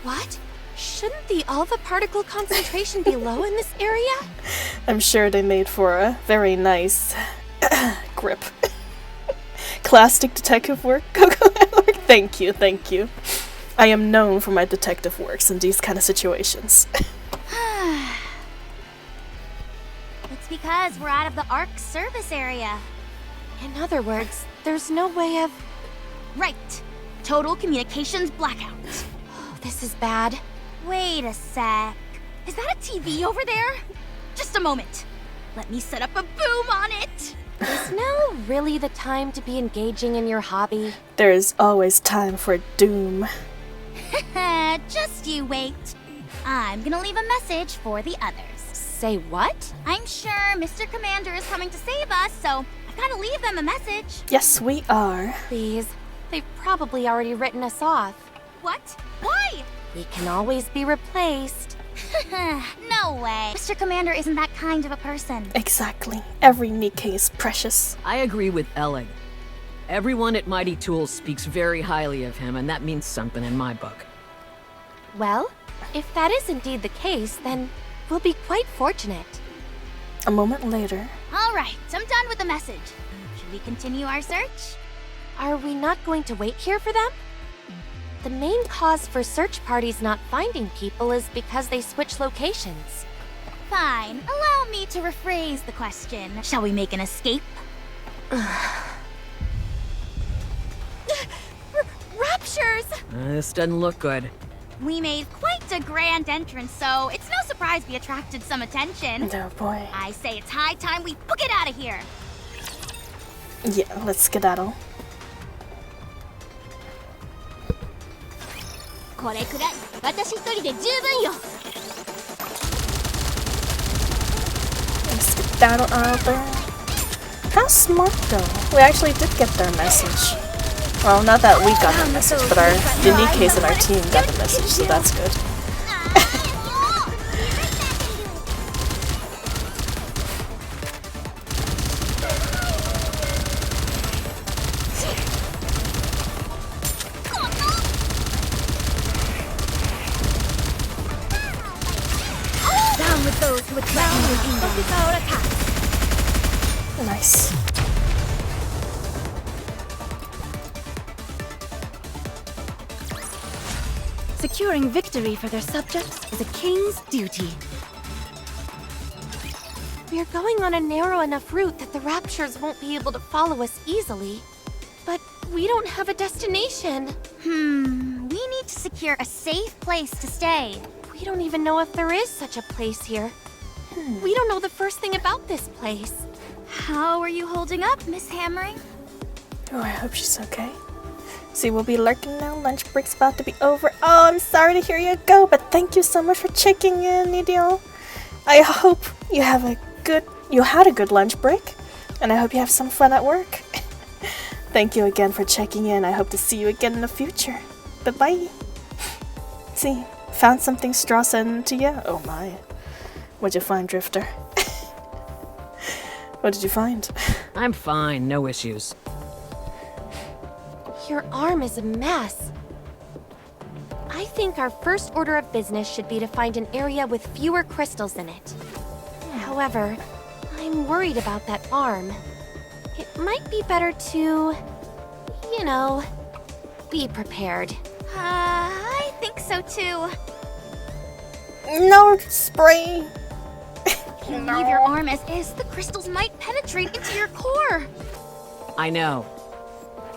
What? Shouldn't the alpha particle concentration be low in this area?
I'm sure they made for a very nice grip. Classic detective work. Thank you, thank you. I am known for my detective works in these kind of situations.
It's because we're out of the ARC service area.
In other words, there's no way of...
Right. Total communications blackout.
Oh, this is bad.
Wait a sec. Is that a TV over there? Just a moment. Let me set up a boom on it.
Is now really the time to be engaging in your hobby?
There is always time for doom.
Just you wait. I'm gonna leave a message for the others.
Say what?
I'm sure Mr. Commander is coming to save us, so I've gotta leave them a message.
Yes, we are.
Please. They've probably already written us off.
What? Why?
We can always be replaced.
No way. Mr. Commander isn't that kind of a person.
Exactly. Every NIKKE is precious.
I agree with Elling. Everyone at Mighty Tools speaks very highly of him, and that means something in my book.
Well, if that is indeed the case, then we'll be quite fortunate.
A moment later.
All right, I'm done with the message. Should we continue our search?
Are we not going to wait here for them? The main cause for search parties not finding people is because they switch locations.
Fine. Allow me to rephrase the question. Shall we make an escape?
Raptures!
This doesn't look good.
We made quite a grand entrance, so it's no surprise we attracted some attention.
Oh boy.
I say it's high time we book it out of here.
Yeah, let's skedaddle.
これくらい私一人で十分よ。
Let's skedaddle out there. How smart though. We actually did get their message. Well, not that we got the message, but our NIKKEs and our team got the message, so that's good.
Down with those who would threaten your kingdom. Focus our attacks.
Nice.
Securing victory for their subjects is a king's duty. We're going on a narrow enough route that the Raptures won't be able to follow us easily. But we don't have a destination.
We need to secure a safe place to stay.
We don't even know if there is such a place here. We don't know the first thing about this place.
How are you holding up, Miss Hammering?
Oh, I hope she's okay. See, we'll be lurking now. Lunch break's about to be over. Oh, I'm sorry to hear you go, but thank you so much for checking in, Nidio. I hope you had a good lunch break, and I hope you have some fun at work. Thank you again for checking in. I hope to see you again in the future. Bye-bye. See, found something straw sent to you? Oh my. What'd you find, Drifter? What did you find?
I'm fine, no issues.
Your arm is a mess. I think our first order of business should be to find an area with fewer crystals in it. However, I'm worried about that arm. It might be better to, you know, be prepared.
I think so too.
No spray.
Leave your arm as is. The crystals might penetrate into your core.
I know.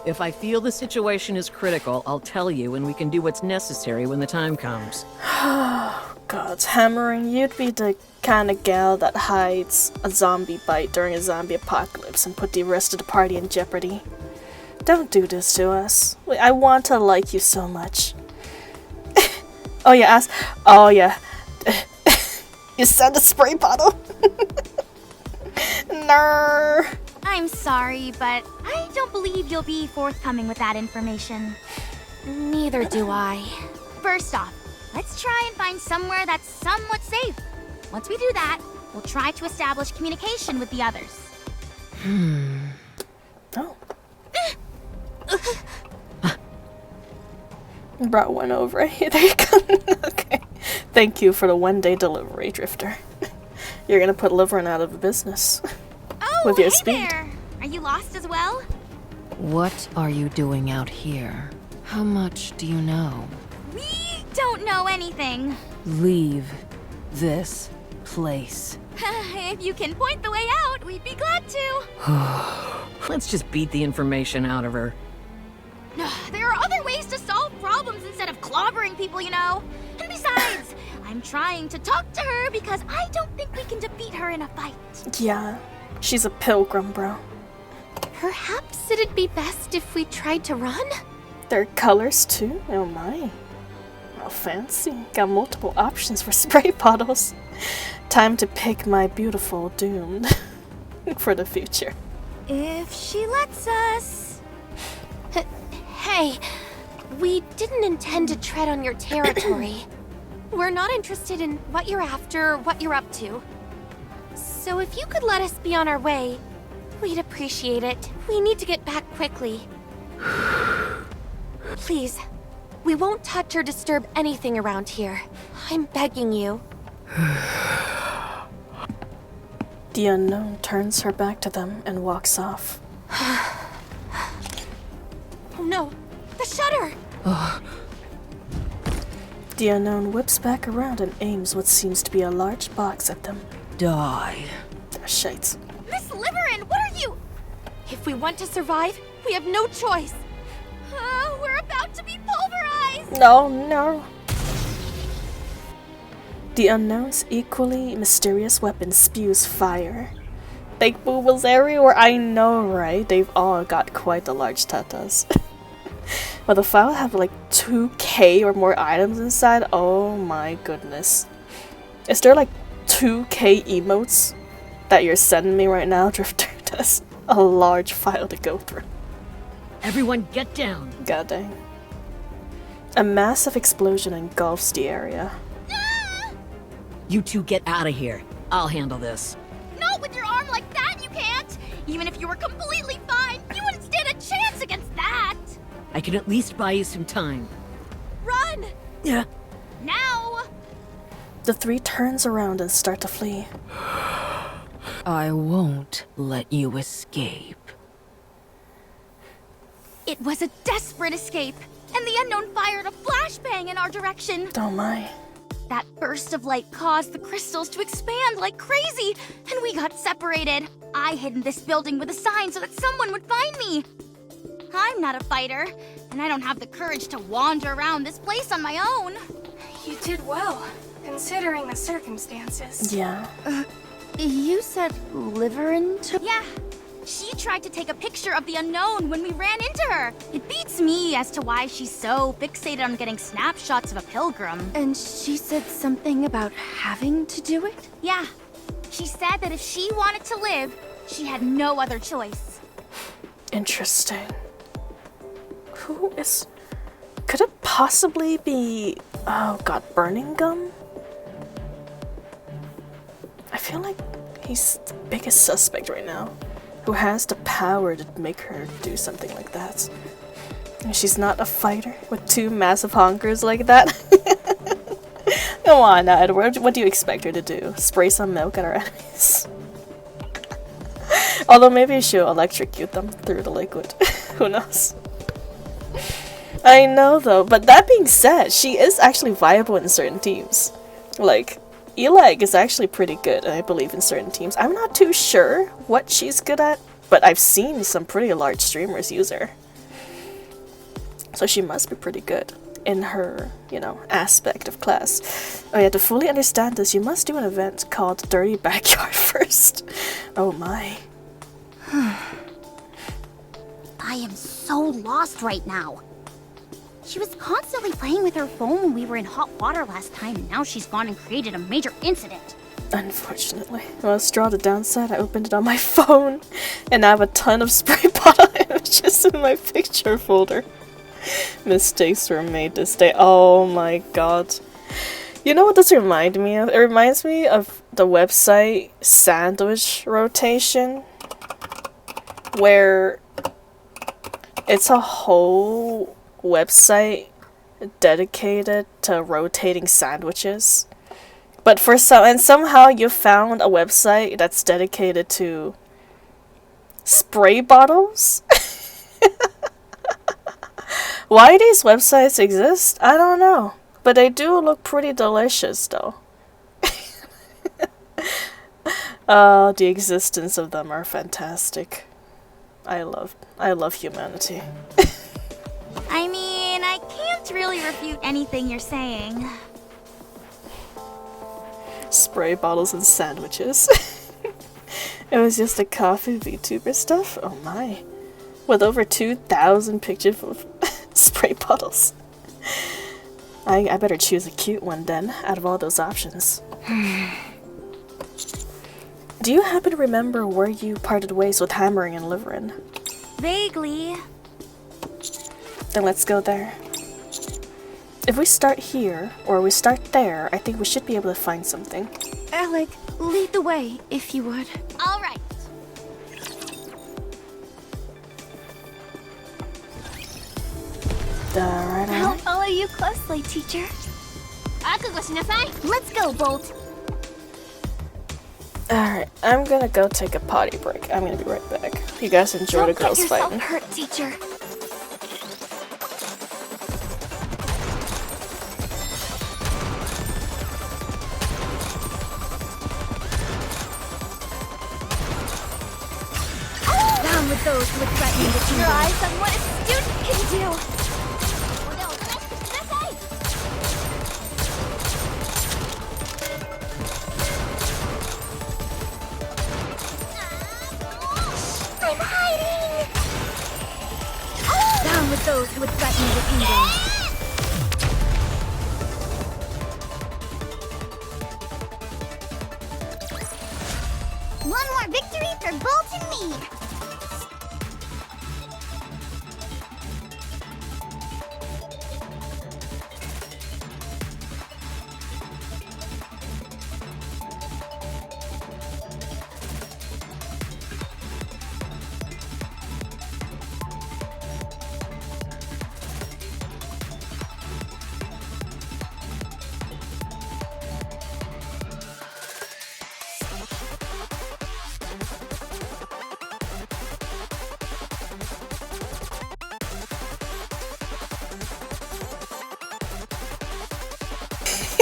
If I feel the situation is critical, I'll tell you and we can do what's necessary when the time comes.
God, Hammering, you'd be the kind of gal that hides a zombie bite during a zombie apocalypse and put the rest of the party in jeopardy. Don't do this to us. I want to like you so much. Oh yeah, oh yeah. You sent a spray bottle? No.
I'm sorry, but I don't believe you'll be forthcoming with that information.
Neither do I.
First off, let's try and find somewhere that's somewhat safe. Once we do that, we'll try to establish communication with the others.
Oh. Brought one over. Here you go. Okay. Thank you for the one-day delivery, Drifter. You're gonna put Liverin out of business.
Oh,
with your
hey
speed.
there! Are you lost as well?
What are you doing out here? How much do you know?
We don't know anything.
Leave this place.
If you can point the way out, we'd be glad to.
Let's just beat the information out of her.
There are other ways to solve problems instead of clobbering people, you know. And besides, I'm trying to talk to her because I don't think we can defeat her in a fight.
Yeah, she's a pilgrim, bro.
Perhaps it'd be best if we tried to run?
There are colors too? Oh my. Oh, fancy. Got multiple options for spray bottles. Time to pick my beautiful doomed for the future.
If she lets us.
Hey, we didn't intend to tread on your territory. We're not interested in what you're after or what you're up to. So if you could let us be on our way, we'd appreciate it. We need to get back quickly. Please, we won't touch or disturb anything around here. I'm begging you.
The unknown turns her back to them and walks off.
Oh no, the shutter!
The unknown whips back around and aims what seems to be a large box at them.
Die.
Shites.
Miss Liverin, what are you?
If we want to survive, we have no choice.
We're about to be pulverized.
No, no. The unknown's equally mysterious weapon spews fire. Big boobles everywhere, I know, right? They've all got quite the large tatas. But the file have like 2K or more items inside. Oh my goodness. Is there like 2K emotes that you're sending me right now, Drifter? That's a large file to go through.
Everyone get down.
God dang. A massive explosion engulfs the area.
You two get out of here. I'll handle this.
Not with your arm like that, you can't! Even if you were completely fine, you wouldn't stand a chance against that!
I can at least buy you some time.
Run!
Yeah.
Now!
The three turns around and start to flee.
I won't let you escape.
It was a desperate escape, and the unknown fired a flashbang in our direction.
Oh my.
That burst of light caused the crystals to expand like crazy, and we got separated. I hid in this building with a sign so that someone would find me. I'm not a fighter, and I don't have the courage to wander around this place on my own.
You did well, considering the circumstances.
Yeah.
You said Liverin took.
Yeah, she tried to take a picture of the unknown when we ran into her. It beats me as to why she's so fixated on getting snapshots of a pilgrim.
And she said something about having to do it?
Yeah, she said that if she wanted to live, she had no other choice.
Interesting. Who is... Could it possibly be... Oh god, Burning Gum? I feel like he's the biggest suspect right now. Who has the power to make her do something like that. And she's not a fighter with two massive honkers like that. Come on, Edward. What do you expect her to do? Spray some milk at our enemies? Although maybe she'll electrocute them through the liquid. Who knows? I know though, but that being said, she is actually viable in certain teams. Like, Eleg is actually pretty good, I believe, in certain teams. I'm not too sure what she's good at, but I've seen some pretty large streamers use her. So she must be pretty good in her, you know, aspect of class. Oh yeah, to fully understand this, you must do an event called Dirty Backyard first. Oh my.
I am so lost right now. She was constantly playing with her phone when we were in hot water last time, and now she's gone and created a major incident.
Unfortunately. Well, let's draw the downside. I opened it on my phone, and I have a ton of spray bottle images in my picture folder. Mistakes were made this day. Oh my god. You know what this reminds me of? It reminds me of the website Sandwich Rotation, where it's a whole website dedicated to rotating sandwiches. But for somehow you found a website that's dedicated to spray bottles? Why these websites exist, I don't know. But they do look pretty delicious though. The existence of them are fantastic. I love humanity.
I mean, I can't really refute anything you're saying.
Spray bottles and sandwiches. It was just a coffee VTuber stuff? Oh my. With over 2,000 pictures of spray bottles. I better choose a cute one then, out of all those options. Do you happen to remember where you parted ways with Hammering and Liverin?
Vaguely.
Then let's go there. If we start here, or we start there, I think we should be able to find something.
Alec, lead the way, if you would.
All right.
Alright,
I'll follow you closely, teacher.
Let's go, Bolt.
Alright, I'm gonna go take a potty break. I'm gonna be right back. You guys enjoy the girls fighting.
Hurt, teacher.
Down with those who would threaten to keep your eyes on what a student can do.
threaten the kingdom.
One more victory for Bolt and me!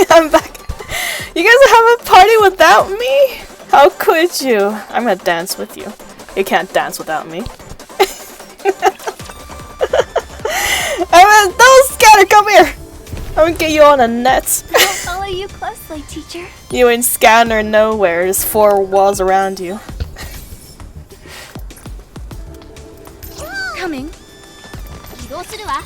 I'm back. You guys are having a party without me? How could you? I'm gonna dance with you. You can't dance without me. Don't scatter, come here! I'm gonna get you on a net.
I'll follow you closely, teacher.
You ain't scanner nowhere, there's 4 walls around you.
Coming.
移動するわ。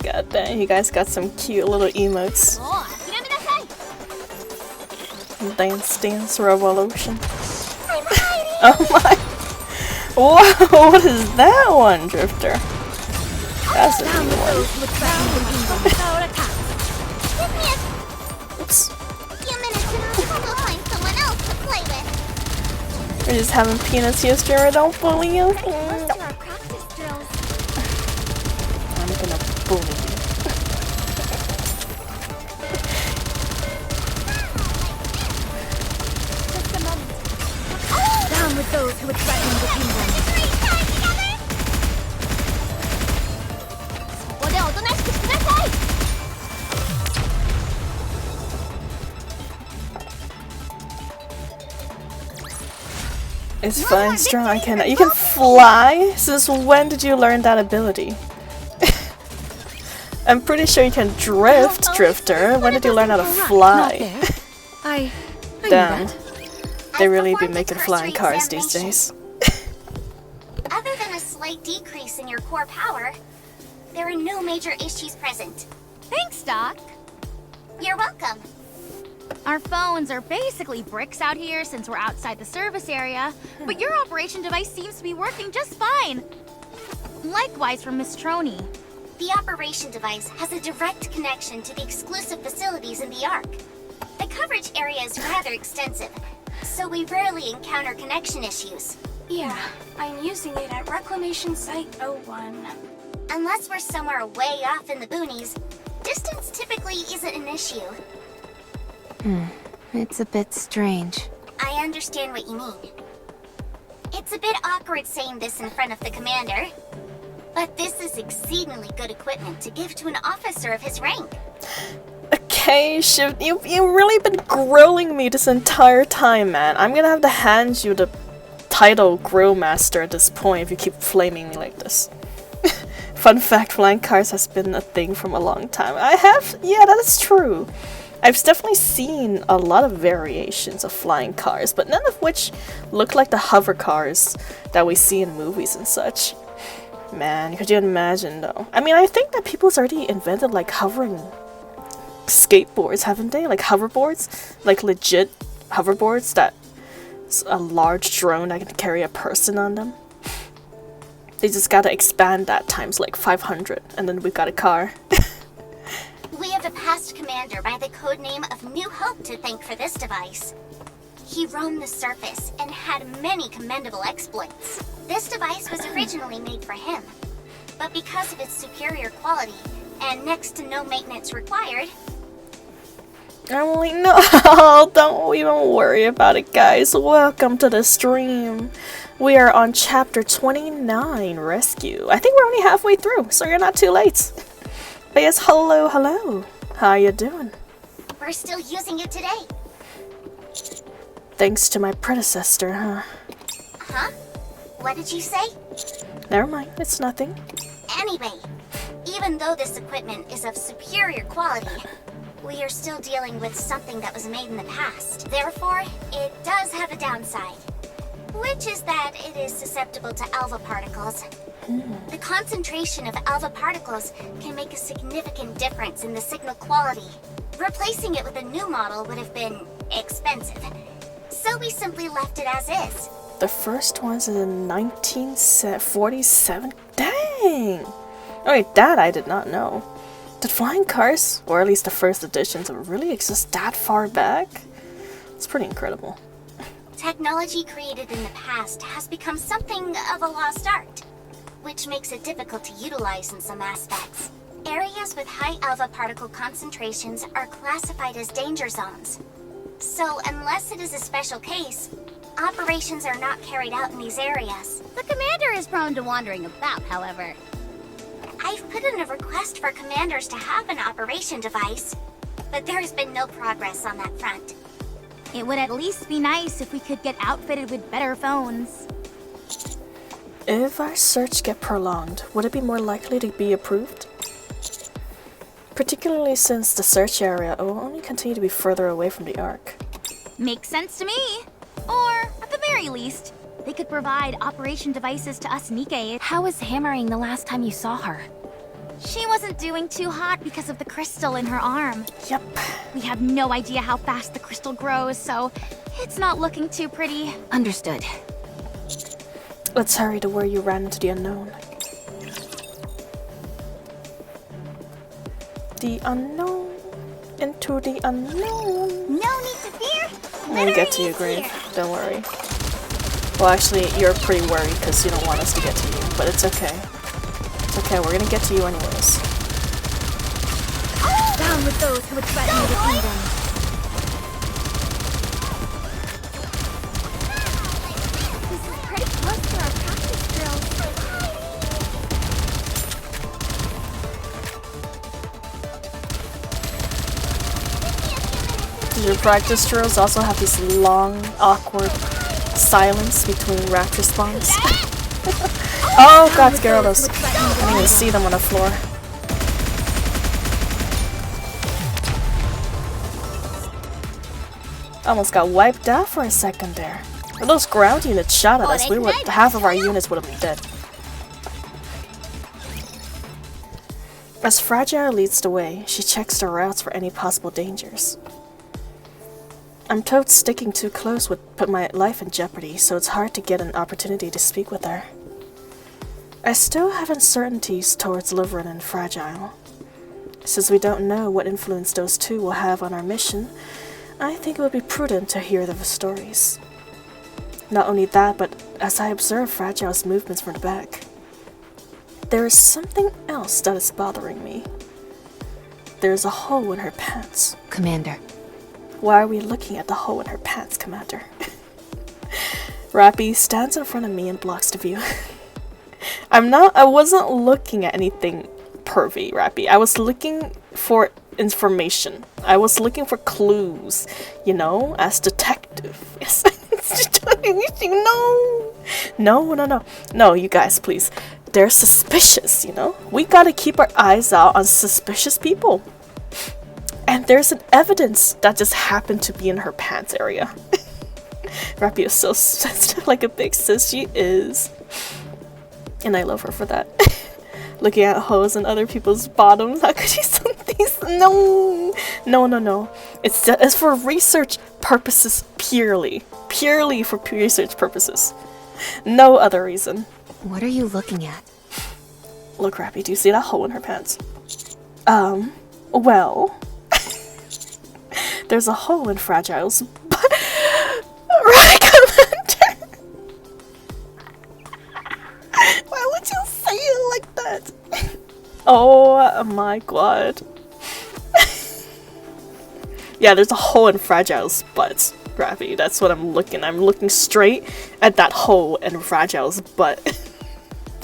God dang, you guys got some cute little emotes.
もう諦めなさい。
Dance Dance Revolution. Oh my! Whoa, what is that one, Drifter? That's a new one. Oops.
A few minutes and I'll find someone else to play with.
We're just having peanuts here, Sarah. Don't bully you.
Most of our practice drills.
I'm gonna bully you.
Just a moment.
Down with those who would threaten the kingdom.
Victory time together! そこでおとなしくしなさい!
It's flying strong. I cannot. You can fly? Since when did you learn that ability? I'm pretty sure you can drift, Drifter. When did you learn how to fly?
I
Damn.
knew that.
They really be making flying cars these days.
Other than a slight decrease in your core power, there are no major issues present.
Thanks, Doc.
You're welcome.
Our phones are basically bricks out here since we're outside the service area, but your operation device seems to be working just fine. Likewise for Miss Troney.
The operation device has a direct connection to the exclusive facilities in the Ark. The coverage area is rather extensive, so we rarely encounter connection issues.
Yeah, I'm using it at Reclamation Site 01.
Unless we're somewhere way off in the boonies, distance typically isn't an issue.
It's a bit strange.
I understand what you mean. It's a bit awkward saying this in front of the commander, but this is exceedingly good equipment to give to an officer of his rank.
Okay, Shiv, you've really been grilling me this entire time, man. I'm gonna have to hand you the title Grill Master at this point if you keep flaming me like this. Fun fact, flying cars has been a thing from a long time. I have? Yeah, that is true. I've definitely seen a lot of variations of flying cars, but none of which look like the hover cars that we see in movies and such. Man, could you imagine though? I mean, I think that people's already invented like hovering skateboards, haven't they? Like hoverboards? Like legit hoverboards that a large drone that can carry a person on them. They just gotta expand that times like 500 and then we've got a car.
We have a past commander by the codename of New Hope to thank for this device. He roamed the surface and had many commendable exploits. This device was originally made for him, but because of its superior quality and next to no maintenance required,
I'm like, no, don't even worry about it, guys. Welcome to the stream. We are on chapter 29, Rescue. I think we're only halfway through, so you're not too late. But yes, hello, hello. How you doing?
we're still using it today.
Thanks to my predecessor, huh?
Huh? What did you say?
Never mind, it's nothing.
Anyway, even though this equipment is of superior quality, we are still dealing with something that was made in the past. Therefore, it does have a downside, which is that it is susceptible to alpha particles The concentration of alpha particles can make a significant difference in the signal quality. Replacing it with a new model would have been expensive. So we simply left it as is.
The first one's in 1947? Dang! Oh wait, that I did not know. Did flying cars, or at least the first editions, really exist that far back? It's pretty incredible.
Technology created in the past has become something of a lost art, which makes it difficult to utilize in some aspects. Areas with high alpha particle concentrations are classified as danger zones. So unless it is a special case, operations are not carried out in these areas.
The commander is prone to wandering about, however.
I've put in a request for commanders to have an operation device, but there has been no progress on that front.
It would at least be nice if we could get outfitted with better phones.
If our search get prolonged, would it be more likely to be approved? Particularly since the search area will only continue to be further away from the Ark.
Makes sense to me. Or, at the very least, they could provide operation devices to us NIKKE.
How was Hammering the last time you saw her?
She wasn't doing too hot because of the crystal in her arm.
Yep.
We have no idea how fast the crystal grows, so it's not looking too pretty.
Understood.
Let's hurry to where you ran into the unknown. The unknown. Into the unknown.
No need to fear.
We'll get to you, Grave. Don't worry. Well, actually, you're pretty worried because you don't want us to get to you, but it's okay. It's okay, we're gonna get to you anyways.
Down with those who would threaten the kingdom.
This is pretty close to our practice drills.
Your practice drills also have this long, awkward silence between raptor spawns. Oh god, Gyarados. I didn't even see them on the floor. Almost got wiped out for a second there. If those ground units shot at us, half of our units would have been dead. As Fragile leads the way, she checks the routes for any possible dangers. I'm told sticking too close would put my life in jeopardy, so it's hard to get an opportunity to speak with her. I still have uncertainties towards Liverin and Fragile. Since we don't know what influence those two will have on our mission, I think it would be prudent to hear their stories. Not only that, but as I observe Fragile's movements from the back, there is something else that is bothering me. There is a hole in her pants.
Commander.
Why are we looking at the hole in her pants, Commander? Rappy stands in front of me and blocks the view. I wasn't looking at anything pervy, Rappy. I was looking for information. I was looking for clues, you know, as detective. Yes, no, you guys, please. They're suspicious, you know? We gotta keep our eyes out on suspicious people. And there's an evidence that just happened to be in her pants area. Rappy is so sensitive, like a big sis she is. And I love her for that. Looking at hoes in other people's bottoms, how could she send these? No. It's for research purposes purely. Purely for research purposes. No other reason.
What are you looking at?
Look, Rappy, do you see that hole in her pants? Well... There's a hole in Fragile's butt. Right, Commander? Why would you say it like that? Oh my god. Yeah, there's a hole in Fragile's butt, Rappy. That's what I'm looking. I'm looking straight at that hole in Fragile's butt.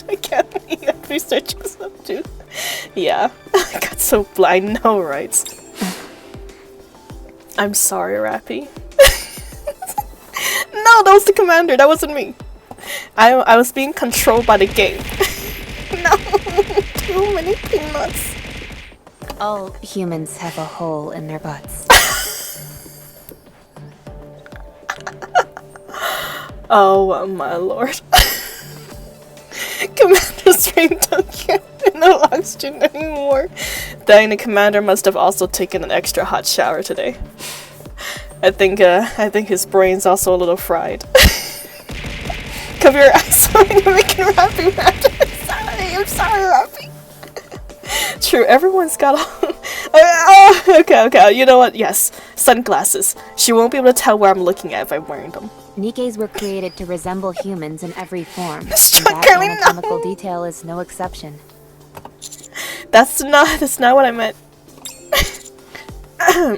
I can't believe that research was up to. Yeah, I got so blind. No, right? I'm sorry, Rappy. No, that was the commander. That wasn't me. I was being controlled by the game. No, too many peanuts.
All humans have a hole in their butts.
Oh my lord. Commander's ring don't get no oxygen anymore. Then the commander must have also taken an extra hot shower today. I think his brain's also a little fried. Cover your eyes so I'm making Rappy mad. I'm sorry, Rappy. True, everyone's got all... okay, you know what? Yes, sunglasses. She won't be able to tell where I'm looking at if I'm wearing them.
Nikkes were created to resemble humans in every form, and
Strucker,
that anatomical detail is no exception.
That's not what I meant.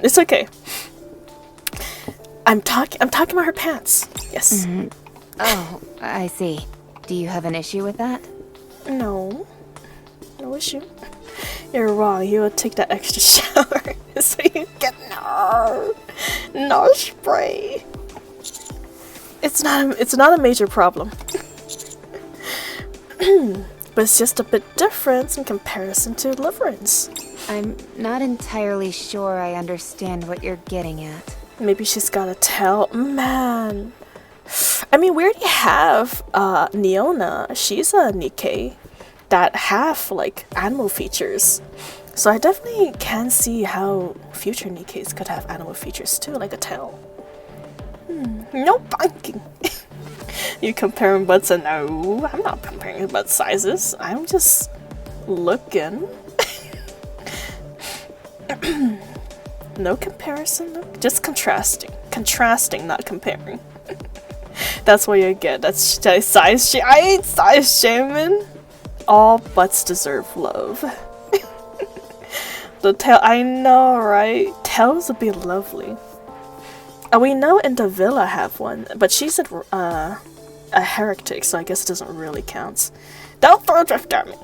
It's okay. I'm talking about her pants. Yes.
Oh, I see. Do you have an issue with that?
No issue. You're wrong. You would take that extra shower so you get no spray. It's not a major problem. But it's just a bit different in comparison to Deliverance.
I'm not entirely sure I understand what you're getting at.
Maybe she's got a tail. Man. I mean, we already have Neona. She's a Nikke that have like animal features. So I definitely can see how future Nikkes could have animal features too, like a tail. No bunking. You comparing butts and no, I'm not comparing butt sizes. I'm just looking. No comparison, no, just contrasting. Contrasting, not comparing. That's what you get. That's size shame. I ain't size shaming. All butts deserve love. The tail, I know, right? Tails would be lovely. We know in the villa have one, but she's a heretic, so I guess it doesn't really count. Don't throw a drift at me.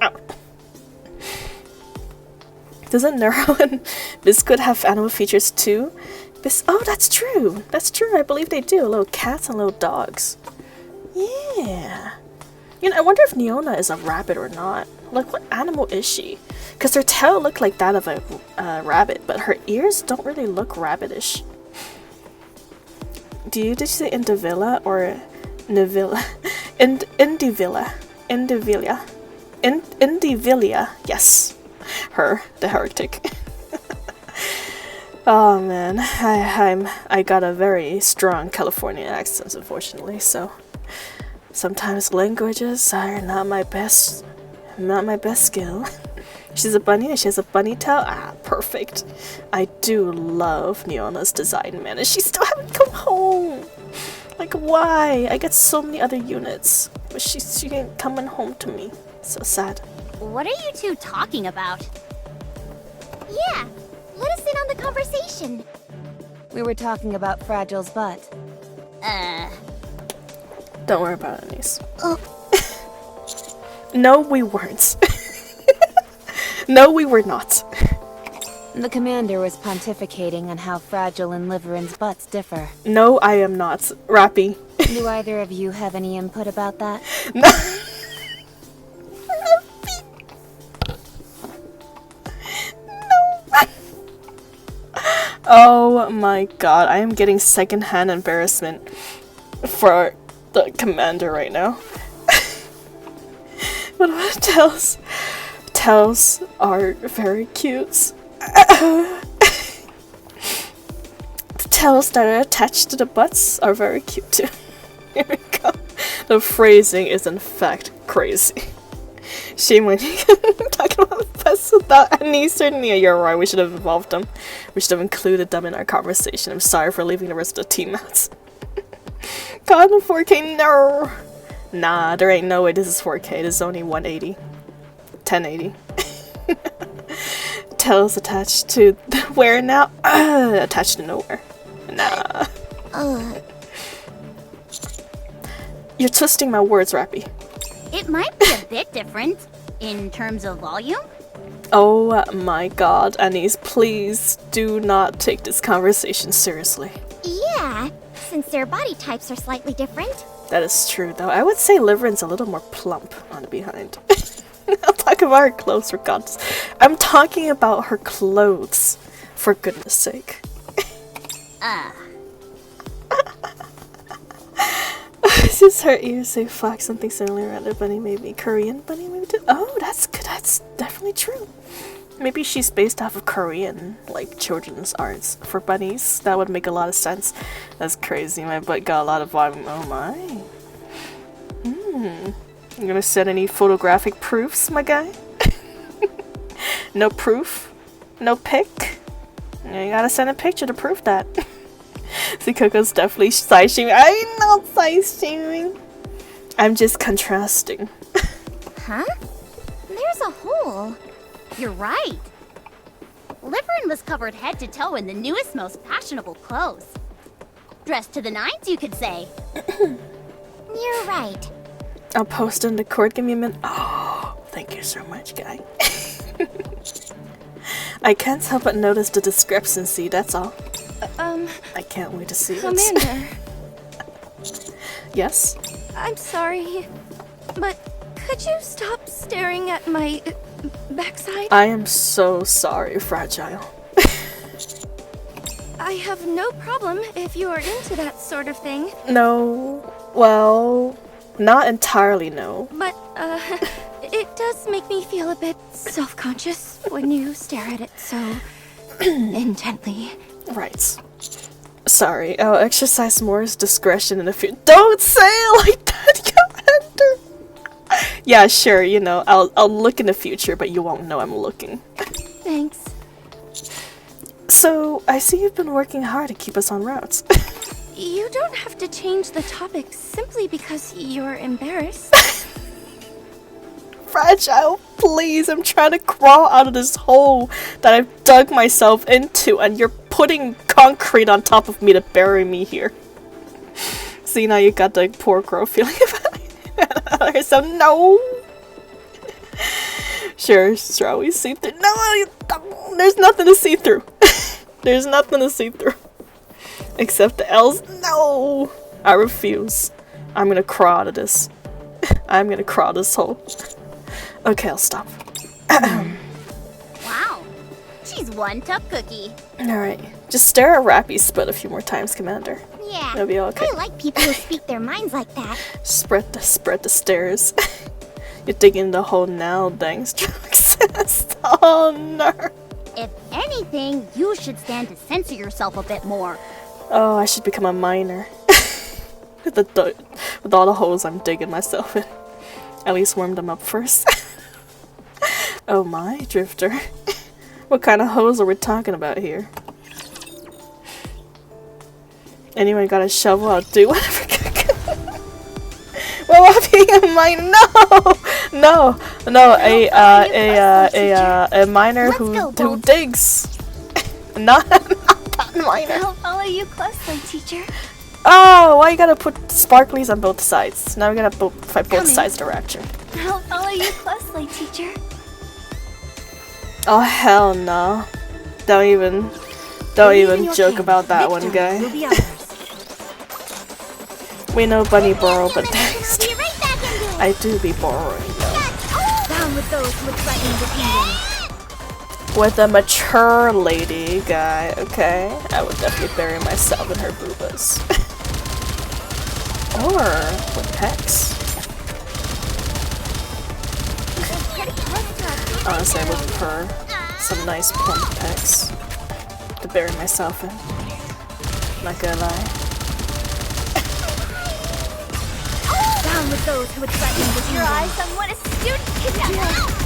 Ow. Doesn't Neuro and Biscuit have animal features too? Oh, that's true. That's true. I believe they do. Little cats and little dogs. Yeah. You know, I wonder if Neona is a rabbit or not. Like, what animal is she? Because her tail looked like that of a rabbit, but her ears don't really look rabbitish. Did you say Indivilla or Nivilla? Indivilla. Indivilla. Yes. Her, the heretic. Oh man, I got a very strong California accent, unfortunately, so sometimes languages are not my best skill. She's a bunny and she has a bunny tail. Ah, perfect. I do love Neona's design, man, and she still haven't come home. Like, why? I get so many other units, but she ain't coming home to me. So sad.
What are you two talking about?
Yeah, let us in on the conversation.
We were talking about Fragile's butt.
Don't worry about it, Anise. No, we weren't. No, we were not.
The commander was pontificating on how Fragile and Liveran's butts differ.
No, I am not. Rappy.
Do either of you have any input about that?
No. Oh my god, I am getting secondhand embarrassment for the commander right now. But what tails are very cute. The tails that are attached to the butts are very cute too. Here we go. The phrasing is in fact crazy. Shame when you talking about butts without Anise or Nia. You're right, we should have involved them. We should have included them in our conversation. I'm sorry for leaving the rest of the team out. God, in 4K, no! Nah, there ain't no way this is 4K. This is only 180. 1080. Tails attached to the where now? Attached to nowhere. Nah. You're twisting my words, Rappy.
It might be a bit different in terms of volume.
Oh my god, Anise, please do not take this conversation seriously.
Yeah, since their body types are slightly different.
That is true, though. I would say Liveran's a little more plump on the behind. I'll talk about her clothes, for God's... I'm talking about her clothes, for goodness sake. This is her ears say fox, something similar around a bunny, maybe Korean bunny, maybe too. Oh, that's good. That's definitely true. Maybe she's based off of Korean, like children's arts for bunnies. That would make a lot of sense. That's crazy. My butt got a lot of volume. Oh my. You gonna send any photographic proofs, my guy? No proof? No pic? You gotta send a picture to prove that. See, Coco's definitely size shaming. I'm not size shaming. I'm just contrasting.
Huh? There's a hole. You're right. Liverin was covered head to toe in the newest, most fashionable clothes. Dressed to the nines, you could say.
You're right.
I'll post in the court. Give me a minute. Oh, thank you so much, guy. I can't help but notice the discrepancy, that's all. I can't wait to see it.
Commander.
Yes?
I'm sorry, but could you stop staring at my backside?
I am so sorry, Fragile.
I have no problem if you are into that sort of thing.
No. Well, not entirely no.
But, it does make me feel a bit self-conscious when you stare at it so intently.
Right. Sorry, I'll exercise more discretion in the future. Don't say it like that, Commander! Yeah, sure, you know, I'll look in the future, but you won't know I'm looking.
Thanks.
So, I see you've been working hard to keep us on routes.
You don't have to change the topic simply because you're embarrassed.
Fragile, please, I'm trying to crawl out of this hole that I've dug myself into, and you're putting concrete on top of me to bury me here. See, now you got the poor girl feeling about it. So no! Sure, we see through. No, there's nothing to see through. There's nothing to see through. Except the L's. No! I refuse. I'm gonna crawl out of this. I'm gonna crawl this hole. Okay, I'll stop.
Wow. She's one tough cookie.
Alright. Just stare at Rappy's spit a few more times, Commander.
Yeah.
It'll be okay.
I like people who speak their minds like that.
Spread the stairs. You're digging the hole now, thanks, Drugs. Oh no.
If anything, you should stand to censor yourself a bit more.
Oh, I should become a miner. With all the holes I'm digging myself in. At least warm them up first. Oh my, Drifter. What kind of holes are we talking about here? Anyone got a shovel? I'll do whatever. Well, I'm being a miner. No, a miner who digs. Not that miner.
I'll follow you closely, teacher.
Oh, why you gotta put sparklies on both sides? Now we gotta fight both sides direction.
I'll follow you closely, teacher.
Oh hell no! Don't even joke about that one, guy. We know Bunny borrow, but thanks. I do be borrowing though.
Down with those who would threaten the kingdom.
With a mature lady, guy. Okay, I would definitely bury myself in her boobas. Or with pecs. Honestly, I would prefer some nice plump pecs to bury myself in. Not gonna lie.
Down with those who would threaten the kingdom. Your eyes on what a student can do.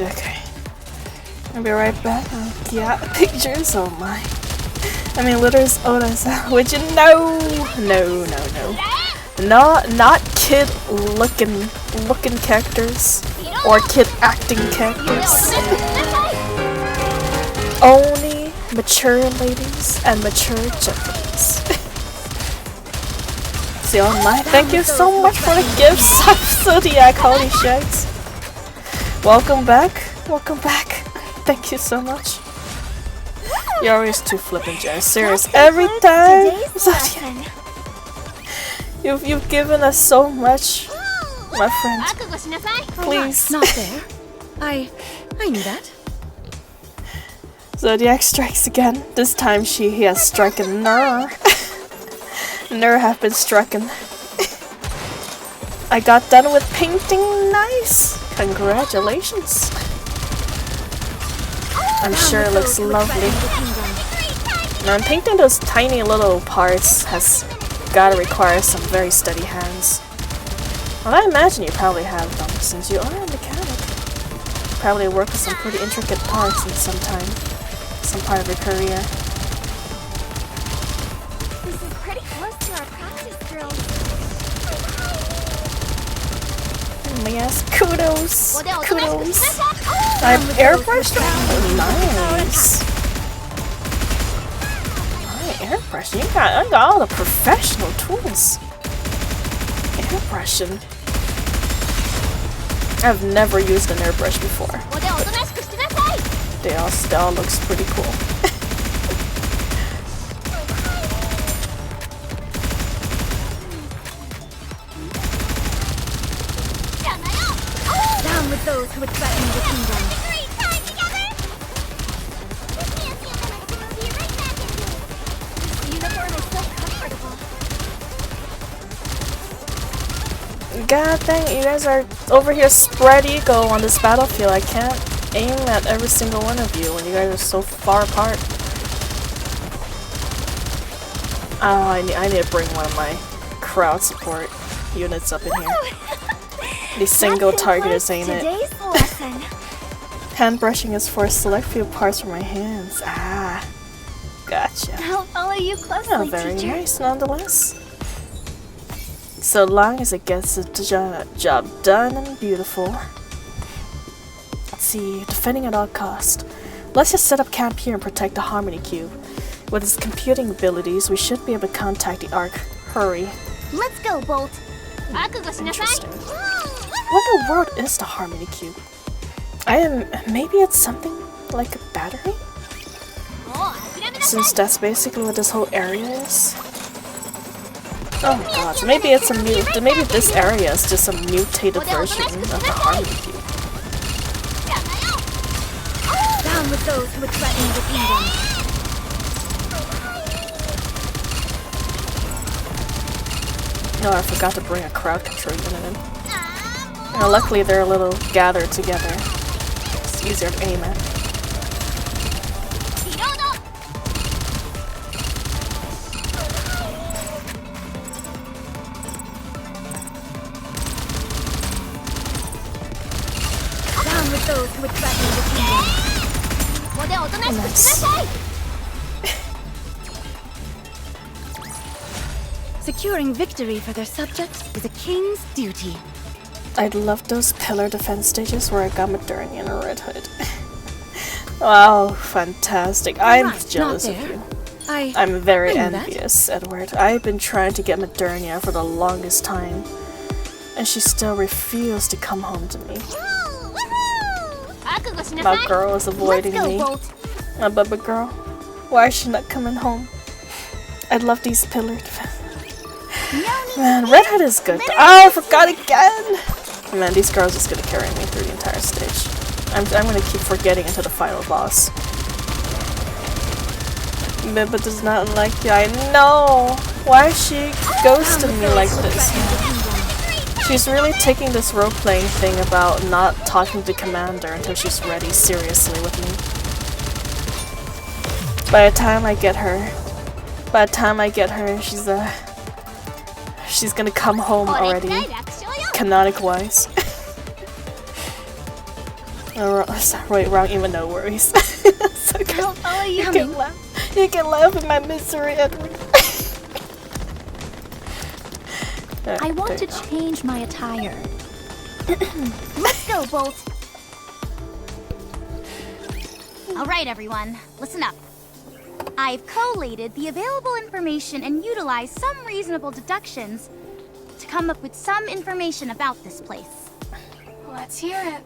Okay. I'll be right back. Yeah, pictures. Oh my. I mean, litters Oda's. Would you know? No. Not kid looking characters or kid acting characters. Only mature ladies and mature gentlemen. See on my. Thank you so much for the gifts of Zodiac. Holy shit. Welcome back. Thank you so much. You're always too flippant, Jen. Serious. Every time. Zodiac. You've given us so much, my friend. Please.
Not there. I knew that.
Zodiac strikes again. This time he has striken Ner. Ner have been stricken. I got done with painting. Nice. Congratulations. I'm sure it looks lovely. Now, painting those tiny little parts has gotta require some very steady hands. Well, I imagine you probably have them, since you are a mechanic. Probably work with some pretty intricate parts in some part of your career.
This is pretty close to our practice drill.
Yes, kudos! Kudos! I'm airbrushed? Nice! Airbrushing. I got all the professional tools. Airbrushing. I've never used an airbrush before. They all looks pretty cool.
Down with those who would threaten the kingdom.
God dang it, you guys are over here spread eagle on this battlefield. I can't aim at every single one of you when you guys are so far apart. Oh, I need to bring one of my crowd support units up in here. These single targeters, ain't it? Hand brushing is for a select few parts from my hands. Ah, gotcha.
I'll follow you closely,
Oh, very
teacher.
nice, nonetheless. So long as it gets the job done and beautiful. Let's see, defending at all cost. Let's just set up camp here and protect the Harmony Cube. With its computing abilities, we should be able to contact the Ark. Hurry.
Let's go, Bolt.
Interesting. What in the world is the Harmony Cube? Maybe it's something like a battery? Since that's basically what this whole area is. Oh my god, so maybe it's maybe this area is just a mutated version of the Harmony Cube.
Down with those who would threaten the kingdom.
No, I forgot to bring a crowd control unit in. Luckily they're a little gathered together. It's easier to aim at.
Those who would threaten the kingdom.
Nice.
Securing victory for their subjects is a king's duty.
I'd love those pillar defense stages where I got Modernian and a Red Hood. Wow, fantastic. I'm jealous of you. I'm very envious, Edward. I've been trying to get Modernia for the longest time, and she still refused to come home to me. My girl is avoiding me. My baby girl. Why is she not coming home? I love these pillar defense. Man, Red Hood is good. Oh, I forgot again! Man, these girls is gonna carry me through the entire stage. I'm gonna keep forgetting until the final boss. Bibba does not like you. I know! Why is she ghosting me like this? She's really taking this role-playing thing about not talking to Commander until she's ready seriously with me. By the time I get her, she's gonna come home already, canonic-wise. Right, wrong, even no worries. It's okay. You can laugh at my misery, Edward.
I want to change my attire. Let's go, Bolt. All right, everyone, listen up. I've collated the available information and utilized some reasonable deductions to come up with some information about this place.
Let's hear it.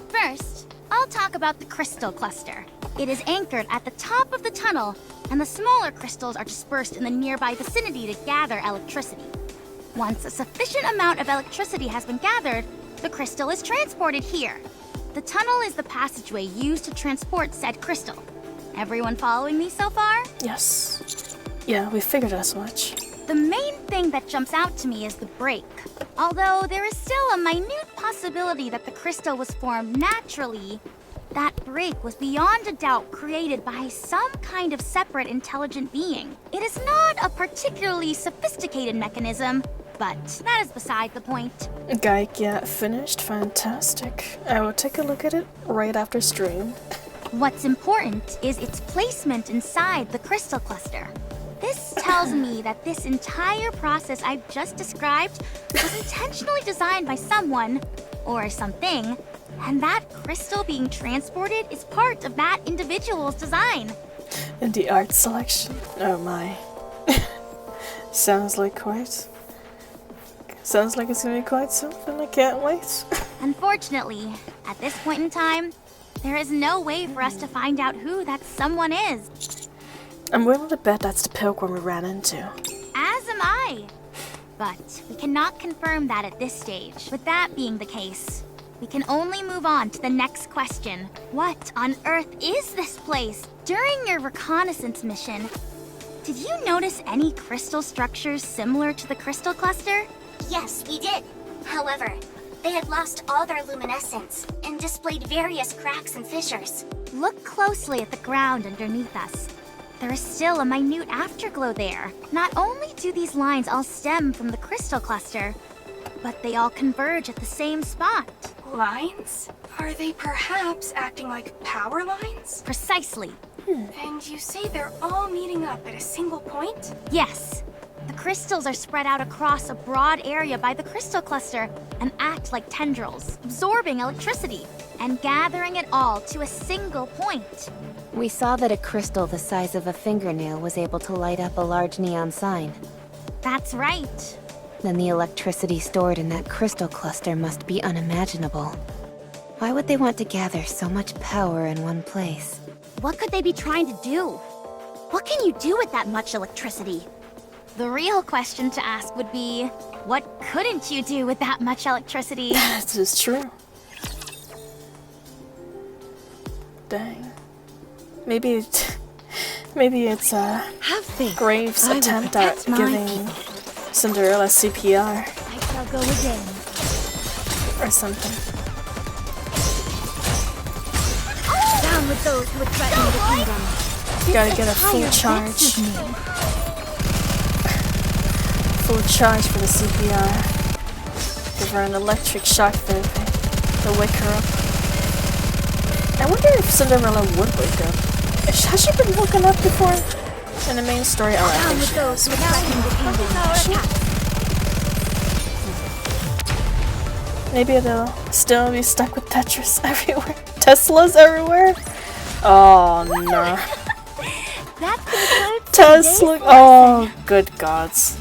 First, I'll talk about the crystal cluster. It is anchored at the top of the tunnel, and the smaller crystals are dispersed in the nearby vicinity to gather electricity. Once a sufficient amount of electricity has been gathered, the crystal is transported here. The tunnel is the passageway used to transport said crystal. Everyone following me so far?
Yes. Yeah, we figured as much.
The main thing that jumps out to me is the break. Although there is still a minute possibility that the crystal was formed naturally, that break was beyond a doubt created by some kind of separate intelligent being. It is not a particularly sophisticated mechanism, but that is beside the point.
Geikia finished. Fantastic. I will take a look at it right after stream.
What's important is its placement inside the crystal cluster. This tells me that this entire process I've just described was intentionally designed by someone, or something, and that crystal being transported is part of that individual's design.
In the art selection. Oh my. Sounds like it's gonna be quite something. I can't wait.
Unfortunately, at this point in time, there is no way for us to find out who that someone is.
I'm willing to bet that's the pilgrim we ran into.
As am I. But we cannot confirm that at this stage. With that being the case, we can only move on to the next question. What on earth is this place? During your reconnaissance mission, did you notice any crystal structures similar to the crystal cluster?
Yes, we did. However, they had lost all their luminescence and displayed various cracks and fissures.
Look closely at the ground underneath us. There is still a minute afterglow there. Not only do these lines all stem from the crystal cluster, but they all converge at the same spot.
Lines? Are they perhaps acting like power lines?
Precisely.
And you say they're all meeting up at a single point?
Yes. The crystals are spread out across a broad area by the crystal cluster and act like tendrils, absorbing electricity and gathering it all to a single point.
We saw that a crystal the size of a fingernail was able to light up a large neon sign.
That's right.
Then the electricity stored in that crystal cluster must be unimaginable. Why would they want to gather so much power in one place?
What could they be trying to do? What can you do with that much electricity? The real question to ask would be, what couldn't you do with that much electricity?
This is true. Dang. Maybe it's
Have faith.
Graves'
I will
attempt at
protect my
giving
people.
Cinderella CPR
I shall go again.
or something.
Down with those who would threaten the kingdom.
Gotta get a full charge. Full charge for the CPR. Give her an electric shock therapy to wake her up. I wonder if Cinderella would wake up. Has she been woken up before? In the main story? Oh, I think she has. Maybe they'll still be stuck with Tetris everywhere. Teslas everywhere? Oh no.
That concludes
Tesla. Oh, good gods.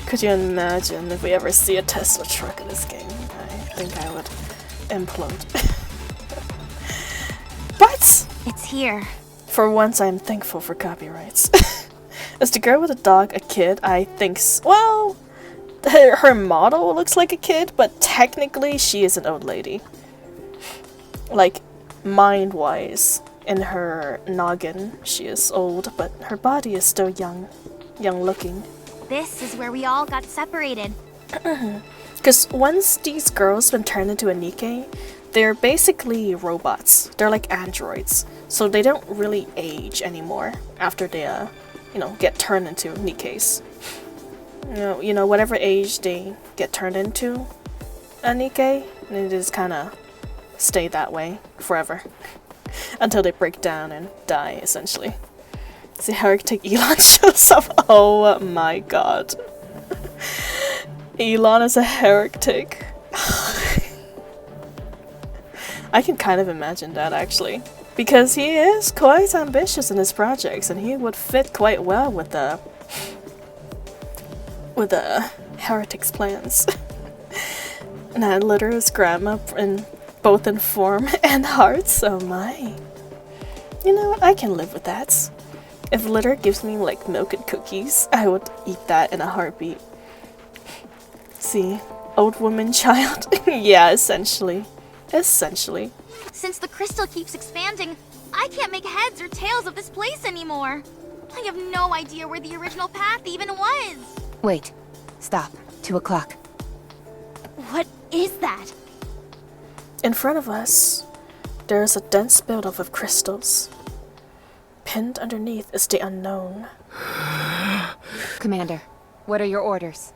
Could you imagine if we ever see a Tesla truck in this game? I think I would implode. But
It's here.
for once, I'm thankful for copyrights. Is the girl with the dog a kid? I think well, her model looks like a kid, but technically she is an old lady. Like, mind-wise, in her noggin, she is old, but her body is still young-looking.
This is where we all got separated.
Because once these girls been turned into a NIKKE, they're basically robots. They're like androids, so they don't really age anymore after they, get turned into NIKKEs. You know, whatever age they get turned into a NIKKE, they just kind of stay that way forever until they break down and die, essentially. See, Heretic Elon shows up. Oh my god. Elon is a heretic. I can kind of imagine that, actually. Because he is quite ambitious in his projects, and he would fit quite well with the heretic's plans. And that litter is grandma in both in form and heart, so my. You know what, I can live with that. If litter gives me like milk and cookies, I would eat that in a heartbeat. See, old woman child. Yeah, essentially. Essentially.
Since the crystal keeps expanding, I can't make heads or tails of this place anymore. I have no idea where the original path even was.
Wait. Stop. 2 o'clock.
What is that?
In front of us, there is a dense buildup of crystals. Pinned underneath is the unknown.
Commander, what are your orders?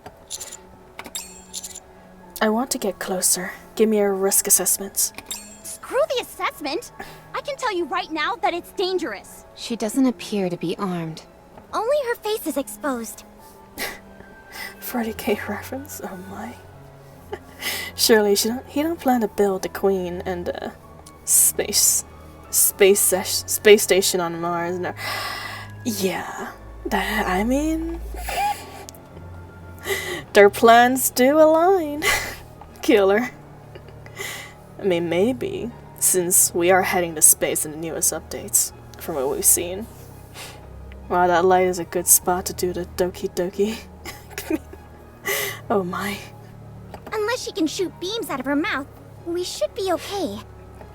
I want to get closer. Give me a risk assessment.
Screw the assessment! I can tell you right now that it's dangerous.
She doesn't appear to be armed.
Only her face is exposed.
40k reference? Oh my. Surely he don't plan to build the Queen and the space station on Mars. No. Yeah. I mean, their plans do align. Killer. I mean, maybe, since we are heading to space in the newest updates, from what we've seen. Wow, that light is a good spot to do the doki doki. Oh my.
Unless she can shoot beams out of her mouth, we should be okay.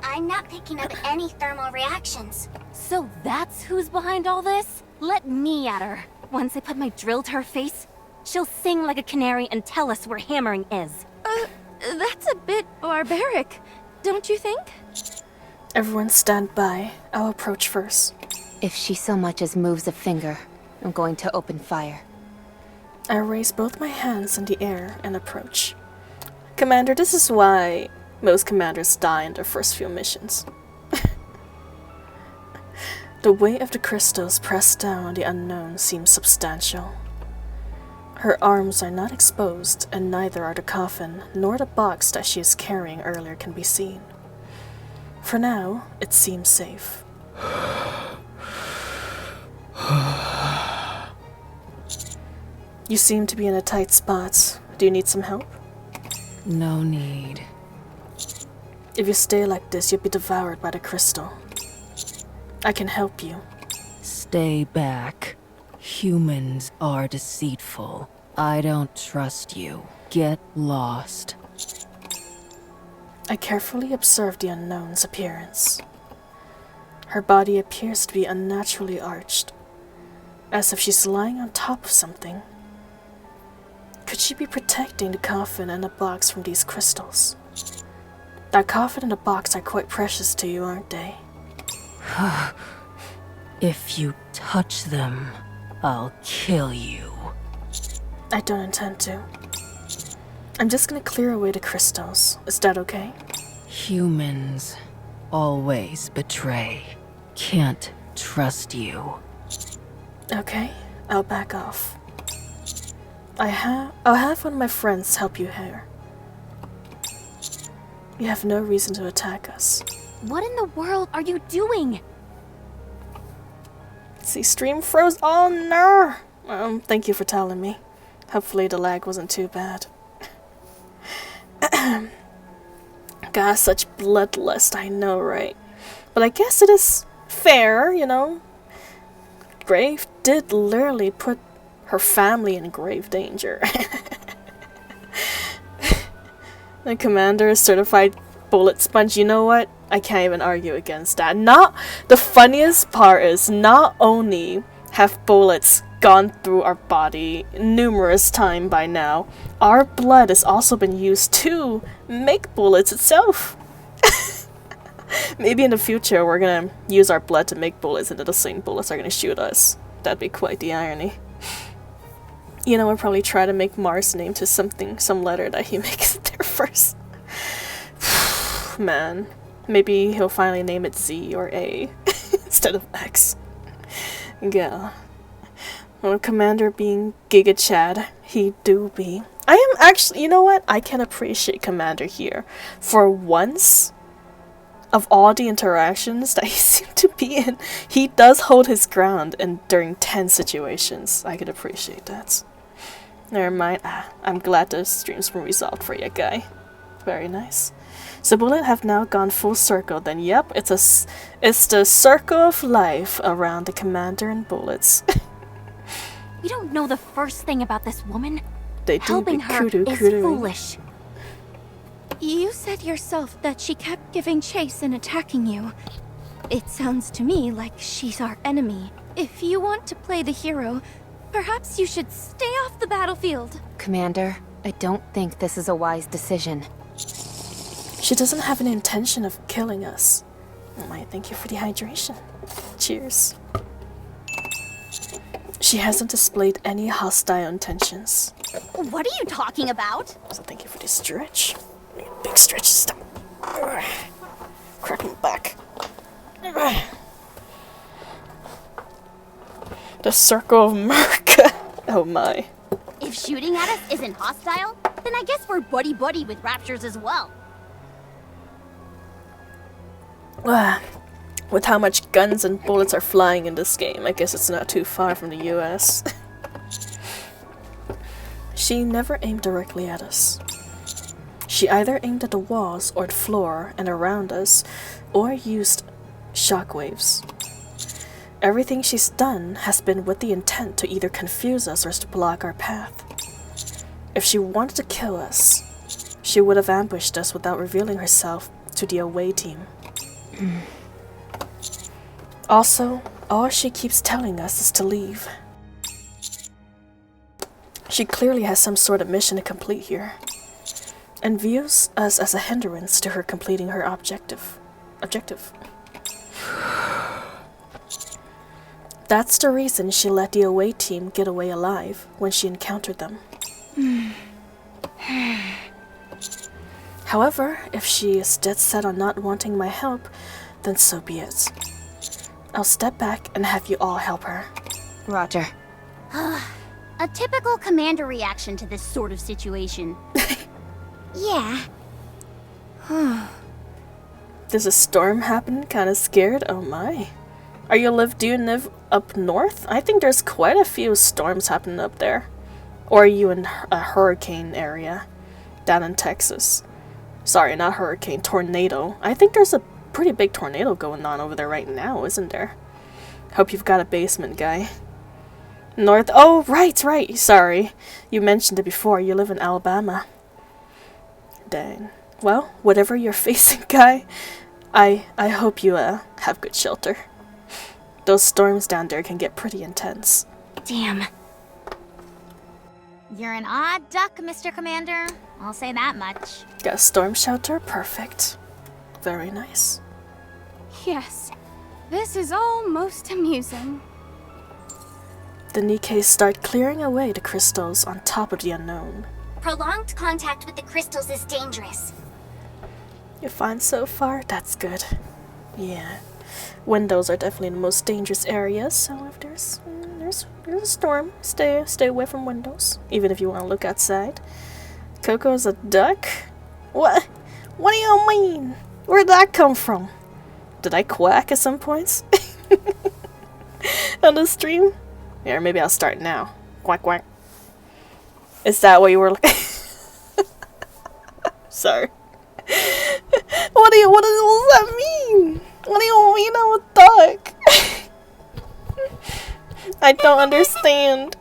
I'm not picking up any thermal reactions.
So that's who's behind all this? Let me at her. Once I put my drill to her face, she'll sing like a canary and tell us where hammering is.
That's a bit barbaric, don't you think?
Everyone stand by. I'll approach first.
If she so much as moves a finger, I'm going to open fire.
I raise both my hands in the air and approach. Commander, this is why most commanders die in their first few missions. The weight of the crystals pressed down on the unknown seems substantial. Her arms are not exposed, and neither are the coffin nor the box that she is carrying earlier can be seen. For now, it seems safe. You seem to be in a tight spot. Do you need some help?
No need.
If you stay like this, you'll be devoured by the crystal. I can help you.
Stay back. Humans are deceitful. I don't trust you. Get lost.
I carefully observe the unknown's appearance. Her body appears to be unnaturally arched, as if she's lying on top of something. Could she be protecting the coffin and the box from these crystals? That coffin and the box are quite precious to you, aren't they?
If you touch them, I'll kill you.
I don't intend to. I'm just gonna clear away the crystals. Is that okay?
Humans always betray. Can't trust you.
Okay, I'll back off. I'll have one of my friends help you here. You have no reason to attack us.
What in the world are you doing?
See, stream froze. Oh no! Thank you for telling me. Hopefully the lag wasn't too bad. God, such bloodlust, I know, right? But I guess it is fair, you know? Grave did literally put her family in grave danger. The commander is certified bullet sponge. You know what? I can't even argue against that. The funniest part is not only have bullets gone through our body numerous times by now, our blood has also been used to make bullets itself. Maybe in the future we're gonna use our blood to make bullets and then the same bullets are gonna shoot us. That'd be quite the irony. You know, we'll probably try to make Mars name to something, some letter that he makes there first. Man. Maybe he'll finally name it Z or A instead of X. Yeah. Well, Commander being Giga Chad, he do be. I am actually, you know what? I can appreciate Commander here. For once, of all the interactions that he seemed to be in, he does hold his ground and during tense situations. I could appreciate that. Never mind. I'm glad the stream's been resolved for you, guy. Very nice. So bullet have now gone full circle. Then yep, it's the circle of life around the commander and bullets.
We don't know the first thing about this woman.
They do
Helping
be
her
kudu
is
kudu.
foolish.
You said yourself that she kept giving chase and attacking you. It sounds to me like she's our enemy. If you want to play the hero, perhaps you should stay off the battlefield.
Commander, I don't think this is a wise decision.
She doesn't have any intention of killing us. Oh my, thank you for the hydration. Cheers. She hasn't displayed any hostile intentions.
What are you talking about?
So thank you for the stretch. Big stretch step. Crack my back. The circle of Merca. Oh my.
If shooting at us isn't hostile, then I guess we're buddy-buddy with raptures as well.
With how much guns and bullets are flying in this game, I guess it's not too far from the US. She never aimed directly at us. She either aimed at the walls or the floor and around us, or used shockwaves. Everything she's done has been with the intent to either confuse us or to block our path. If she wanted to kill us, she would have ambushed us without revealing herself to the away team. Also, all she keeps telling us is to leave. She clearly has some sort of mission to complete here, and views us as a hindrance to her completing her objective. That's the reason she let the away team get away alive when she encountered them. However, if she is dead set on not wanting my help, then so be it. I'll step back and have you all help her.
Roger.
A typical commander reaction to this sort of situation.
Yeah.
There's a storm happening, kinda scared? Oh my. Do you live up north? I think there's quite a few storms happening up there. Or are you in a hurricane area down in Texas? Sorry, not hurricane, tornado. I think there's a pretty big tornado going on over there right now, isn't there? Hope you've got a basement, guy. North. Oh, right. Sorry. You mentioned it before. You live in Alabama. Dang. Well, whatever you're facing, guy, I hope you have good shelter. Those storms down there can get pretty intense.
Damn.
You're an odd duck, Mr. Commander. I'll say that much.
Got a storm shelter? Perfect. Very nice.
Yes, this is all most amusing.
The NIKKE start clearing away the crystals on top of the unknown.
Prolonged contact with the crystals is dangerous.
You're fine so far? That's good. Yeah. Windows are definitely the most dangerous areas, so if there's a storm, stay away from windows, even if you want to look outside. Coco's a duck? What? What do you mean? Where'd that come from? Did I quack at some points? On the stream? Yeah, or maybe I'll start now. Quack quack. Is that what you were looking? Sorry. What does that mean? What do you mean I'm a duck? I don't understand.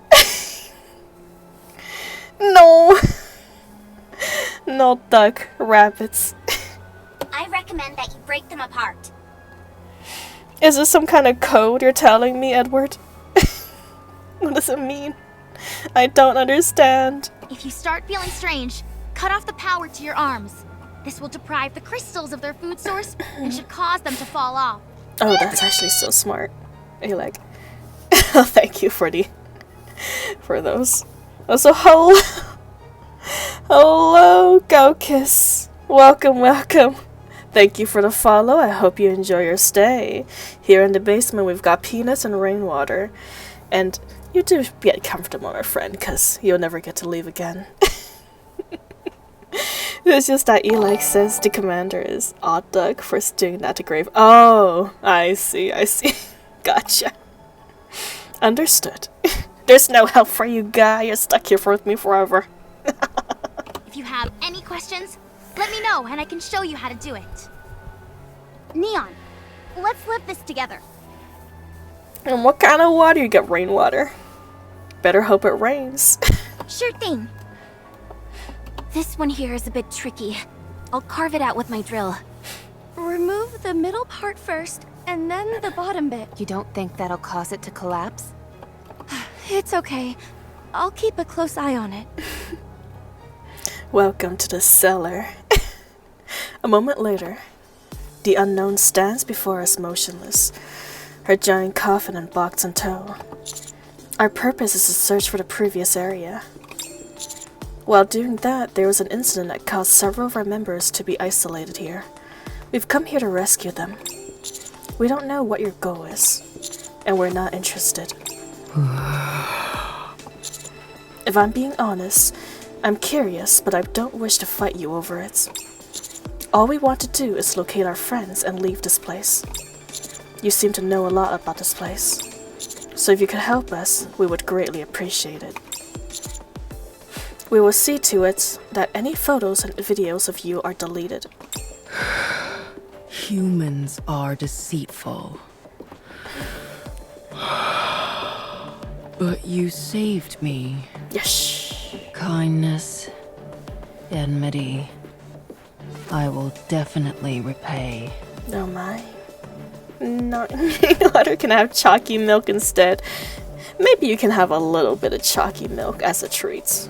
No. No duck, rabbits.
I recommend that you break them apart.
Is this some kind of code you're telling me, Edward? What does it mean? I don't understand.
If you start feeling strange, cut off the power to your arms. This will deprive the crystals of their food source and should cause them to fall off.
Oh, that's actually so smart. I like. Oh, thank you for those. Also, hello, Gokis. Welcome. Thank you for the follow. I hope you enjoy your stay. Here in the basement, we've got peanuts and rainwater. And you do get comfortable, my friend, because you'll never get to leave again. It's just that Eli says the commander is odd duck for doing that to Grave. Oh, I see. Gotcha. Understood. There's no help for you, guy. You're stuck here with me forever.
If you have any questions, Let me know and I can show you how to do it. Neon, let's live this together.
And what kind of water? You get rainwater. Better hope it rains.
Sure thing.
This one here is a bit tricky. I'll carve it out with my drill.
Remove the middle part first, and then the bottom bit.
You don't think that'll cause it to collapse?
It's okay. I'll keep a close eye on it.
Welcome to the cellar. A moment later, the unknown stands before us motionless, her giant coffin and box in tow. Our purpose is to search for the previous area. While doing that, there was an incident that caused several of our members to be isolated here. We've come here to rescue them. We don't know what your goal is, and we're not interested. If I'm being honest, I'm curious, but I don't wish to fight you over it. All we want to do is locate our friends and leave this place. You seem to know a lot about this place, so if you could help us, we would greatly appreciate it. We will see to it that any photos and videos of you are deleted.
Humans are deceitful. But you saved me.
Yes.
Kindness, enmity. I will definitely repay.
Oh my. No, water can have chalky milk instead. Maybe you can have a little bit of chalky milk as a treat.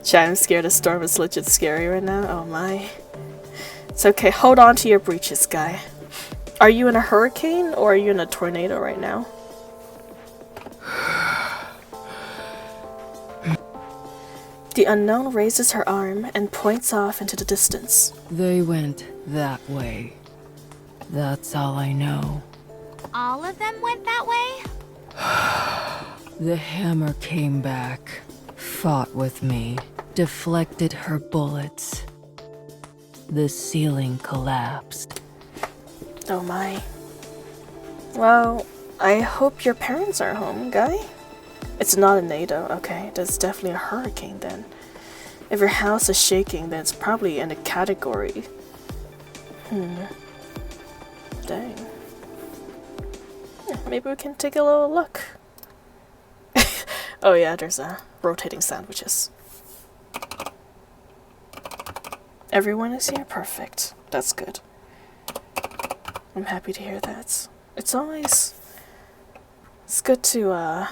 Chat, I'm scared. The storm is legit scary right now. Oh my. It's okay. Hold on to your breeches, guy. Are you in a hurricane or are you in a tornado right now? The unknown raises her arm and points off into the distance.
They went that way. That's all I know.
All of them went that way?
The hammer came back, fought with me, deflected her bullets. The ceiling collapsed.
Oh my. Well, I hope your parents are home, guy. It's not a NATO, okay. That's definitely a hurricane then. If your house is shaking, then it's probably in a category. Dang. Yeah, maybe we can take a little look. Oh yeah, there's rotating sandwiches. Everyone is here? Perfect. That's good. I'm happy to hear that. It's always... It's good to,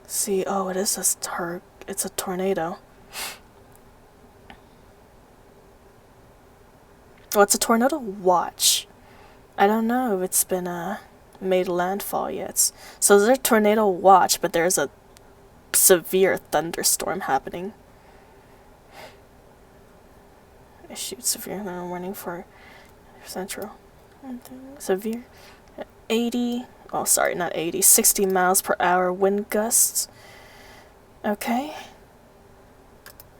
see... Oh, it is it's a tornado. Oh, it's a tornado watch. I don't know if it's been, made landfall yet. So there's a tornado watch, but there's a severe thunderstorm happening. Issued severe warning for Central. Severe. 80. Oh, sorry, not 80. 60 miles per hour wind gusts. Okay.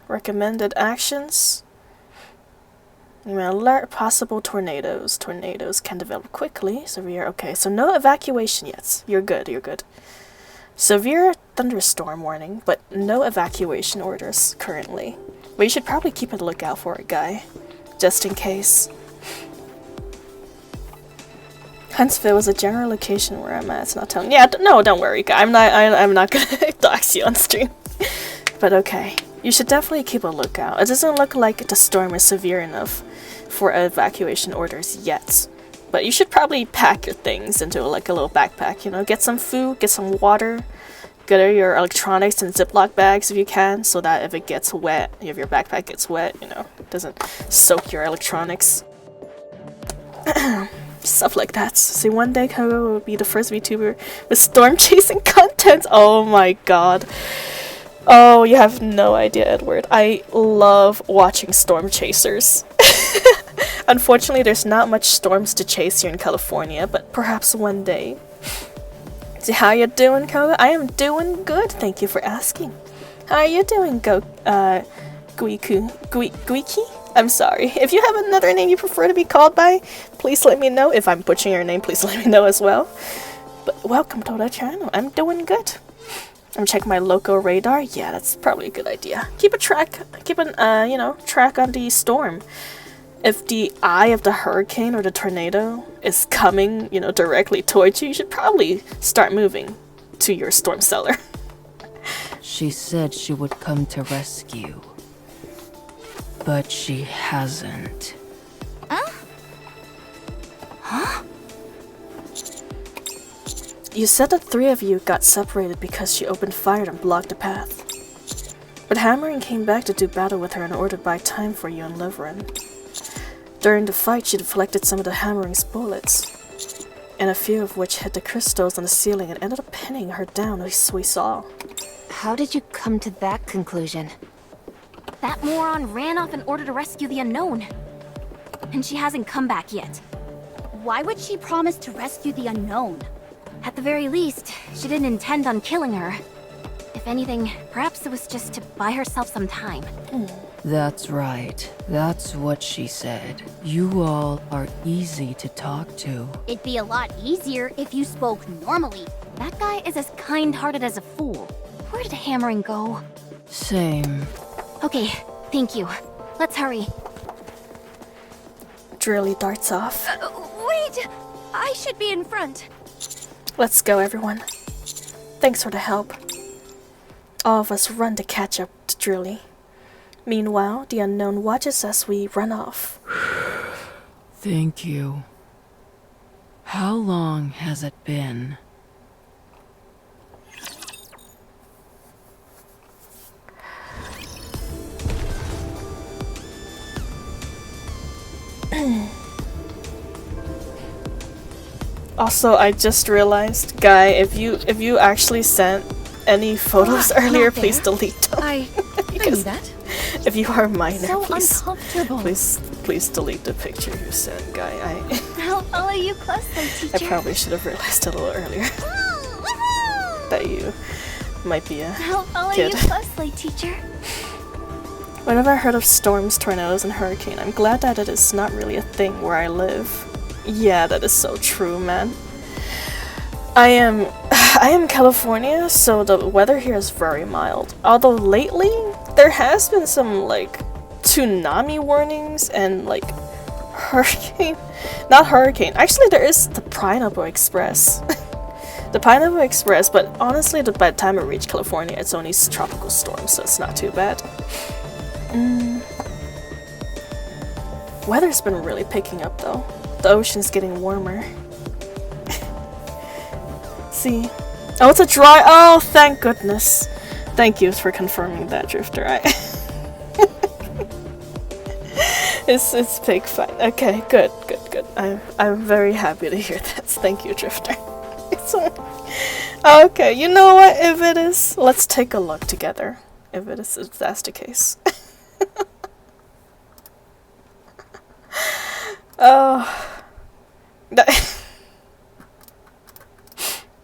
Recommended actions. You may alert possible tornadoes. Tornadoes can develop quickly. Severe. Okay, so no evacuation yet. You're good, you're good. Severe thunderstorm warning, but no evacuation orders currently. But you should probably keep a lookout for it, guy. Just in case. Huntsville is a general location where I'm at. It's not telling. Yeah, no, don't worry, guy. I'm not gonna dox you on stream. But okay, you should definitely keep a lookout. It doesn't look like the storm is severe enough for evacuation orders yet. But you should probably pack your things into like a little backpack. You know, get some food, get some water, get your electronics in Ziploc bags if you can, so that if it gets wet, if your backpack gets wet, you know, it doesn't soak your electronics. Stuff like that. See, one day Kogo will be the first VTuber with storm chasing content. Oh my god. Oh, you have no idea, Edward. I love watching storm chasers. Unfortunately, there's not much storms to chase here in California, but perhaps one day. See, how you doing, Kogo? I am doing good. Thank you for asking. How are you doing, Guiki? I'm sorry. If you have another name you prefer to be called by, please let me know. If I'm butchering your name, please let me know as well. But welcome to the channel. I'm doing good. I'm checking my local radar. Yeah, that's probably a good idea. Keep an you know, track on the storm. If the eye of the hurricane or the tornado is coming, you know, directly towards you, you should probably start moving to your storm cellar.
She said she would come to rescue. But she hasn't.
You said that 3 of you got separated because she opened fire and blocked the path. But Hammering came back to do battle with her in order to buy time for you and Liverin. During the fight, she deflected some of the Hammering's bullets, and a few of which hit the crystals on the ceiling and ended up pinning her down, as we saw.
How did you come to that conclusion?
That moron ran off in order to rescue the unknown. And she hasn't come back yet.
Why would she promise to rescue the unknown?
At the very least, she didn't intend on killing her. If anything, perhaps it was just to buy herself some time.
That's right. That's what she said. You all are easy to talk to.
It'd be a lot easier if you spoke normally.
That guy is as kind-hearted as a fool. Where did Hammering go?
Same.
Okay, thank you. Let's hurry.
Drilly darts off.
Wait! I should be in front.
Let's go, everyone. Thanks for the help. All of us run to catch up to Drilly. Meanwhile, the unknown watches as we run off.
Thank you. How long has it been?
Also, I just realized, Guy, if you actually sent any photos earlier, please delete them.
I knew that.
If you are a minor,
So
please,
uncomfortable.
please delete the picture you sent, Guy.
I'll follow you closely,
I
teacher.
probably should have realized a little earlier that you might be a
I'll follow
kid.
you closely, teacher.
Whenever I heard of storms, tornadoes, and hurricane, I'm glad that it is not really a thing where I live. Yeah, that is so true, man. I am California, so the weather here is very mild. Although lately, there has been some, like, tsunami warnings and, like, hurricane. Not hurricane. Actually, there is the Pineapple Express. The Pineapple Express, but honestly, by the time I reach California, it's only tropical storms, so it's not too bad. Weather's been really picking up, though. The ocean's getting warmer. See? Oh, it's a dry. Oh, thank goodness. Thank you for confirming that, Drifter. It's pig fight. Okay, good. I'm very happy to hear that. Thank you, Drifter. Okay, you know what? If it is, let's take a look together. If that's the case. Oh.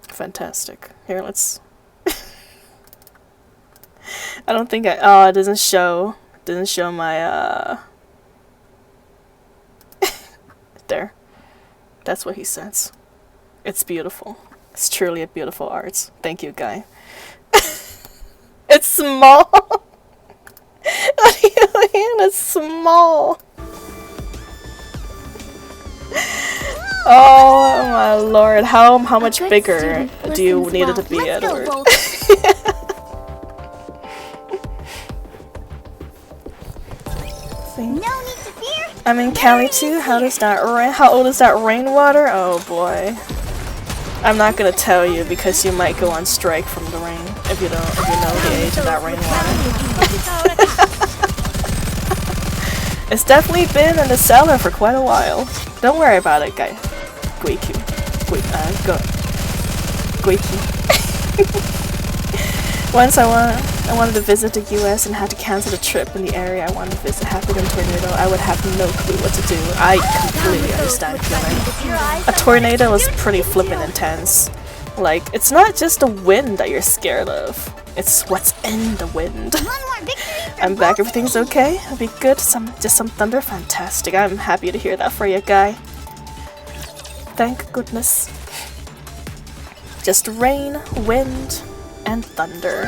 Fantastic. Here, let's... I don't think oh, it doesn't show my, there. That's what he says. It's beautiful. It's truly a beautiful art. Thank you, Guy. It's small! What do you mean? It's small! Oh my lord, how much
good
bigger
student
do you
listens
need it
well.
to be,
Let's go,
Edward?
Wolf.
See?
No need to fear.
I'm in Cali too. How does that rain? How old is that rainwater? Oh boy. I'm not gonna tell you because you might go on strike from the rain if you know the age of that rainwater. It's definitely been in the cellar for quite a while. Don't worry about it, guy. Once I wanted to visit the US and had to cancel the trip in the area I wanted to visit. Happened in a tornado, I would have no clue what to do. I completely understand feeling. A tornado is pretty flippin' intense. Like, it's not just the wind that you're scared of. It's what's in the wind. I'm back, everything's okay? It'll be good. Just some thunder? Fantastic. I'm happy to hear that for you, Guy. Thank goodness. Just rain, wind, and thunder.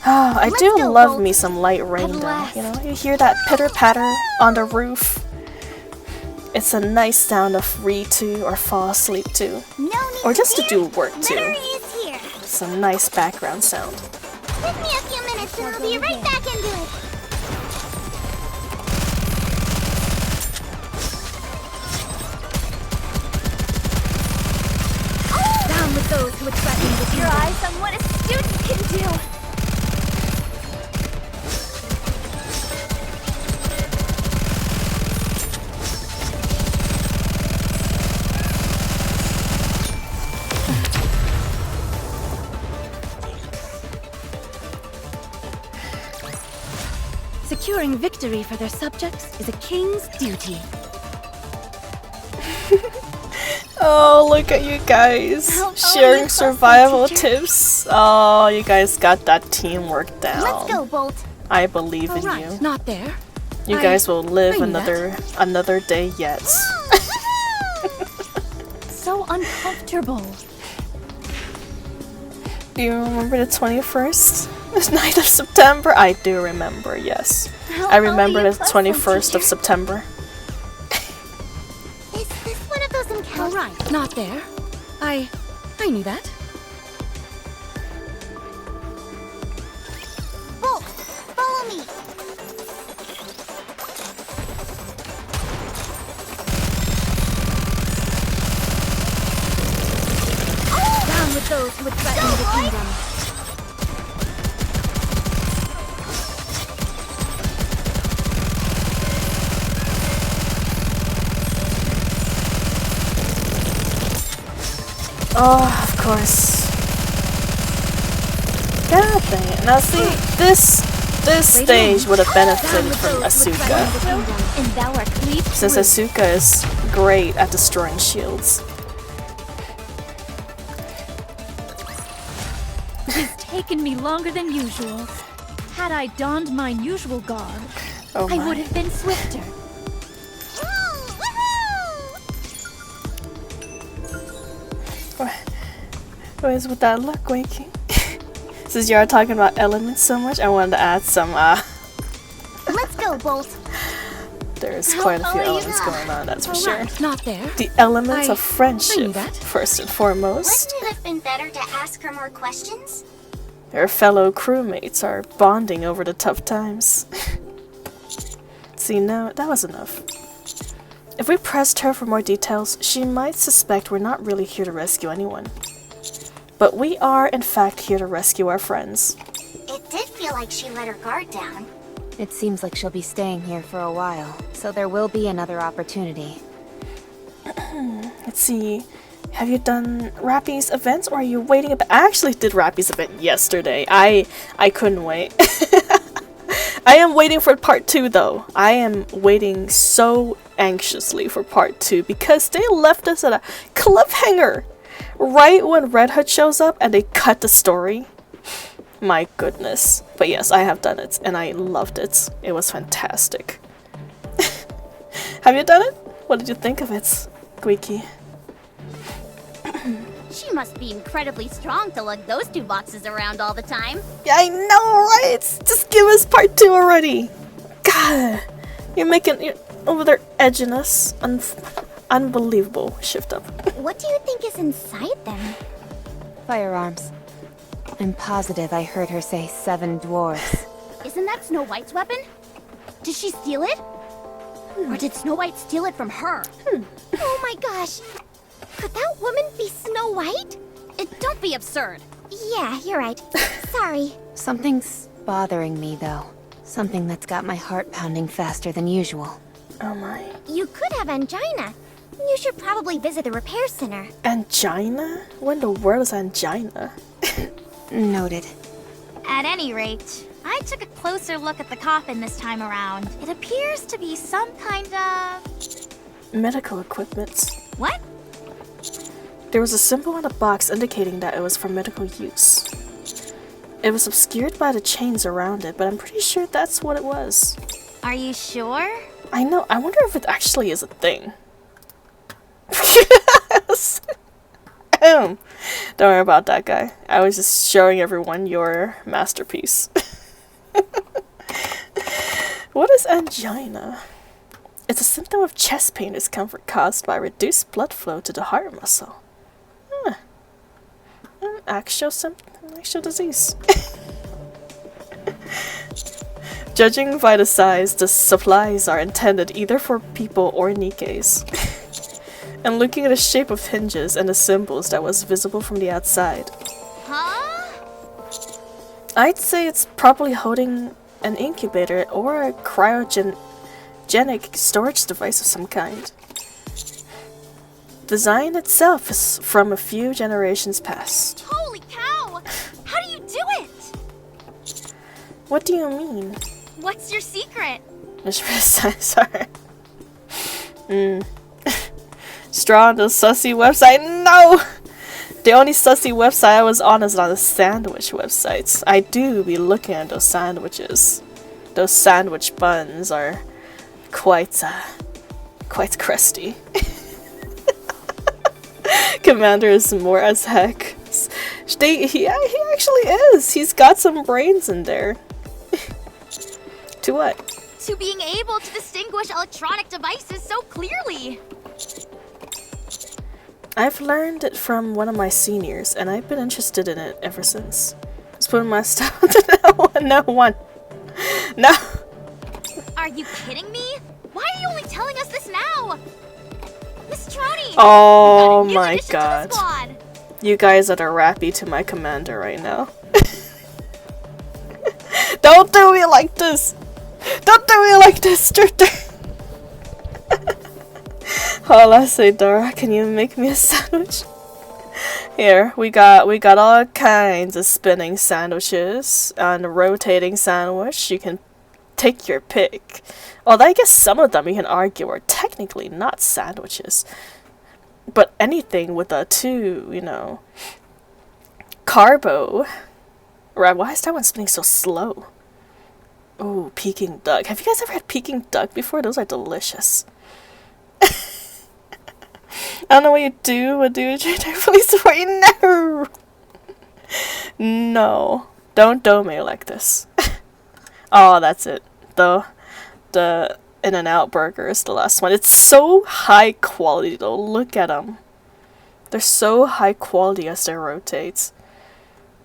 Oh, I do love me some light rain though. You know, you hear that pitter patter on the roof. It's a nice sound of read to or fall asleep to, or just to do work to. It's a nice background sound.
Give me a few minutes and I'll be right back into it.
Down with those who would threaten with your eyes on what a student can do. Securing victory for their subjects is a king's duty.
Oh, look at you guys sharing survival tips. Oh, you guys got that teamwork down.
Let's go, Bolt.
I believe in you.
Not there.
You guys will live another day yet.
So uncomfortable.
Do you remember the 21st? The night of September? I do remember, yes. I remember the 21st of September.
Is this one of those encounters?
Right, not there. I knew that.
Bolt, follow me.
Down with those who would threaten the kingdom.
Oh, of course. God dang it. Now see, this stage would have benefited from Asuka,
And thou art cleaved
since Asuka is great at destroying shields.
It's taken me longer than usual. Had I donned my usual garb,
Oh
I
my.
would have been swifter.
What is with that look, Wakey? Since you are talking about elements so much, I wanted to add some,
Let's go, Bolt.
there's quite a few elements going on, that's for sure.
Not there.
The elements of
I
friendship,
knew that.
first and foremost.
Wouldn't it have been better to ask her more questions?
Her fellow crewmates are bonding over the tough times. See, no, that was enough. If we pressed her for more details, she might suspect we're not really here to rescue anyone. But we are, in fact, here to rescue our friends.
It did feel like she let her guard down.
It seems like she'll be staying here for a while, so there will be another opportunity.
Let's see. Have you done Rappy's events, or are you waiting? I actually did Rappy's event yesterday. I couldn't wait. I am waiting for part 2 though. I am waiting so anxiously for part 2 because they left us at a cliffhanger right when Red Hood shows up and they cut the story. My goodness. But yes, I have done it and I loved it. It was fantastic. Have you done it? What did you think of it, Squeaky?
She must be incredibly strong to lug those two boxes around all the time.
Yeah, I know, right? Just give us part 2 already. God, you're over there edging us. Unbelievable. Shift up.
What do you think is inside them?
Firearms. I'm positive I heard her say 7 dwarves.
Isn't that Snow White's weapon? Did she steal it? Or did Snow White steal it from her?
Oh my gosh! Could that woman be Snow White?
Don't be absurd.
Yeah, you're right. Sorry.
Something's bothering me, though. Something that's got my heart pounding faster than usual.
Oh my.
You could have angina. You should probably visit the repair center.
Angina? What in the world is angina?
Noted.
At any rate, I took a closer look at the coffin this time around. It appears to be some kind of...
Medical equipment.
What?
There was a symbol on the box indicating that it was for medical use. It was obscured by the chains around it, but I'm pretty sure that's what it was.
Are you sure?
I know, I wonder if it actually is a thing. Don't worry about that guy. I was just showing everyone your masterpiece. What is angina? It's a symptom of chest pain discomfort caused by reduced blood flow to the heart muscle. Actual disease. Judging by the size, the supplies are intended either for people or Nikkes. And looking at the shape of hinges and the symbols that was visible from the outside.
Huh?
I'd say it's probably holding an incubator or a cryogenic storage device of some kind. Design itself is from a few generations past.
Holy cow! How do you do it?
What do you mean?
What's your secret?
Sorry. Straw on the sussy website? No! The only sussy website I was on is on the sandwich websites. I do be looking at those sandwiches. Those sandwich buns are quite crusty. Commander is more as heck. He actually is. He's got some brains in there. To what?
To being able to distinguish electronic devices so clearly.
I've learned it from one of my seniors, and I've been interested in it ever since. Just putting my stuff to no one. No.
Are you kidding me? Why are you only telling us this now? Miss Troni!
Oh my god. You guys are the rappy to my commander right now. Don't do me like this! Don't do me like this, Drifter! All I say, Dora, can you make me a sandwich? Here, we got all kinds of spinning sandwiches and a rotating sandwich. You can take your pick. Although I guess some of them you can argue are technically not sandwiches. But anything with a carbo. Right, why is that one spinning so slow? Oh, Peking duck. Have you guys ever had Peking duck before? Those are delicious. I don't know what you do. What do you do? Please support you. No! No. Don't do me like this. Oh, that's it. The In-N-Out burger is the last one. It's so high quality though. Look at them. They're so high quality as they rotate.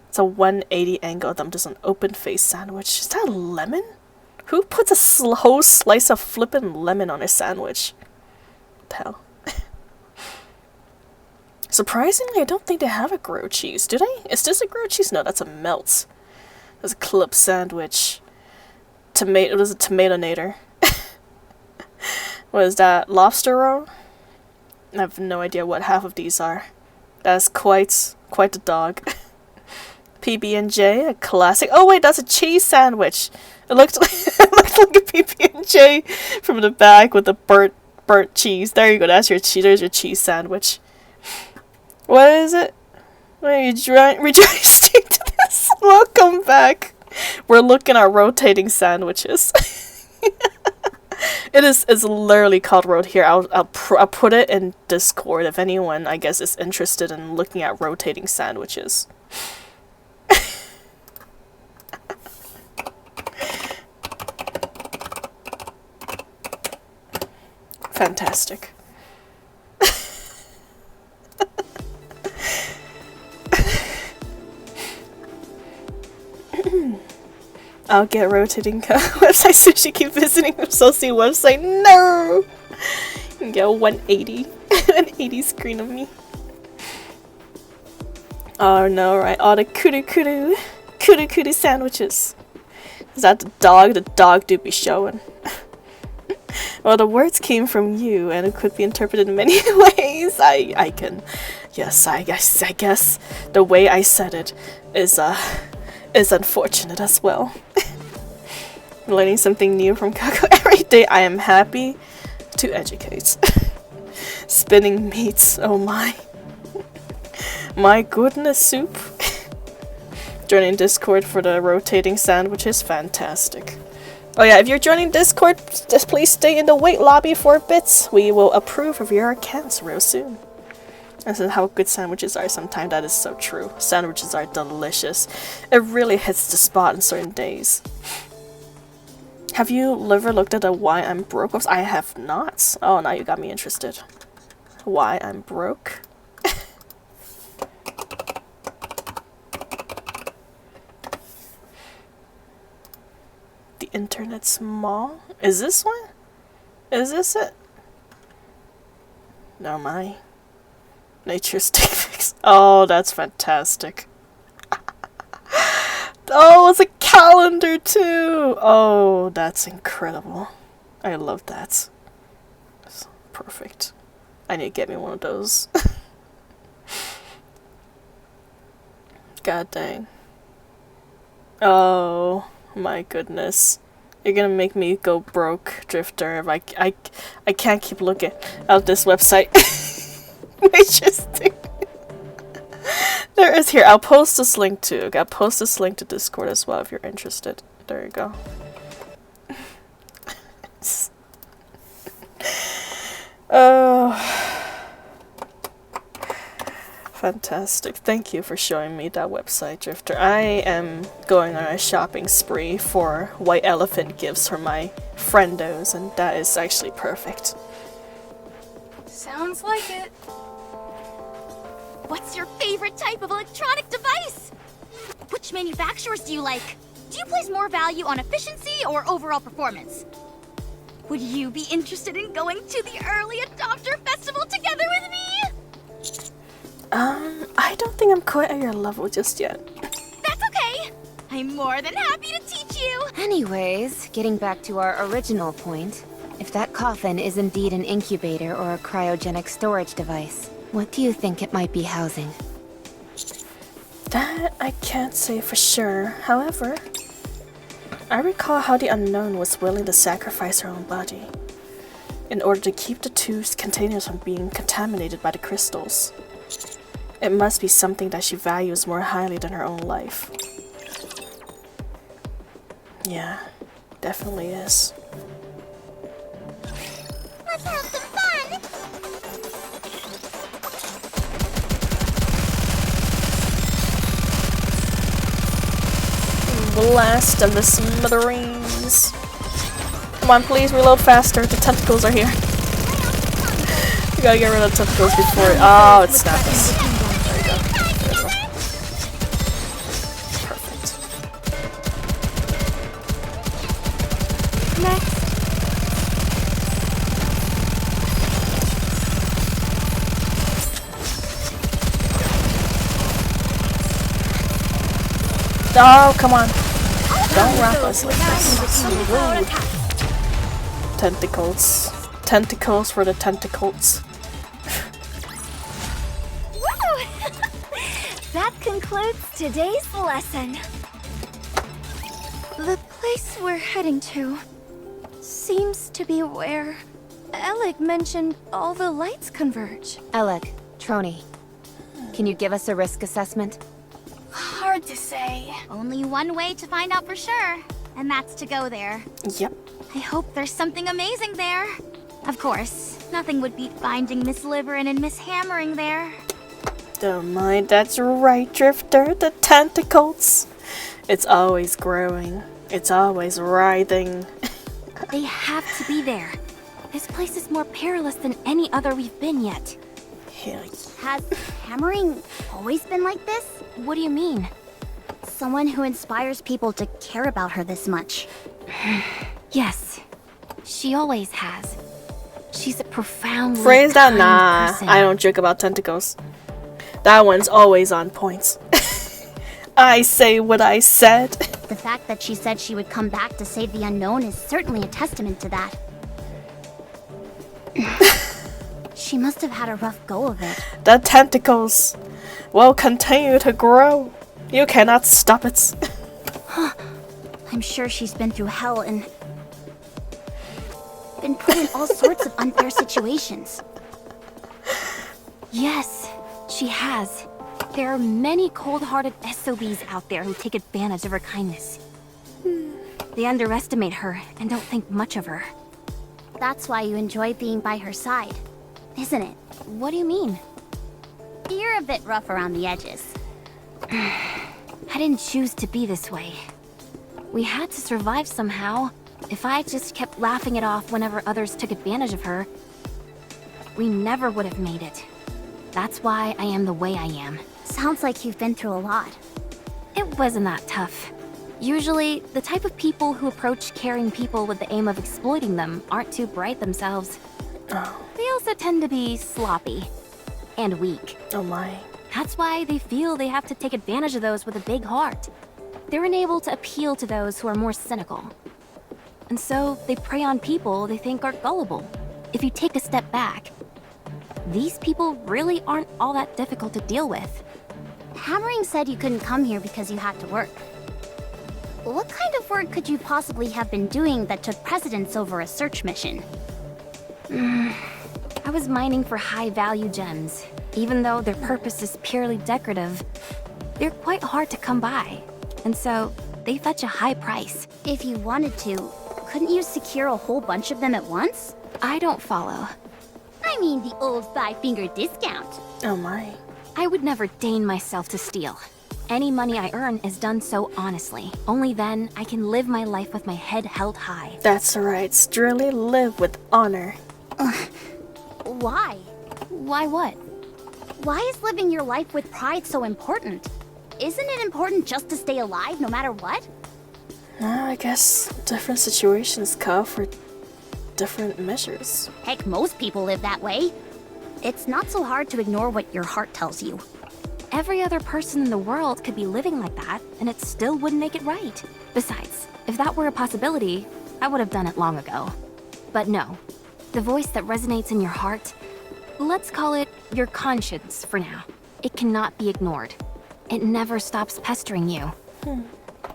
It's a 180 angle of them. Just an open face sandwich. Is that a lemon? Who puts a whole slice of flippin' lemon on a sandwich? What the hell? Surprisingly, I don't think they have a grilled cheese. Do they? Is this a grilled cheese? No, that's a melt. That's a club sandwich. It was a tomatonator. What is that? Lobster roll? I have no idea what half of these are. That's quite the dog. PB&J, a classic. Oh wait, that's a cheese sandwich. It looked like a PB&J from the back with the burnt cheese. There you go. That's your cheese. There's your cheese sandwich. What is it? Wait, rejoicing to this? Welcome back. We're looking at rotating sandwiches. It's literally called here. I'll put it in Discord if anyone, I guess, is interested in looking at rotating sandwiches. Fantastic. I'll get rotating website sushi. Keep visiting the Soci website. No! You can get a 180. An 80 screen of me. Oh no, right? All the kudu sandwiches. Is that the dog? The dog do be showing. Well, the words came from you, and it could be interpreted in many ways. I guess the way I said it is unfortunate as well. Learning something new from Kako every day. I am happy to educate. Spinning meats. Oh my. My goodness, soup. Joining Discord for the rotating sandwiches. Fantastic. Oh yeah, if you're joining Discord, just please stay in the wait lobby for a bit. We will approve of your accounts real soon. This is how good sandwiches are sometimes. That is so true. Sandwiches are delicious. It really hits the spot on certain days. Have you ever looked at a why I'm broke? I have not. Oh, now you got me interested. Why I'm broke? The internet's small? Is this one? Is this it? No, my. Nature stick fix. Oh, that's fantastic. Oh, it's a calendar too. Oh, that's incredible. I love that. That's perfect. I need to get me one of those. God dang. Oh my goodness. You're gonna make me go broke, Drifter, if I can't keep looking at this website. Interesting. There is here. I'll post this link too. I'll post this link to Discord as well if you're interested. There you go. Oh, fantastic. Thank you for showing me that website, Drifter. I am going on a shopping spree for white elephant gifts for my friendos, and that is actually perfect.
Sounds like it.
What's your favorite type of electronic device? Which manufacturers do you like? Do you place more value on efficiency or overall performance? Would you be interested in going to the early adopter festival together with me?
I don't think I'm quite at your level just yet.
That's okay. I'm more than happy to teach you.
Anyways, getting back to our original point, if that coffin is indeed an incubator or a cryogenic storage device, what do you think it might be housing?
That I can't say for sure. However, I recall how the Unknown was willing to sacrifice her own body in order to keep the two containers from being contaminated by the crystals. It must be something that she values more highly than her own life. Yeah, definitely is.
Let's have some fun!
Blast of the smithereens. Come on, please reload faster. The tentacles are here. We gotta get rid of the tentacles before it. Oh, it snapped us. There you go. There you go. Perfect.
Next.
Oh, come on. Don't wrap us like this. It's rude. Tentacles. Tentacles for the tentacles.
Woo! That concludes today's lesson. The place we're heading to seems to be where Alec mentioned all the lights converge.
Alec, Trony, can you give us a risk assessment?
Hard to say.
Only one way to find out for sure, and that's to go there.
Yep.
I hope there's something amazing there. Of course, nothing would beat finding Miss Liverin and Miss Hammering there.
Don't mind, that's right, Drifter. The tentacles. It's always growing. It's always writhing.
They have to be there. This place is more perilous than any other we've been yet.
Hell yeah.
Has Hammering always been like this?
What do you mean?
Someone who inspires people to care about her this much.
Yes, she always has. She's a profoundly
Phrase that?
kind
Nah,
person.
I don't joke about tentacles. That one's always on point. I say what I said.
The fact that she said she would come back to save the Unknown is certainly a testament to that. She must have had a rough go of it.
The tentacles will continue to grow. You cannot stop it.
I'm sure she's been through hell and been put in all sorts of unfair situations.
Yes, she has. There are many cold-hearted SOBs out there who take advantage of her kindness. They underestimate her and don't think much of her.
That's why you enjoy being by her side, isn't it?
What do you mean?
You're a bit rough around the edges.
I didn't choose to be this way. We had to survive somehow. If I just kept laughing it off whenever others took advantage of her, we never would have made it. That's why I am the way I am.
Sounds like you've been through a lot.
It wasn't that tough. Usually, the type of people who approach caring people with the aim of exploiting them aren't too bright themselves.
Oh.
They also tend to be sloppy. And weak.
Oh my.
That's why they feel they have to take advantage of those with a big heart. They're unable to appeal to those who are more cynical. And so, they prey on people they think are gullible. If you take a step back, these people really aren't all that difficult to deal with.
Hammering said you couldn't come here because you had to work. What kind of work could you possibly have been doing that took precedence over a search mission?
I was mining for high-value gems. Even though their purpose is purely decorative, they're quite hard to come by. And so, they fetch a high price.
If you wanted to, couldn't you secure a whole bunch of them at once?
I don't follow.
I mean the old 5-finger discount.
Oh my.
I would never deign myself to steal. Any money I earn is done so honestly. Only then I can live my life with my head held high.
That's right. Strictly live with honor.
Why?
Why what?
Why is living your life with pride so important? Isn't it important just to stay alive no matter what?
I guess different situations call for different measures.
Heck, most people live that way. It's not so hard to ignore what your heart tells you.
Every other person in the world could be living like that, and it still wouldn't make it right. Besides, if that were a possibility, I would have done it long ago. But no. The voice that resonates in your heart, let's call it your conscience for now. It cannot be ignored. It never stops pestering you.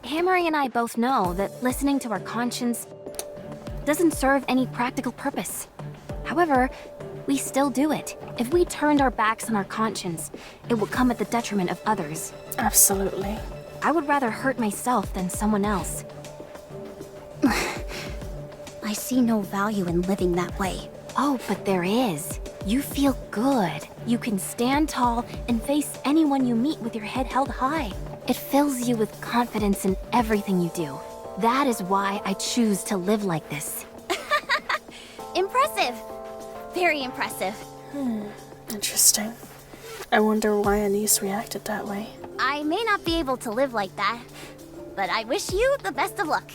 Hammering and I both know that listening to our conscience doesn't serve any practical purpose. However, we still do it. If we turned our backs on our conscience, it would come at the detriment of others.
Absolutely.
I would rather hurt myself than someone else.
I see no value in living that way.
Oh, but there is. You feel good. You can stand tall and face anyone you meet with your head held high. It fills you with confidence in everything you do. That is why I choose to live like this.
Impressive. Very impressive.
Interesting. I wonder why Anise reacted that way.
I may not be able to live like that, but I wish you the best of luck.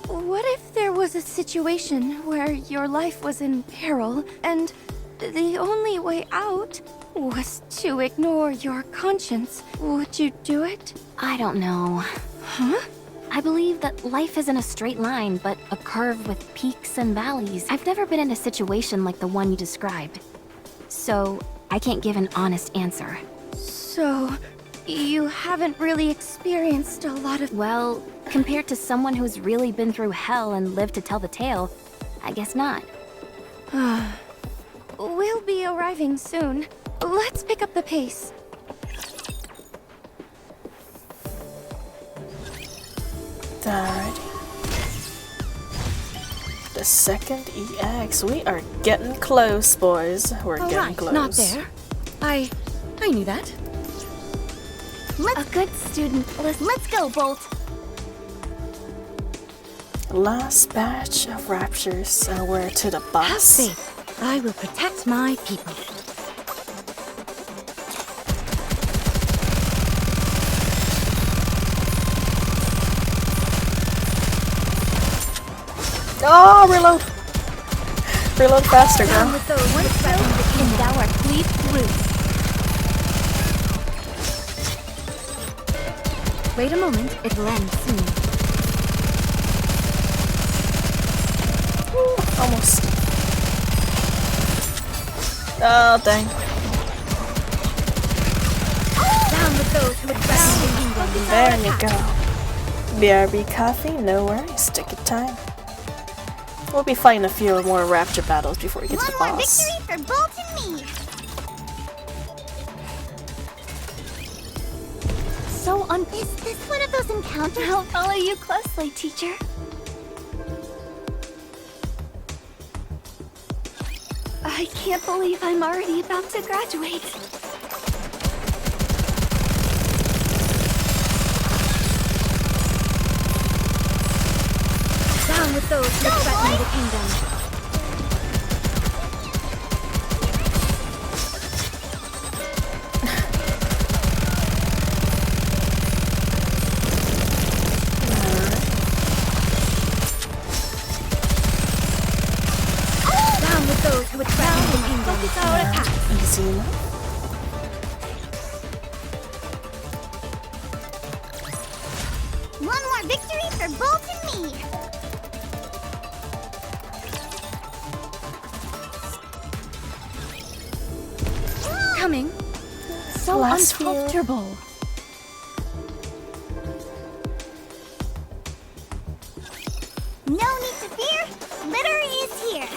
What if there was a situation where your life was in peril, and the only way out was to ignore your conscience? Would you do it?
I don't know.
Huh?
I believe that life isn't a straight line, but a curve with peaks and valleys. I've never been in a situation like the one you described. So, I can't give an honest answer.
So, you haven't really experienced a lot of...
Well, compared to someone who's really been through hell and lived to tell the tale, I guess not.
We'll be arriving soon. Let's pick up the pace.
Alrighty. The second EX. We are getting close, boys. We're getting close.
Not there. I knew that.
A good student. Let's go, Bolt.
Last batch of raptures, and we're to the
Have
boss.
faith. I will protect my people.
Oh, reload! Reload faster, girl.
With those and thou art cleaved through. Wait a moment, it will end soon.
Almost. Oh, dang.
Down with those who would drown in England.
There you go. BRB coffee, no worries. Take your time. We'll be fighting a few more rapture battles before we get to the
One more
boss.
victory for Bolt and me. So is this one of those encounters?
I'll follow you closely, teacher. I can't believe I'm already about to graduate.
kingdom.
Down with those who would threaten the kingdom. Focus our attacks.
Easy enough.
One more victory for Bolt and me.
Coming. So
Last few.
uncomfortable.
No need to fear. Litter is here.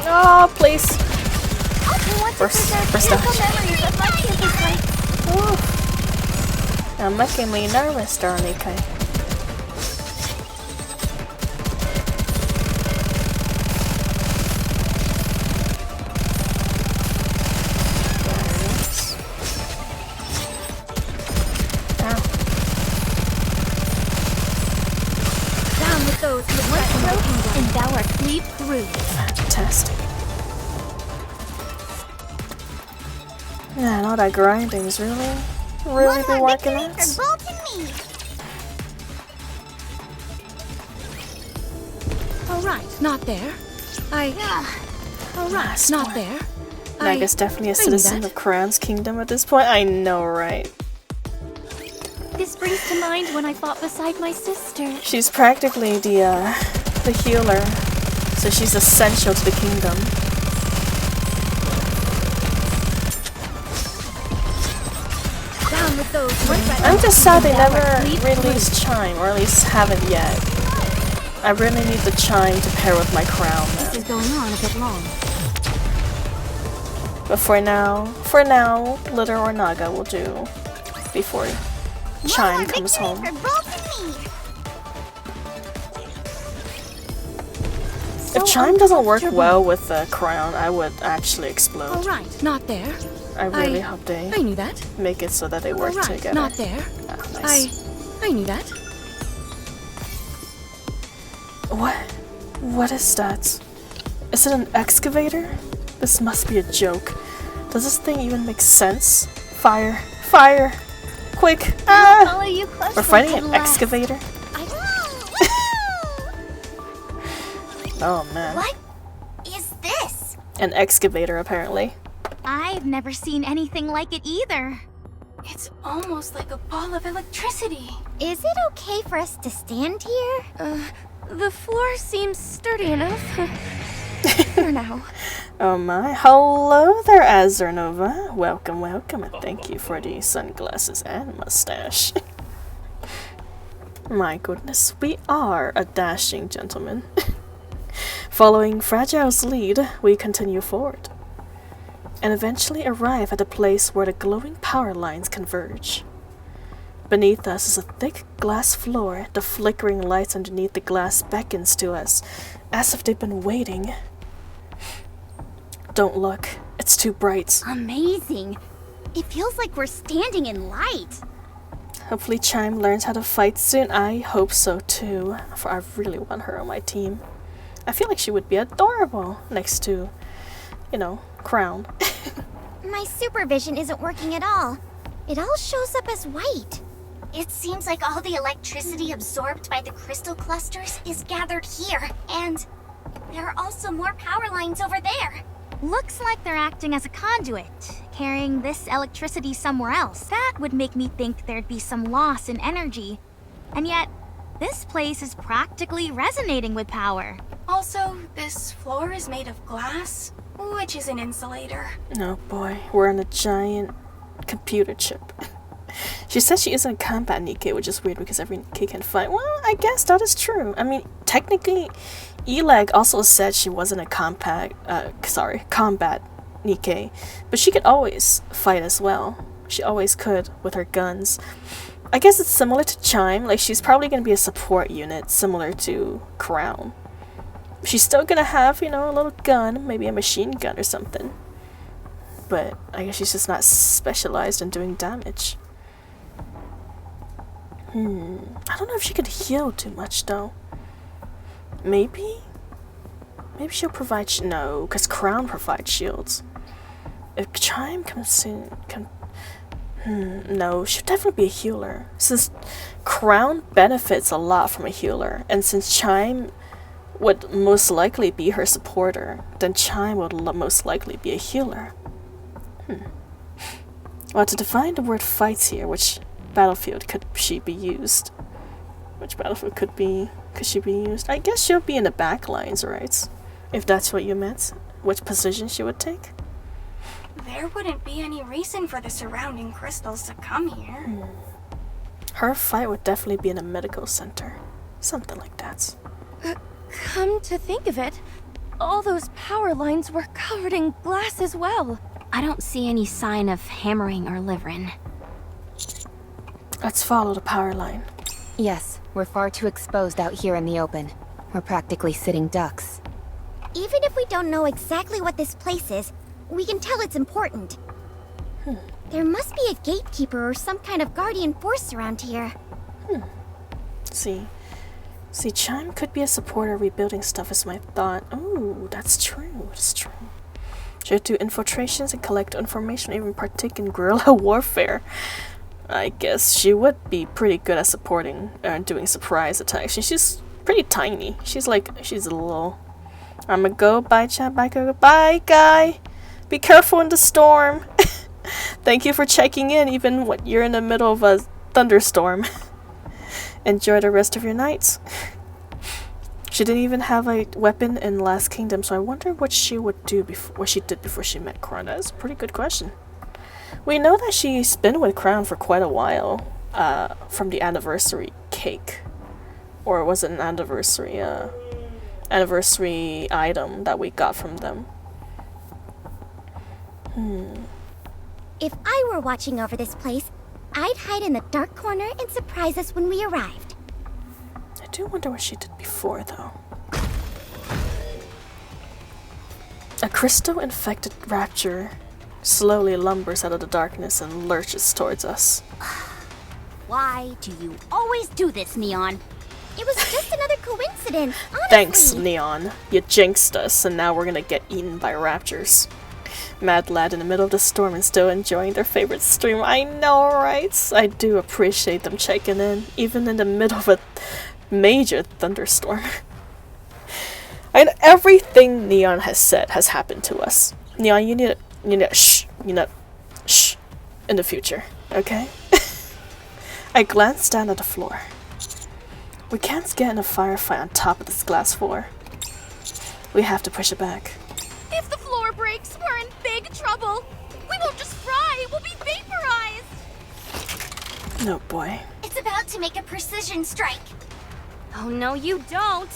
Oh, please.
I want to
First-
preserve
first
beautiful
dodge.
memories of my campus life.
Ooh. I'm making me nervous, Nikke.
Down with those who would threaten the kingdom.
And thou art cleaved through.
Fantastic. Man, all that grinding is really
One
been
more
working
victory
out.
for Bolt and me.
All right, not there. All right,
Last
not
one.
there.
Nikke's definitely a
I knew
citizen
that.
of Crown's kingdom at this point. I know, right?
This brings to mind when I fought beside my sister.
She's practically the healer, so she's essential to the kingdom.
Down with those who would threaten
I'm just sad they
the kingdom.
never released Chime, or at least haven't yet. I really need the Chime to pair with my crown
This
now.
is going on a bit long.
But for now, Litter or Naga will do before Chime
One more
comes
victory
home.
for Bolt and me.
If Chime doesn't work well with the crown, I would actually
All
explode.
right, not there.
I really hope they
I knew that.
make it so that they
All
work
right,
together.
not there.
Ah, nice.
I knew that.
What is that? Is it an excavator? This must be a joke. Does this thing even make sense? Fire! Fire! Quick! Ah!
Follow you closely.
We're fighting an
unless-
excavator? Oh man.
What is this?
An excavator, apparently.
I've never seen anything like it either.
It's almost like a ball of electricity.
Is it okay for us to stand here?
The floor seems sturdy enough. For now.
Oh my. Hello there, Azernova. Welcome, welcome, and thank you for the sunglasses and mustache. My goodness, we are a dashing gentleman. Following Fragile's lead, we continue forward, and eventually arrive at a place where the glowing power lines converge. Beneath us is a thick glass floor. The flickering lights underneath the glass beckons to us, as if they've been waiting. Don't look, it's too bright.
Amazing. It feels like we're standing in light.
Hopefully Chime learns how to fight soon. I hope so too, for I really want her on my team. I feel like she would be adorable next to, you know, Crown.
My supervision isn't working at all. It all shows up as white. It seems like all the electricity absorbed by the crystal clusters is gathered here, and there are also more power lines over there.
Looks like they're acting as a conduit, carrying this electricity somewhere else. That would make me think there'd be some loss in energy. And yet, this place is practically resonating with power.
Also, this floor is made of glass, which is an insulator.
Oh boy, we're on a giant computer chip. She says she isn't a combat Nikke, which is weird because every Nikke can fight. Well, I guess that is true. I mean, technically, Elag also said she wasn't a combat Nikke, but she could always fight as well. She always could with her guns. I guess it's similar to Chime, like she's probably going to be a support unit similar to Crown. She's still going to have, you know, a little gun, maybe a machine gun or something. but I guess she's just not specialized in doing damage. I don't know if she could heal too much though. Maybe? Maybe she'll provide no, because Crown provides shields. If Chime comes in, no, she'll definitely be a healer. Since Crown benefits a lot from a healer, and since Chime would most likely be her supporter, then Chime would most likely be a healer. Well, to define the word fights here, which battlefield could she be used? Which battlefield could she be used? I guess she'll be in the back lines, right? If that's what you meant. Which position she would take?
There wouldn't be any reason for the surrounding crystals to come here.
Her fight would definitely be in a medical center. Something like that.
Come to think of it, all those power lines were covered in glass as well.
I don't see any sign of hammering or livering.
Let's follow the power line.
Yes, we're far too exposed out here in the open. We're practically sitting ducks.
Even if we don't know exactly what this place is, we can tell it's important. There must be a gatekeeper or some kind of guardian force around here.
See, Chime could be a supporter rebuilding stuff is my thought. Ooh, that's true, that's true. She'll do infiltrations and collect information, even partake in guerrilla warfare. I guess she would be pretty good at supporting and doing surprise attacks. She's pretty tiny. She's a little... I'ma go, bye chat, bye go, bye guy! Be careful in the storm! Thank you for checking in even when you're in the middle of a thunderstorm. Enjoy the rest of your nights. She didn't even have a weapon in Last Kingdom, so I wonder what she would do what she did before she met Crown. That's a pretty good question. We know that she's been with Crown for quite a while, from the anniversary cake. Or was it an anniversary item that we got from them?
If I were watching over this place, I'd hide in the dark corner and surprise us when we arrived.
I do wonder what she did before, though. A crystal-infected rapture slowly lumbers out of the darkness and lurches towards us.
Why do you always do this, Neon?
It was just another coincidence, honestly.
Thanks, Neon. You jinxed us, and now we're gonna get eaten by raptures. Mad lad in the middle of the storm and still enjoying their favorite stream. I know, right? I do appreciate them checking in, even in the middle of a major thunderstorm. And everything Neon has said has happened to us. Neon, you need to shh in the future, okay? I glanced down at the floor. We can't get in a firefight on top of this glass floor. We have to push it back.
If the floor breaks, we're in big trouble. We won't just fry, we'll be vaporized.
No, boy.
It's about to make a precision strike.
Oh no, you don't.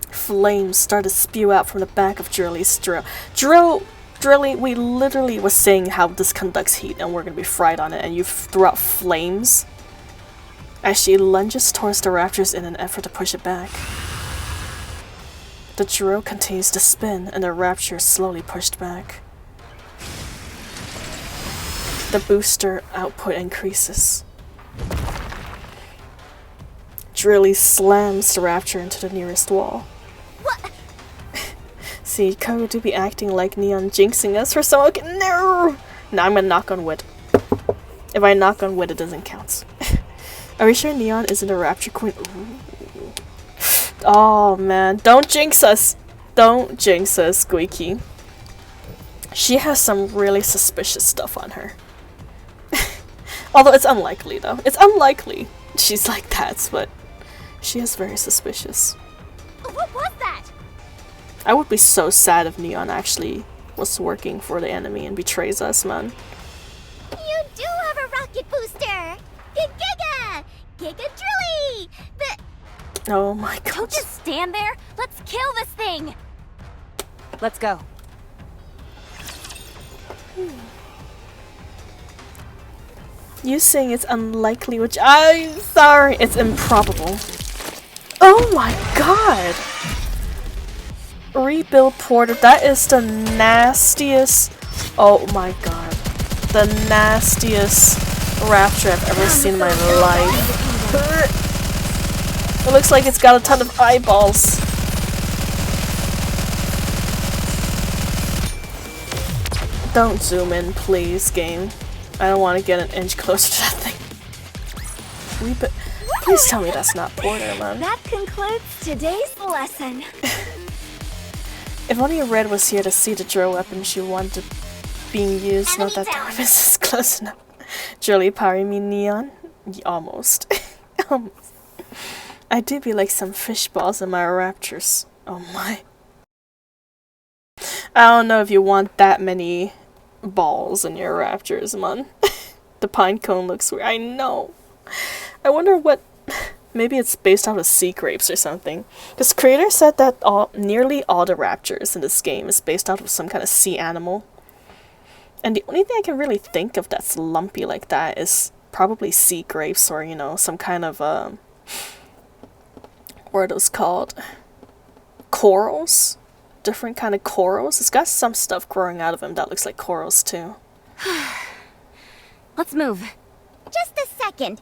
Flames start to spew out from the back of Drilly's drill. Drilly, we literally was saying how this conducts heat and we're gonna be fried on it, and you threw out flames as she lunges towards the raptors in an effort to push it back. The drill continues to spin and the rapture is slowly pushed back. The booster output increases. Drilly slams the rapture into the nearest wall.
What?
See, Kogo do be acting like Neon jinxing us for some. Okay, no! Now I'm gonna knock on wood. If I knock on wood, it doesn't count. Are we sure Neon isn't a rapture queen? Ooh. Oh man, don't jinx us! Don't jinx us, Squeaky. She has some really suspicious stuff on her. Although it's unlikely though. It's unlikely she's like that, but she is very suspicious.
What was that?
I would be so sad if Neon actually was working for the enemy and betrays us, man.
You do have a rocket booster! Giga! Giga Drilly!
Oh my god.
Don't just stand there. Let's kill this thing.
Let's go.
You saying it's unlikely, which I'm sorry, it's improbable. Oh my god! Rebuild porter. That is the nastiest. Oh my god. The nastiest raptor I've ever seen in my life. It looks like it's got a ton of eyeballs. Don't zoom in, please, game. I don't want to get an inch closer to that thing. Please tell me that's not porter, man.
That concludes today's lesson.
If only Red was here to see the drill weapon she wanted being used, not that time is close enough. Jolly Parry me neon? Almost. Almost. I do be like some fish balls in my raptors. Oh my. I don't know if you want that many balls in your raptors, man. The pine cone looks weird. I know. I wonder what... Maybe it's based out of sea grapes or something. This creator said that nearly all the raptors in this game is based out of some kind of sea animal. And the only thing I can really think of that's lumpy like that is probably sea grapes or, you know, some kind of, what are those called? Corals? Different kind of corals? It's got some stuff growing out of them that looks like corals too.
Let's move.
Just a second.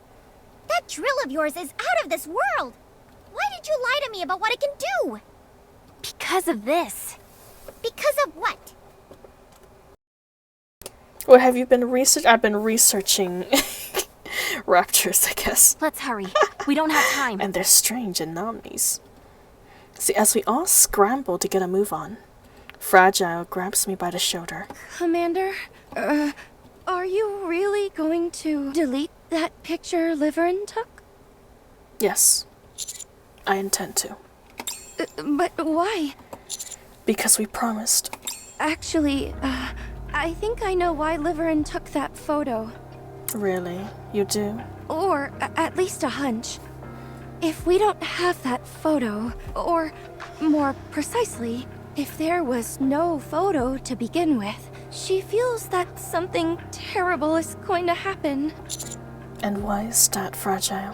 That drill of yours is out of this world. Why did you lie to me about what it can do?
Because of this.
Because of what?
What have you been researching? I've been researching raptors, I guess.
Let's hurry. We don't have time.
And they're strange anomalies. See, as we all scramble to get a move on, Fragile grabs me by the shoulder.
Commander, are you really going to delete that picture Liverin took?
Yes, I intend to.
But why?
Because we promised.
Actually, I think I know why Liverin took that photo.
Really? You do?
Or at least a hunch. If we don't have that photo, or more precisely, if there was no photo to begin with, she feels that something terrible is going to happen.
And why is that, Fragile?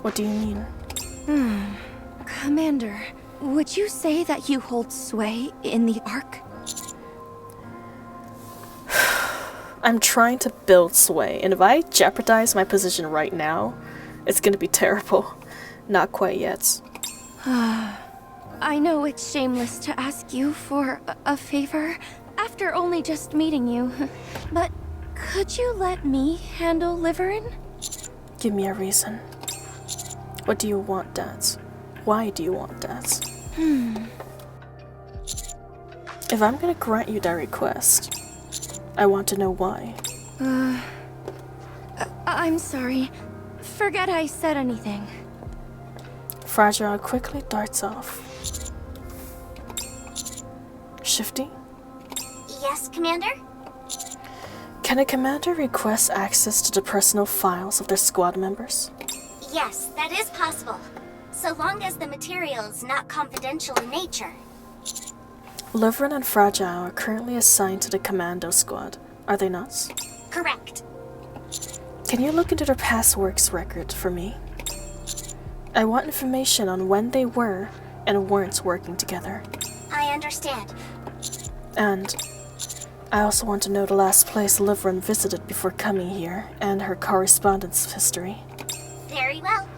What do you mean?
Commander, would you say that you hold sway in the Ark?
I'm trying to build sway, and if I jeopardize my position right now, it's gonna be terrible. Not quite yet.
I know it's shameless to ask you for a favor after only just meeting you, but could you let me handle Liverin?
Give me a reason. What do you want, Dad? Why do you want that? If I'm gonna grant you that request, I want to know why.
I'm sorry. Forget I said anything.
Fragile quickly darts off. Shifty?
Yes, Commander?
Can a commander request access to the personal files of their squad members?
Yes, that is possible. So long as the material is not confidential in nature.
Liverin and Fragile are currently assigned to the commando squad, are they not?
Correct.
Can you look into their past works record for me? I want information on when they were and weren't working together.
I understand.
And I also want to know the last place Liverin visited before coming here, and her correspondence history.
Very well.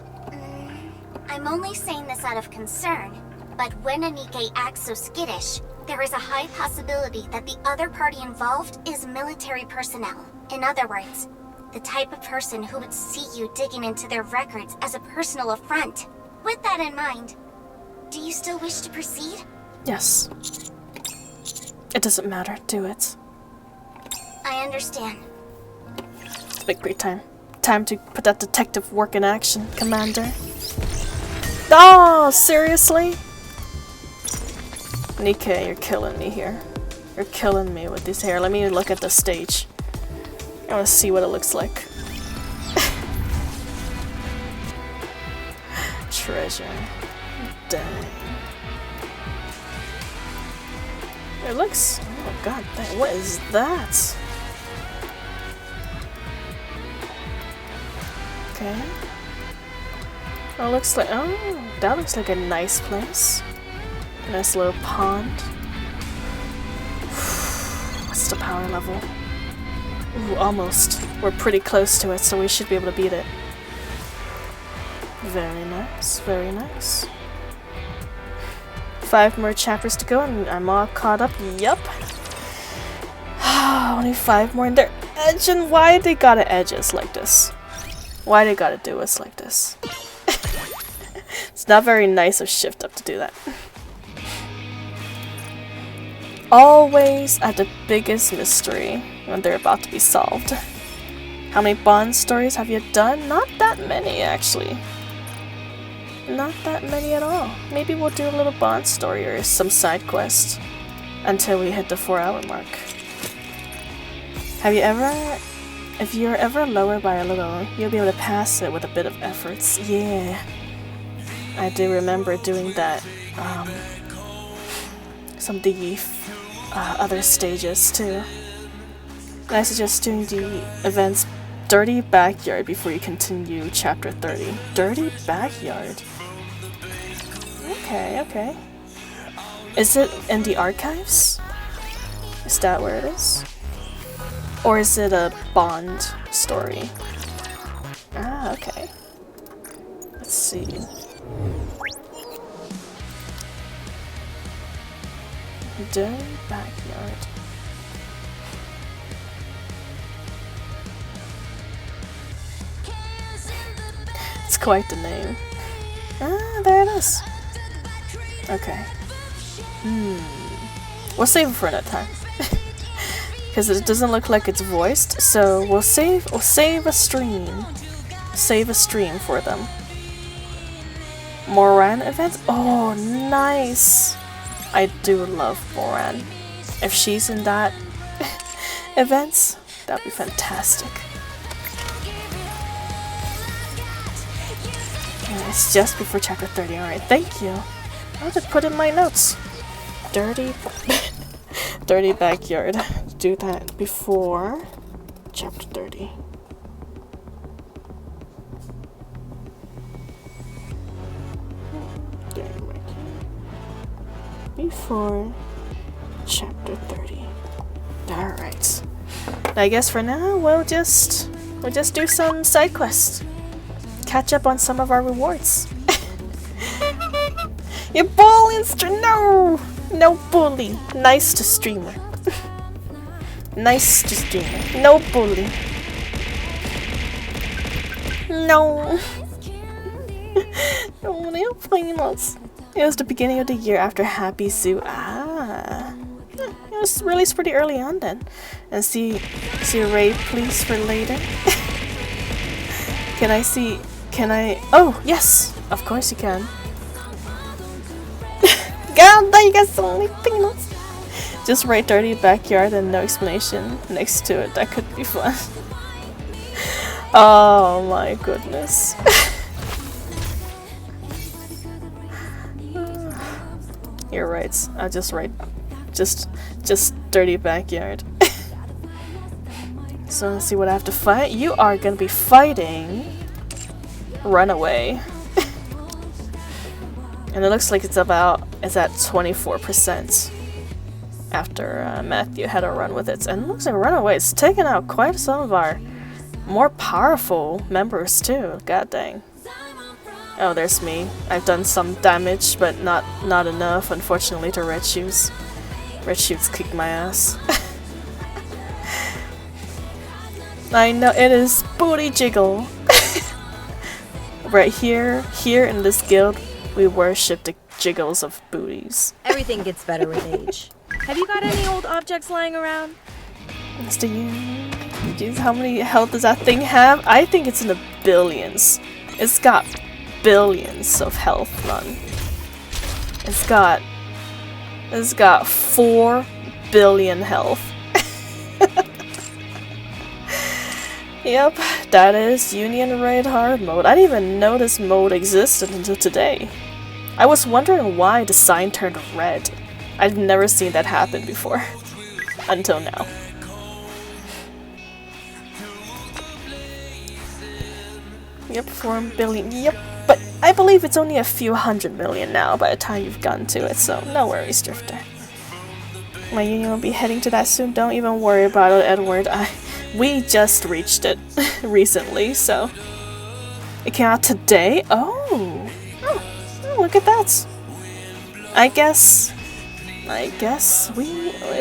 I'm only saying this out of concern, but when a NIKKE acts so skittish, there is a high possibility that the other party involved is military personnel. In other words, the type of person who would see you digging into their records as a personal affront. With that in mind, do you still wish to proceed?
Yes. It doesn't matter, do it.
I understand.
It's victory time. Time to put that detective work in action, Commander. Oh, seriously? NIKKE, you're killing me here. You're killing me with this hair. Let me look at the stage. I want to see what it looks like. Treasure. Dang. It looks... Oh god dang, what is that? Okay. Oh, looks like... Oh, that looks like a nice place. Nice little pond. What's the power level? Ooh, almost. We're pretty close to it, so we should be able to beat it. Very nice, very nice. 5 more chapters to go and I'm all caught up. Yup. Only 5 more and they're edging. Why they gotta edge us like this? Why they gotta do us like this? It's not very nice of Shift Up to do that. Always at the biggest mystery when they're about to be solved. How many Bond stories have you done? Not that many, actually. Not that many at all. Maybe we'll do a little Bond story or some side quest until we hit the 4-hour mark. Have you ever... If you're ever lower by a little, you'll be able to pass it with a bit of efforts. Yeah. I do remember doing that. Some of the other stages too. And I suggest doing the events Dirty Backyard before you continue chapter 30. Dirty Backyard? Okay, okay. Is it in the archives? Is that where it is? Or is it a Bond story? Ah, okay. Let's see. Dirty Backyard. It's quite the name. Ah, there it is. Okay. We'll save it for another time. Because it doesn't look like it's voiced, so we'll save a stream. Save a stream for them. Moran events? Oh, nice! I do love Moran. If she's in that events, that'd be fantastic. Yeah, it's just before chapter 30, alright, thank you. I'll just put in my notes. Dirty Backyard. Do that before chapter 30. Before chapter 30. Alright. I guess for now we'll just do some side quests. Catch up on some of our rewards. You bullying no! No bully. Nice to streamer. Nice to streamer. No bully. No. Only a peanuts. It was the beginning of the year after Happy Zoo. Ah. It was released pretty early on then. And see a raid please for later. Can I oh yes! Of course you can. God, you got so many peanuts. Just write Dirty Backyard and no explanation next to it. That could be fun. Oh my goodness. You're right. I'll just write just Dirty Backyard. So let's see what I have to fight. You are gonna be fighting Runaway. And it looks like it's at 24% after Matthew had a run with it. And it looks like Runaway is taking out quite some of our more powerful members too. God dang. Oh, there's me. I've done some damage, but not enough, unfortunately, to Red Shoes. Red Shoes kicked my ass. I know, it is Booty Jiggle. Right here in this guild, we worship the jiggles of booties.
Everything gets better with age. Have you got any old objects lying around?
Mr. Jeez, how many health does that thing have? I think it's in the billions. It's got billions of health run. It's got 4 billion health. Yep, that is Union Raid Hard mode. I didn't even know this mode existed until today. I was wondering why the sign turned red. I've never seen that happen before. Until now. Yep, 4 billion. Yep, but I believe it's only a few 100 million now by the time you've gotten to it, so no worries, Drifter. My union will be heading to that soon. Don't even worry about it, Edward. We just reached it recently, so it came out today. Oh, look at that. I guess it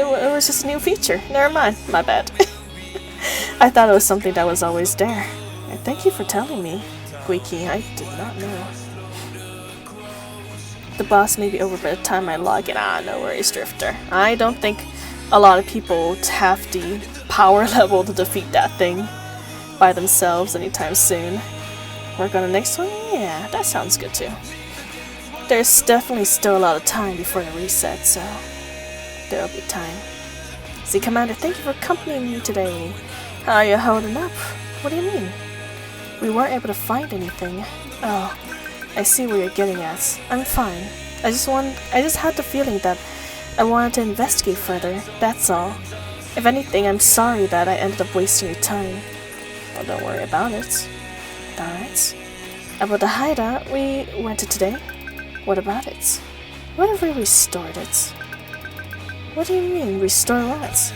was just a new feature. Never mind, my bad. I thought it was something that was always there. And thank you for telling me, Guiki. I did not know. The boss may be over by the time I log in. No worries, Drifter. I don't think a lot of people have the power level to defeat that thing by themselves anytime soon. Work on the next one? Yeah, that sounds good too. There's definitely still a lot of time before the reset, so there'll be time. See, Commander, thank you for accompanying me today. How are you holding up? What do you mean? We weren't able to find anything. Oh, I see where you're getting at. I'm fine. I just had the feeling that I wanted to investigate further, that's all. If anything, I'm sorry that I ended up wasting your time. Well, don't worry about it. Alright. About the hideout, we went to today. What about it? What if we restored it? What do you mean, restore what?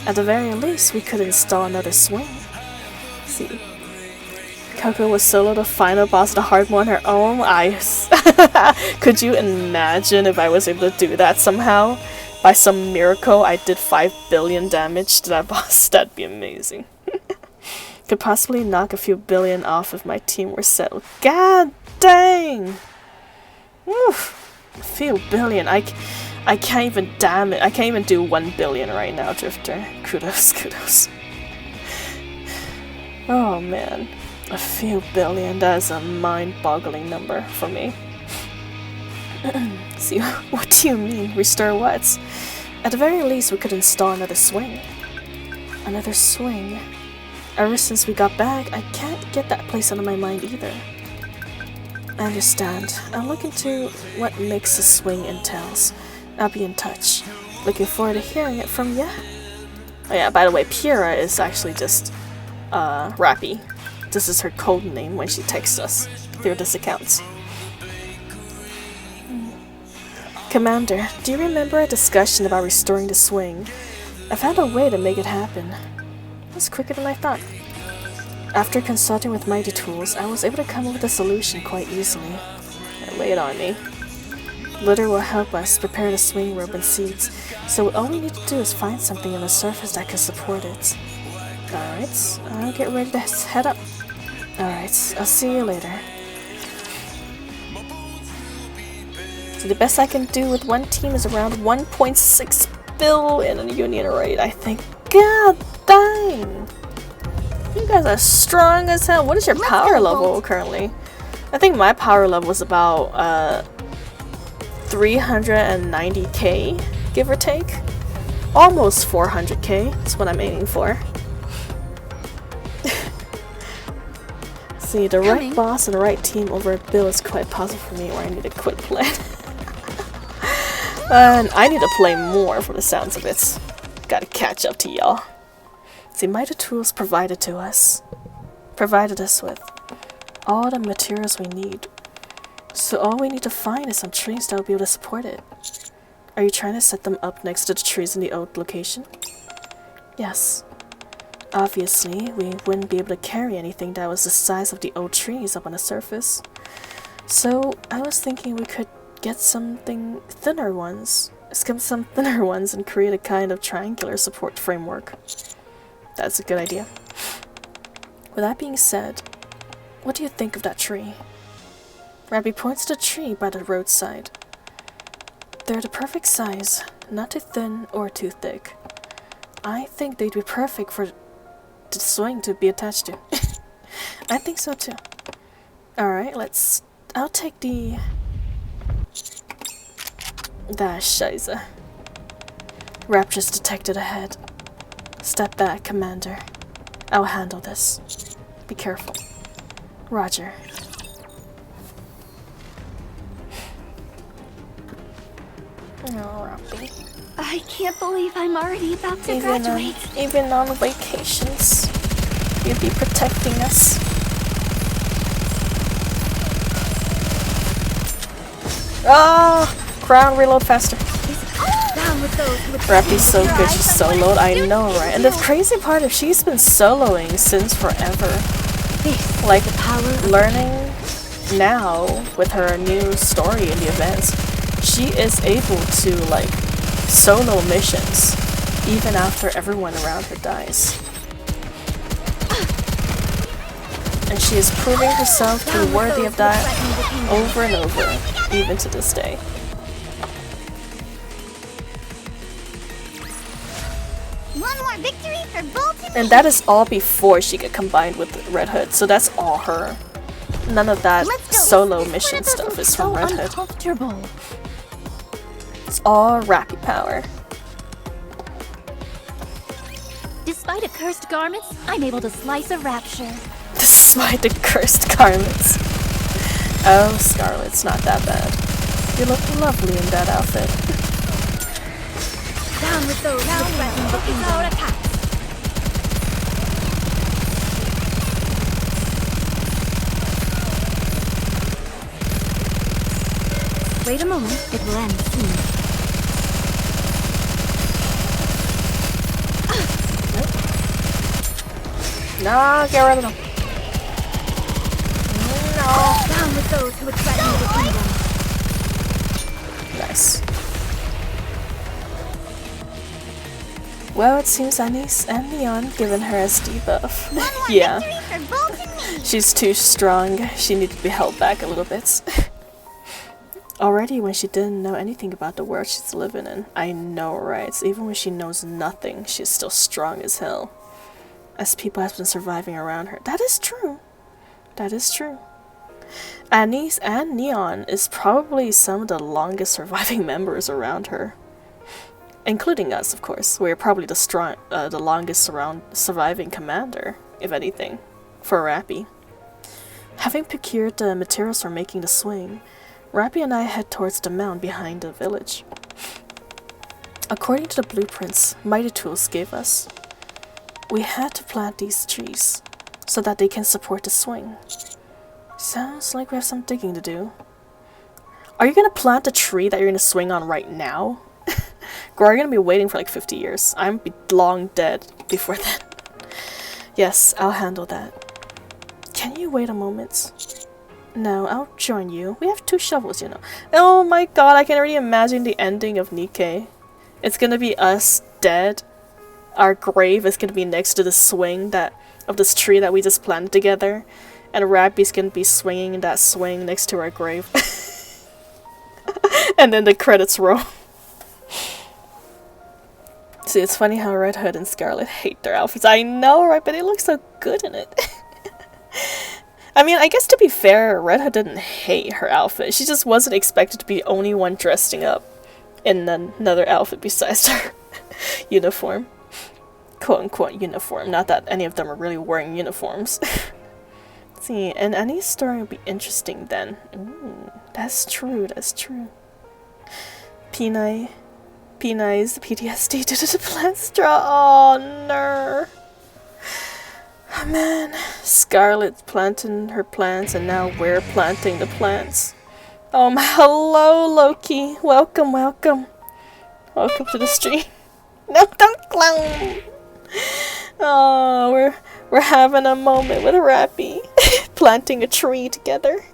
At the very least, we could install another swing. See. Coco was solo the final boss of the hard one on her own. Could you imagine if I was able to do that somehow? By some miracle, I did 5 billion damage to that boss. That'd be amazing. Could possibly knock a few billion off if my team were settled. God dang! Oof. A few billion. I can't even damage. I can't even do 1 billion right now, Drifter. Kudos. Oh man. A few billion, that is a mind-boggling number for me. See, what do you mean? Restore what? At the very least, we could install another swing. Another swing? Ever since we got back, I can't get that place out of my mind either. I understand. I'll look into what makes a swing entails. I'll be in touch. Looking forward to hearing it from ya. Oh yeah, by the way, Pyrrha is actually just, Rappy. This is her code name when she texts us through this account. Commander, do you remember a discussion about restoring the swing? I found a way to make it happen. It was quicker than I thought. After consulting with Mighty Tools, I was able to come up with a solution quite easily. Lay it on me. Litter will help us prepare the swing rope and seeds, so all we need to do is find something on the surface that can support it. Alright, I'll get ready to head up. Alright, I'll see you later. So the best I can do with one team is around 1.6 billion in union rate, I think. God dang! You guys are strong as hell. What is your power level currently? I think my power level is about 390k, give or take. Almost 400k is what I'm aiming for. See, the right boss and the right team over a bill is quite possible for me, or I need to quit playing. And I need to play more from the sounds of it. Gotta catch up to y'all. See, Mighty Tools provided us with all the materials we need. So all we need to find is some trees that will be able to support it. Are you trying to set them up next to the trees in the old location? Yes. Obviously, we wouldn't be able to carry anything that was the size of the old trees up on the surface. So I was thinking we could get some thinner ones and create a kind of triangular support framework. That's a good idea. With that being said, what do you think of that tree? Rabbi points to the tree by the roadside. They're the perfect size, not too thin or too thick. I think they'd be perfect for the swing to be attached to. I think so too. Alright, I'll take the... Scheiße. Raptures detected ahead. Step back, Commander. I'll handle this. Be careful. Roger. Oh, Robbie.
I can't believe I'm already about to graduate.
Even on vacations, you'd be protecting us. Oh, crown, reload faster. Rappy's so good, she's soloed. I know, right? And the crazy part is she's been soloing since forever. Like, learning now with her new story in the events, she is able to, like, solo missions even after everyone around her dies. And she is proving herself to be worthy of that over and over, even to this day.
One more victory for Bolton.
And that is all before she got combined with Red Hood, so that's all her. None of that solo mission stuff is from Red Hood. It's all Rappy power.
Despite a cursed garments, I'm able to slice a rapture.
Despite the cursed garments. Oh, Scarlet's not that bad. You look lovely in that outfit.
Down with those who threaten the kingdom. Attacks.
Wait a moment, it will end soon.
No, get rid of them. No.
Down with those who would threaten the kingdom.
Nice. Well, it seems Anise and Neon given her a debuff. Yeah. She's too strong. She needs to be held back a little bit. Already when she didn't know anything about the world she's living in. I know, right? So even when she knows nothing, she's still strong as hell. As people have been surviving around her. That is true. That is true. Anise and Neon is probably some of the longest surviving members around her. Including us, of course. We're probably the longest surviving commander, if anything, for Rappy. Having procured the materials for making the swing, Rappy and I head towards the mound behind the village. According to the blueprints Mighty Tools gave us, we had to plant these trees so that they can support the swing. Sounds like we have some digging to do. Are you gonna plant a tree that you're gonna swing on right now? Girl, are you gonna be waiting for like 50 years? I'm be long dead before then. Yes, I'll handle that. Can you wait a moment? No, I'll join you. We have 2 shovels, you know. Oh my god, I can already imagine the ending of NIKKE. It's gonna be us dead. Our grave is gonna be next to the swing of this tree that we just planted together. And Rappy's gonna be swinging in that swing next to our grave. And then the credits roll. See, it's funny how Red Hood and Scarlet hate their outfits. I know, right? But they look so good in it. I mean, I guess to be fair, Red Hood didn't hate her outfit. She just wasn't expected to be the only one dressing up in another outfit besides her uniform. Quote-unquote uniform. Not that any of them are really wearing uniforms. Let's see, and Annie's story would be interesting then. Ooh, that's true, that's true. P9's PTSD due to the plant straw. Oh, no. Oh, man. Scarlet's planting her plants, and now we're planting the plants. Hello, Loki. Welcome, welcome. Welcome to the stream. No, don't clown. Oh, we're having a moment with Rappy. Planting a tree together.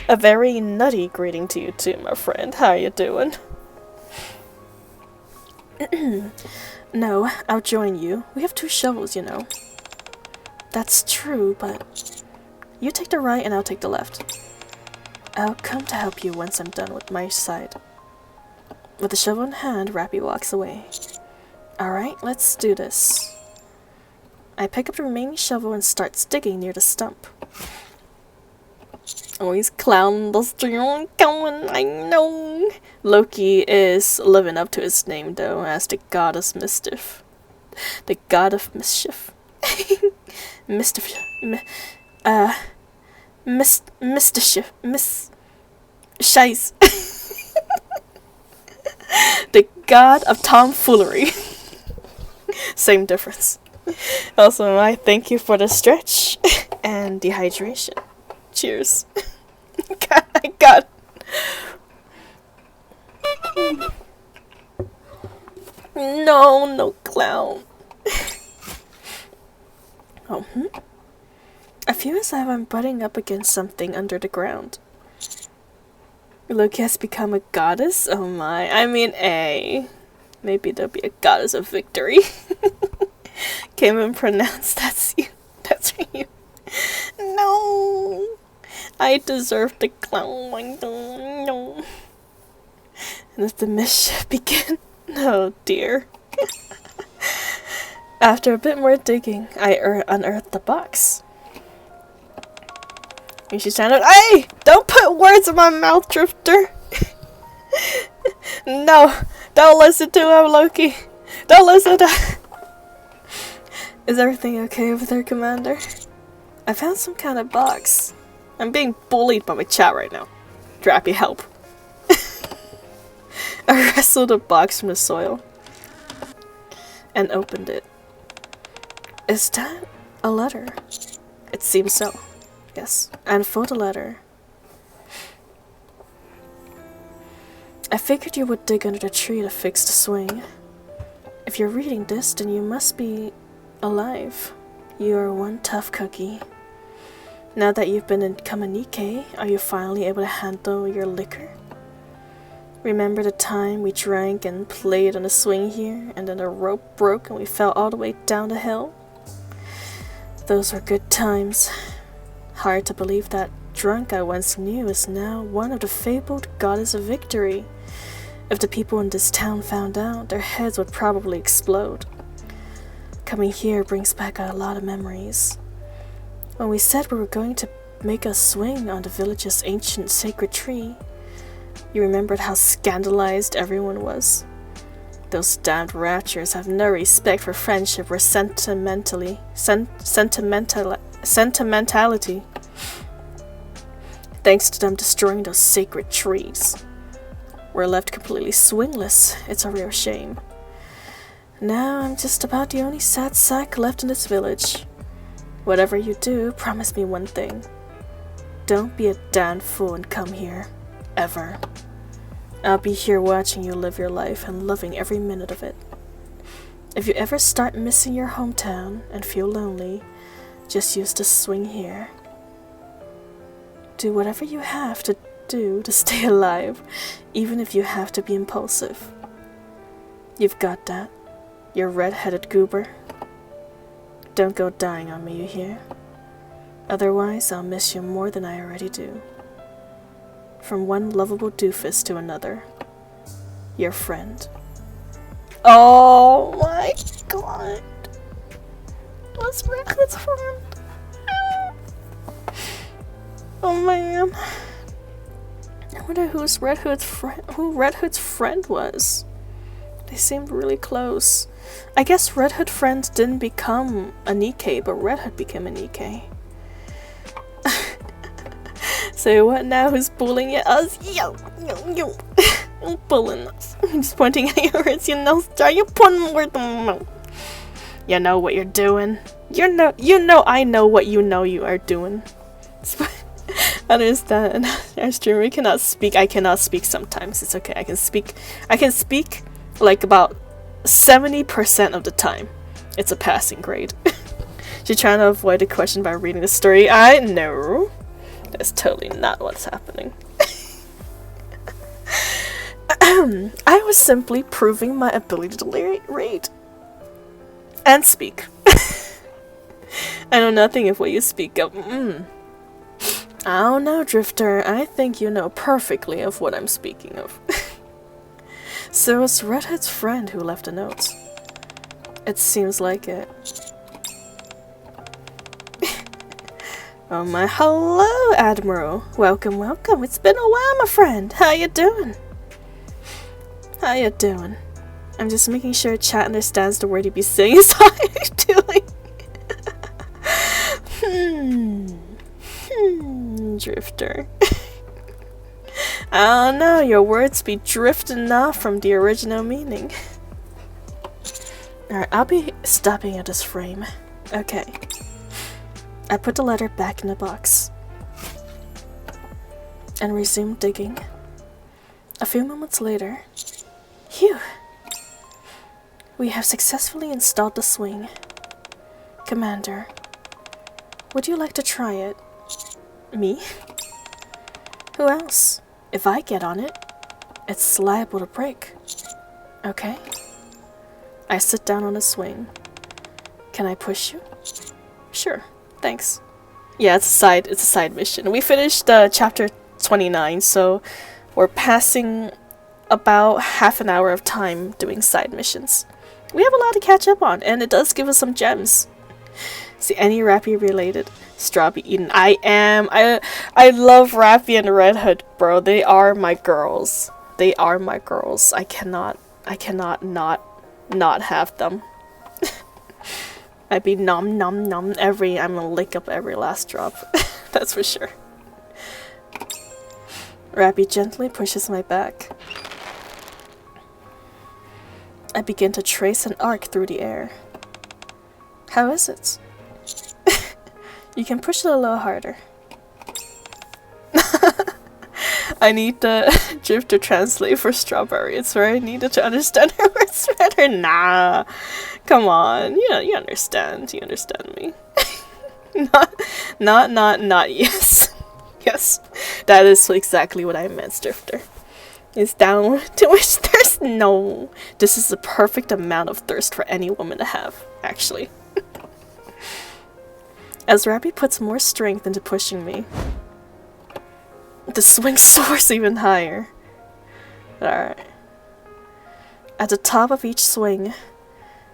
A very nutty greeting to you too, my friend. How you doing? No, I'll join you. We have 2 shovels, you know. That's true, but you take the right and I'll take the left. I'll come to help you once I'm done with my side. With the shovel in hand, Rappy walks away. Alright, let's do this. I pick up the remaining shovel and start digging near the stump. Oh, he's clowning the stream going, I know. Loki is living up to his name, though, as the god of mischief. The god of mischief. Mischief. Mischief. Shice. The god of tomfoolery. Same difference. Also, I thank you for the stretch and dehydration. Cheers. God, No, no clown. Oh, I feel as if I'm butting up against something under the ground. Loki has become a goddess? Oh my. I mean, maybe there'll be a goddess of victory. Can't even pronounce that's you. That's you. No. I deserve the clown. No. And if the mischief begin. Oh dear. After a bit more digging, I unearthed the box. And she sounded, "Hey! Don't put words in my mouth, Drifter!" No! Don't listen to him, Loki! Don't listen to him! Is everything okay over there, Commander? I found some kind of box. I'm being bullied by my chat right now. Drappy, help. I wrestled a box from the soil and opened it. Is that a letter? It seems so. Yes. I unfold a letter. I figured you would dig under the tree to fix the swing. If you're reading this, then you must be alive. You are one tough cookie. Now that you've become a NIKKE, are you finally able to handle your liquor? Remember the time we drank and played on the swing here, and then the rope broke and we fell all the way down the hill? Those were good times. Hard to believe that drunk I once knew is now one of the fabled goddess of victory. If the people in this town found out, their heads would probably explode. Coming here brings back a lot of memories. When we said we were going to make a swing on the village's ancient sacred tree, you remembered how scandalized everyone was. Those damned ratchers have no respect for friendship or sentimentality. Thanks to them destroying those sacred trees. We're left completely swingless. It's a real shame. Now I'm just about the only sad sack left in this village. Whatever you do, promise me one thing. Don't be a damned fool and come here. Ever. I'll be here watching you live your life and loving every minute of it. If you ever start missing your hometown and feel lonely, just use the swing here. Do whatever you have to do to stay alive, even if you have to be impulsive. You've got that, you red-headed goober. Don't go dying on me, you hear? Otherwise, I'll miss you more than I already do. From one lovable doofus to another. Your friend. Oh my god. What's Red Hood's friend? Oh man. I wonder who Red Hood's friend was. They seemed really close. I guess Red Hood friend didn't become a NIKKE, but Red Hood became a NIKKE. So what now? Who's bullying at us? Yo. Bullying us. I'm just pointing at your words, you know, Star. You're putting words in my mouth. You know what you're doing. I know what you know you are doing. Understand. Our streamer cannot speak. I cannot speak sometimes. It's okay. I can speak like about 70% of the time. It's a passing grade. She's trying to avoid the question by reading the story. I know. That's totally not what's happening. I was simply proving my ability to read. And speak. I know nothing of what you speak of. I don't know, Drifter. I think you know perfectly of what I'm speaking of. So it's Redhead's friend who left a note. It seems like it. Oh my, hello, Admiral. Welcome, welcome. It's been a while, my friend. How you doing? How you doing? I'm just making sure chat understands the word you be saying. So how are you doing? Drifter. I don't know, your words be drifting off from the original meaning. Alright, I'll be stopping at this frame. Okay. I put the letter back in the box and resumed digging. A few moments later, phew! We have successfully installed the swing. Commander, would you like to try it? Me? Who else? If I get on it, it's liable to break. Okay. I sit down on a swing. Can I push you? Sure, thanks. Yeah, it's a side mission. We finished chapter 29, so we're passing about half an hour of time doing side missions. We have a lot to catch up on, and it does give us some gems. See, any Rappy related strawberry eaten? I am. I love Rappy and Red Hood, bro. They are my girls. They are my girls. I cannot not have them. I'd be nom nom nom I'm gonna lick up every last drop. That's for sure. Rappy gently pushes my back. I begin to trace an arc through the air. How is it? You can push it a little harder. I need the GIF to translate for strawberry. It's very needed to understand her words better. Nah, come on. You understand. You understand me. not. Yes, yes. That is exactly what I meant, Drifter. Is down to which there's no. This is the perfect amount of thirst for any woman to have, actually. As Rappy puts more strength into pushing me, the swing soars even higher. Alright. At the top of each swing,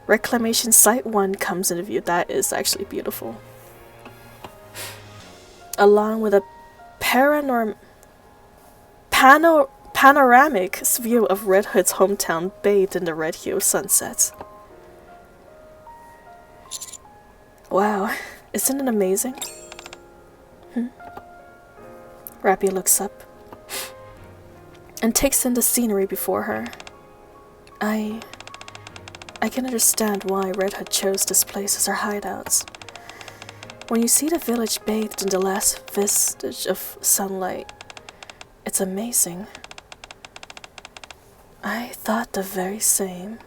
Reclamation Site 1 comes into view. That is actually beautiful. Along with a panoramic view of Red Hood's hometown bathed in the red hue of sunsets. Wow, isn't it amazing? Rappy looks up and takes in the scenery before her. I can understand why Red Hood chose this place as her hideouts. When you see the village bathed in the last vestige of sunlight, it's amazing. I thought the very same.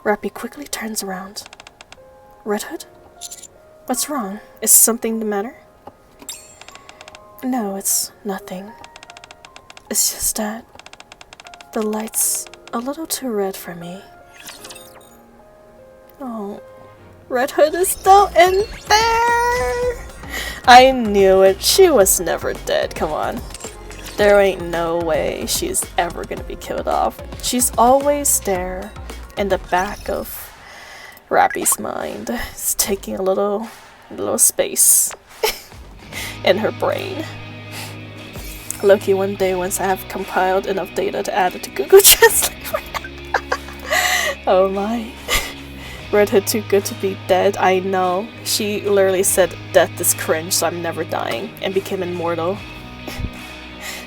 Rappy quickly turns around. Red Hood? What's wrong? Is something the matter? No, it's nothing. It's just that the light's a little too red for me. Oh, Red Hood is still in there! I knew it. She was never dead. Come on. There ain't no way she's ever gonna be killed off. She's always there in the back of Rappy's mind. It's taking a little space in her brain. Loki, one day once I have compiled enough data to add it to Google Translate. Oh my. Red Hood too good to be dead. I know. She literally said death is cringe, so I'm never dying, and became immortal.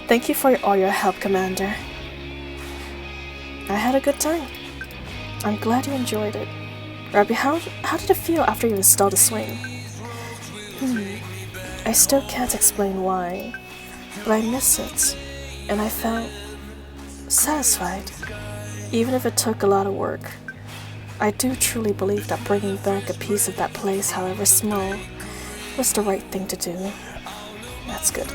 Thank you for all your help, Commander. I had a good time. I'm glad you enjoyed it. Rappy, how did it feel after you installed the swing? I still can't explain why, but I miss it, and I felt satisfied, even if it took a lot of work. I do truly believe that bringing back a piece of that place, however small, was the right thing to do. That's good.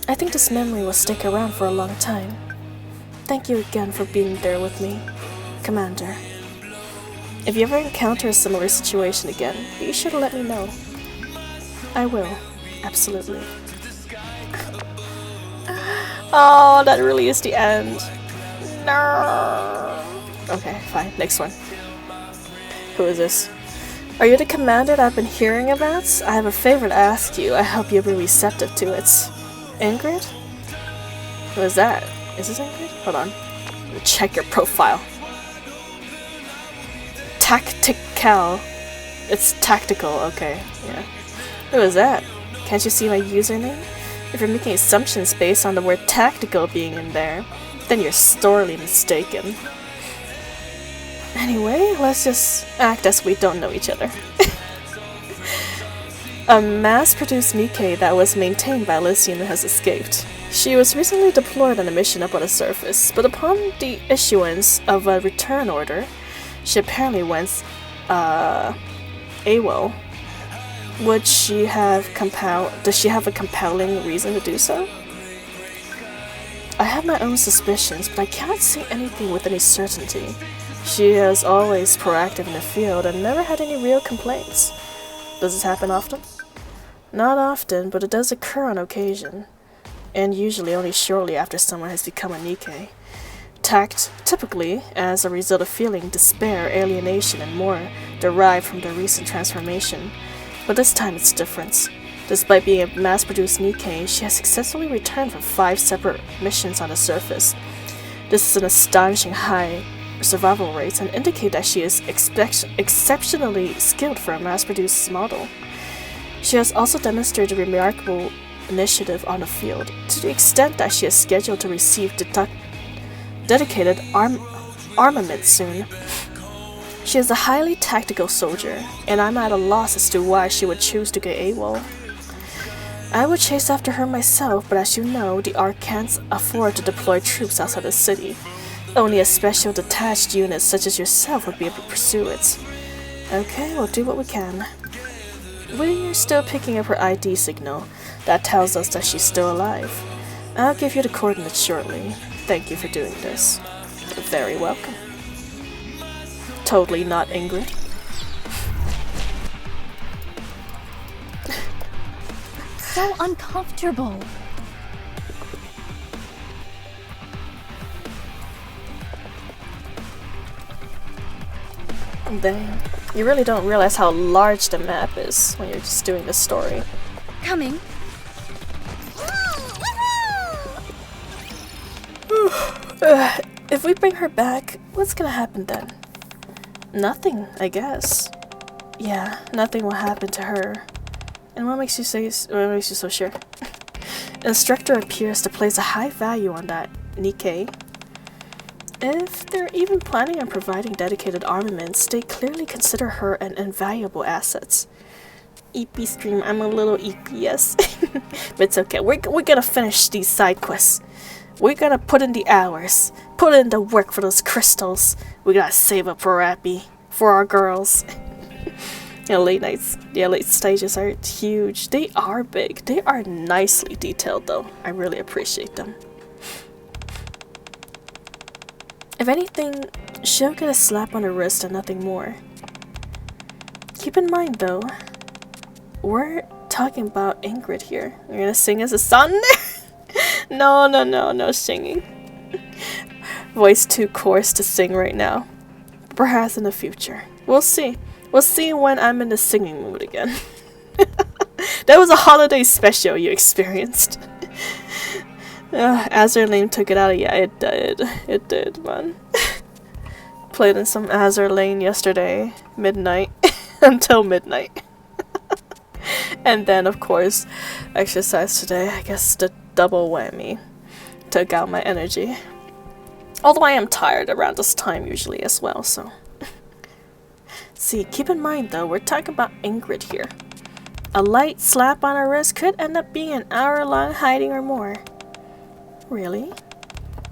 I think this memory will stick around for a long time. Thank you again for being there with me, Commander. If you ever encounter a similar situation again, be sure to let me know. I will, absolutely. Oh, that really is the end. No. Okay, fine. Next one. Who is this? Are you the commander that I've been hearing about? I have a favor to ask you. I hope you'll be receptive to it. Ingrid? Who is that? Is this Ingrid? Hold on. Let me check your profile. Tactical. It's tactical, okay. Yeah. Who is that? Can't you see my username? If you're making assumptions based on the word tactical being in there, then you're sorely mistaken. Anyway, let's just act as we don't know each other. A mass-produced NIKKE that was maintained by Elysian has escaped. She was recently deployed on a mission up on the surface, but upon the issuance of a return order, she apparently went AWOL. Does she have a compelling reason to do so? I have my own suspicions, but I cannot say anything with any certainty. She is always proactive in the field and never had any real complaints. Does this happen often? Not often, but it does occur on occasion, and usually only shortly after someone has become a NIKKE. Typically as a result of feeling despair, alienation, and more derived from their recent transformation. But this time it's different. Despite being a mass-produced NIKKE, she has successfully returned from 5 separate missions on the surface. This is an astonishing high survival rate and indicate that she is exceptionally skilled for a mass-produced model. She has also demonstrated remarkable initiative on the field, to the extent that she is scheduled to receive dedicated armament soon. She is a highly tactical soldier, and I'm at a loss as to why she would choose to go AWOL. I would chase after her myself, but as you know, the ARC can't afford to deploy troops outside the city. Only a special detached unit such as yourself would be able to pursue it. Okay, we'll do what we can. We're still picking up her ID signal. That tells us that she's still alive. I'll give you the coordinates shortly. Thank you for doing this. You're very welcome. Totally not Ingrid.
So uncomfortable.
Dang. You really don't realize how large the map is when you're just doing the story.
Coming.
If we bring her back, what's gonna happen then? Nothing, I guess. Yeah, nothing will happen to her. And what makes you so sure? The instructor appears to place a high value on that NIKKE. If they're even planning on providing dedicated armaments, they clearly consider her an invaluable asset. EP stream, I'm a little EP, yes. But it's okay, we're gonna finish these side quests. We're gonna put in the hours, put in the work for those crystals. We gotta save up for Rappy, for our girls. Late nights, yeah, late stages are huge. They are big. They are nicely detailed though. I really appreciate them. If anything, she'll get a slap on her wrist and nothing more. Keep in mind though, we're talking about Ingrid here. You're gonna sing as a son? No singing. Voice too coarse to sing right now. Perhaps in the future. We'll see. We'll see when I'm in the singing mood again. That was a holiday special you experienced. Azur Lane took it out. Yeah, it did. It did, man. Played in some Azur Lane yesterday, midnight, until midnight. And then, of course, exercise today. I guess the double whammy took out my energy. Although I am tired around this time usually as well, so. See, keep in mind though, we're talking about Ingrid here. A light slap on her wrist could end up being an hour-long hiding or more. Really?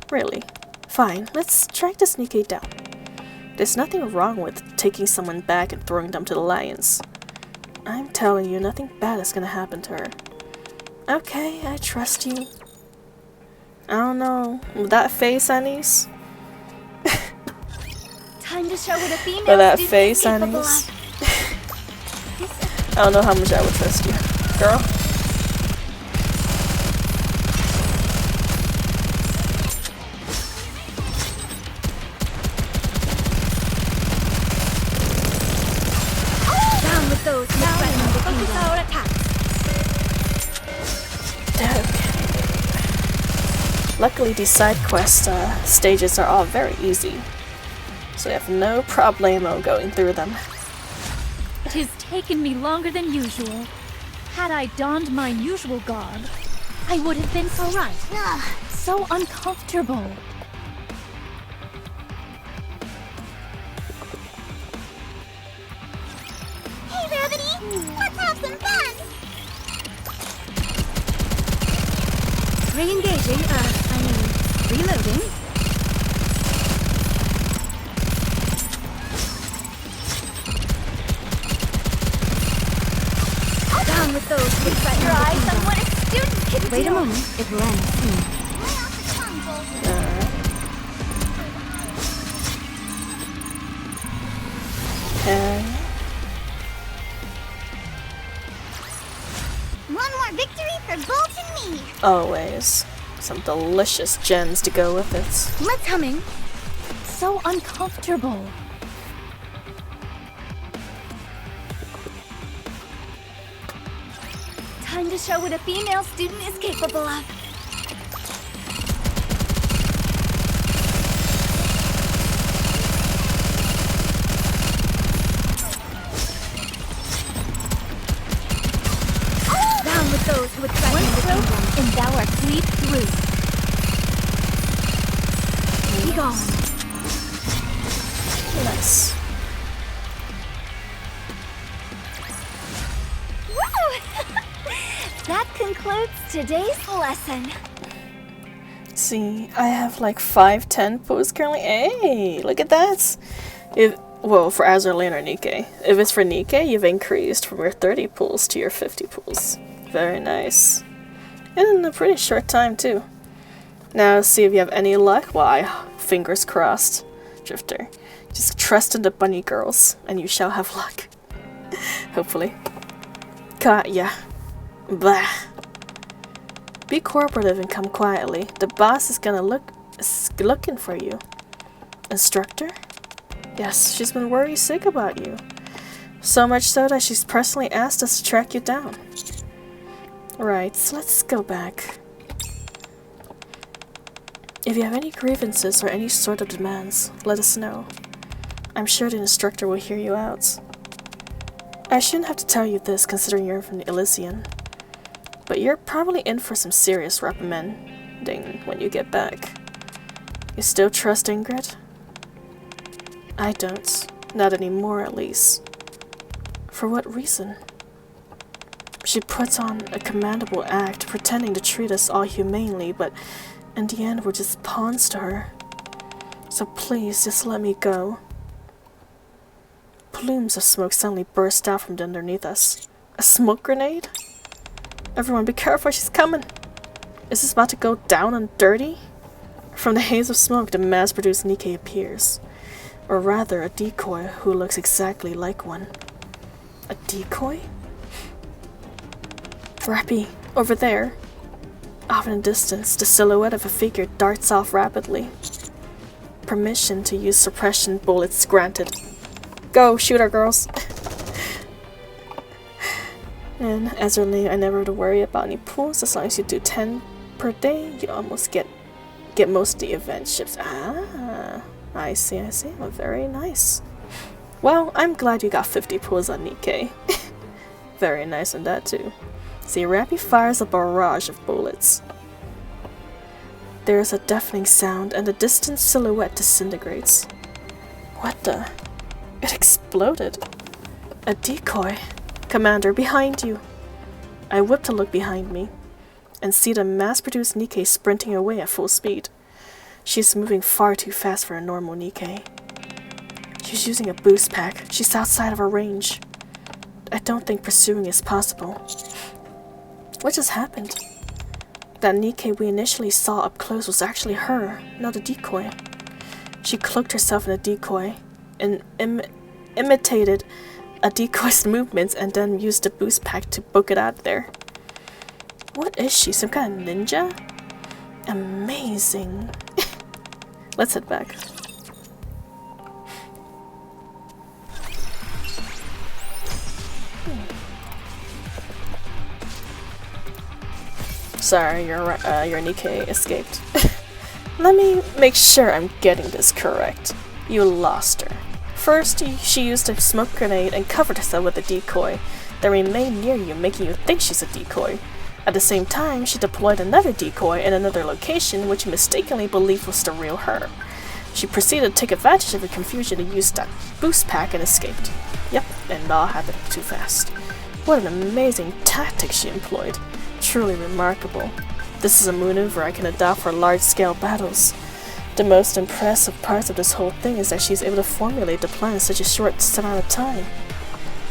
Really? Fine, let's track this NIKKE down. There's nothing wrong with taking someone back and throwing them to the lions. I'm telling you, nothing bad is gonna happen to her. Okay, I trust you. I don't know. With that face, Anise?
Time to show what a female
With that face, Anise? I don't know how much I would trust you. Girl?
Down with those who threaten the kingdom. Our attacks.
Luckily, these side quest stages are all very easy. So I have no problemo going through them.
'Tis taken me longer than usual. Had I donned mine usual garb, I would have been so right. So uncomfortable.
Hey, Rabbity! Let's have some fun!
Re-engaging, reloading. Down with those who set your eyes on what a student can do.
Wait a moment, it will end soon.
Lay off the tongue, Bolt.
Okay.
One more victory for Bolt and me.
Always. Some delicious gems to go with it.
Let's humming. So uncomfortable.
Time to show what a female student is capable of. Down with those who would threaten the kingdom, and thou art fleet through. Be gone.
Nice.
That concludes today's lesson.
See, I have like 5-10 pools currently. Hey, look at that. Well, for Azurlane or NIKKE. If it's for NIKKE, you've increased from your 30 pools to your 50 pools. Very nice. And in a pretty short time, too. Now, see if you have any luck. Well, fingers crossed, Drifter. Just trust in the bunny girls, and you shall have luck. Hopefully. Yeah. Blah. Be cooperative and come quietly. The boss is looking for you. Instructor? Yes, she's been worried sick about you. So much so that she's personally asked us to track you down. Right, so let's go back. If you have any grievances or any sort of demands, let us know. I'm sure the instructor will hear you out. I shouldn't have to tell you this considering you're from Elysian, but you're probably in for some serious reprimanding when you get back. You still trust Ingrid? I don't. Not anymore, at least. For what reason? She puts on a commendable act, pretending to treat us all humanely, but in the end we're just pawns to her. So please, just let me go. Plumes of smoke suddenly burst out from underneath us. A smoke grenade? Everyone be careful, she's coming! Is this about to go down and dirty? From the haze of smoke, the mass-produced NIKKE appears. Or rather, a decoy who looks exactly like one. A decoy? Rappy, over there. Off in the distance, the silhouette of a figure darts off rapidly. Permission to use suppression bullets granted. Go, shoot her, girls! And as I never have to worry about any pools. As long as you do 10 per day, you almost get most of the event ships. Ah, I see. Oh, very nice. Well, I'm glad you got 50 pools on NIKKE. Very nice on that too. See, Rappy fires a barrage of bullets. There is a deafening sound, and the distant silhouette disintegrates. What the? It exploded. A decoy. Commander, behind you. I whip to look behind me, and see the mass-produced NIKKE sprinting away at full speed. She's moving far too fast for a normal NIKKE. She's using a boost pack. She's outside of her range. I don't think pursuing is possible. What just happened? That NIKKE we initially saw up close was actually her, not a decoy. She cloaked herself in a decoy, and imitated a decoy's movements, and then used the boost pack to book it out there. What is she, some kind of ninja? Amazing. Let's head back. Sorry, your NIKKE escaped. Let me make sure I'm getting this correct. You lost her. First, she used a smoke grenade and covered herself with a decoy, then remained near you, making you think she's a decoy. At the same time, she deployed another decoy in another location, which you mistakenly believed was the real her. She proceeded to take advantage of your confusion and used that boost pack and escaped. Yep, and it all happened too fast. What an amazing tactic she employed. Truly remarkable. This is a maneuver I can adopt for large-scale battles. The most impressive part of this whole thing is that she's able to formulate the plan in such a short amount of time.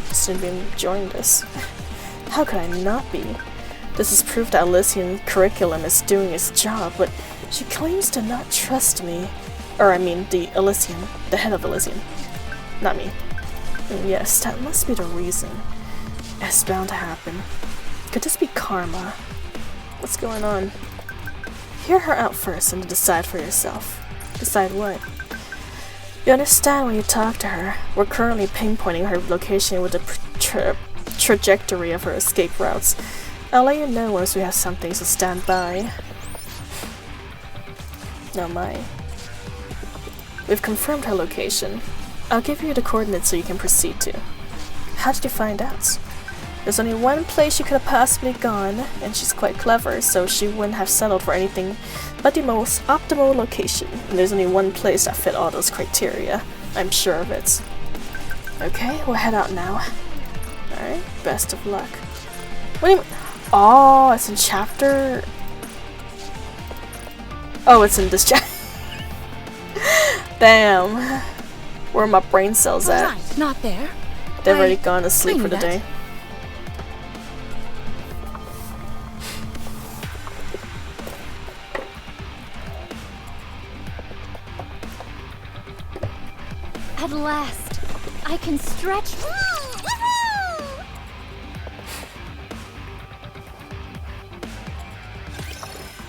I shouldn't be enjoying this. How could I not be? This is proof that Elysian curriculum is doing its job, but she claims to not trust me. Or I mean, the Elysian, the head of Elysian. Not me. And yes, that must be the reason. It's bound to happen. Could this be karma? What's going on? Hear her out first and then decide for yourself. Decide what? You understand when you talk to her. We're currently pinpointing her location with the trajectory of her escape routes. I'll let you know once we have something, so stand by. No, my. We've confirmed her location. I'll give you the coordinates so you can proceed to. How did you find out? There's only one place she could have possibly gone, and she's quite clever, so she wouldn't have settled for anything but the most optimal location. And there's only one place that fit all those criteria. I'm sure of it. Okay, we'll head out now. Alright, best of luck. What do you mean? Oh, it's in chapter... Oh, it's in this chapter. Damn. Where are my brain cells at?
Right, not there.
They've already gone to sleep for the day.
At last, I can stretch.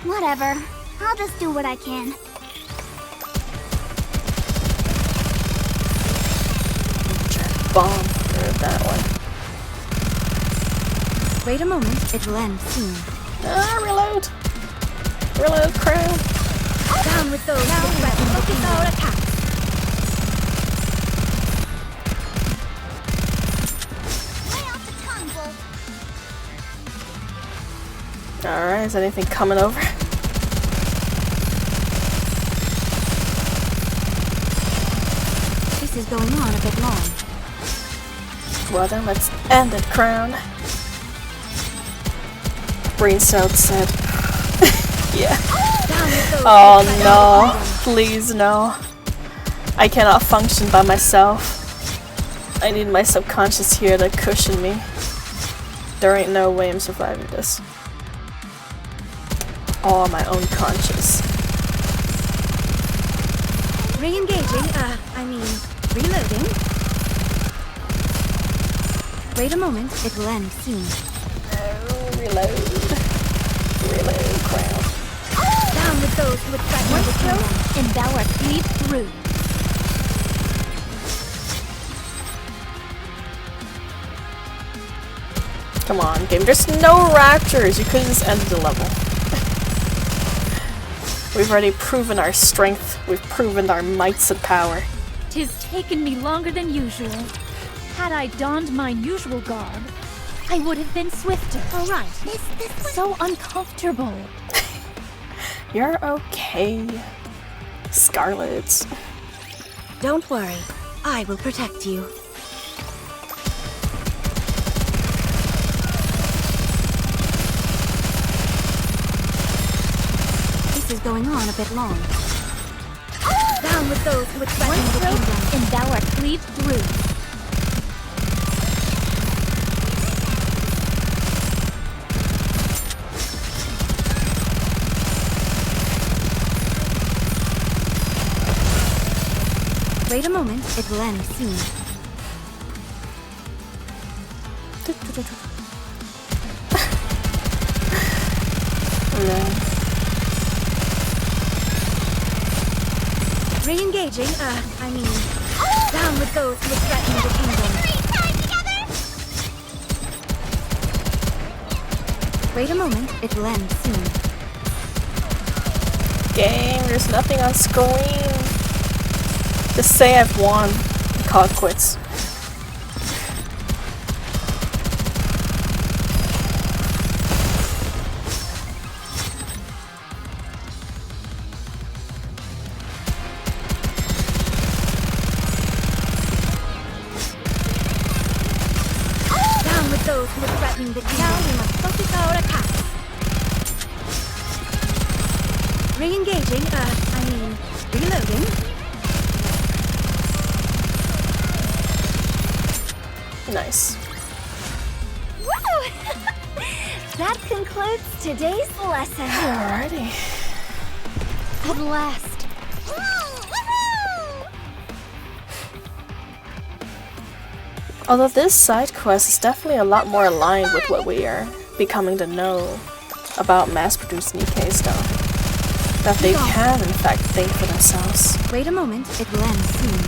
Whatever. I'll just do what I can.
Bomb for that one.
Wait a moment, it'll end soon.
Reload! Reload, crown!
Down with those who threaten looking out attacks.
Lay off the tongue, Wolf.
Alright, is anything coming over?
This is going on a bit long.
Well then, let's end it, crown. Brain cell said. Yeah. Oh no. Please no. I cannot function by myself. I need my subconscious here to cushion me. There ain't no way I'm surviving this. All on my own conscious.
Re-engaging, reloading.
Wait a moment, it'll end soon.
Oh, reload. Reload, crown.
Down with those who would threaten the kill, and thou art cleaved through.
Come on, game. There's no raptors. You could have just ended the level. We've already proven our strength. We've proven our mights and power.
'Tis taken me longer than usual. Had I donned mine usual garb, I would have been swifter. All right.
Is this one?
So uncomfortable.
You're okay, Scarlet.
Don't worry, I will protect you. This is going on a bit long.
Down with those who would threaten the kingdom, and thou art cleaved through.
Wait a moment, it will end soon.
Re-engaging, down with those who would threaten the kingdom.
Wait a moment, it will end soon.
Game, there's nothing on screen. Just say I've won. Call it quits.
Down with those who would threaten the kingdom. Now we must focus our attacks.
Re-engaging, reloading.
Nice.
Woo! That concludes today's lesson.
Alrighty.
At last.
Although this side quest is definitely a lot more aligned with what we are becoming to know about mass-produced NIKKE stuff. That they can, in fact, think for themselves.
Wait a moment, it will end soon.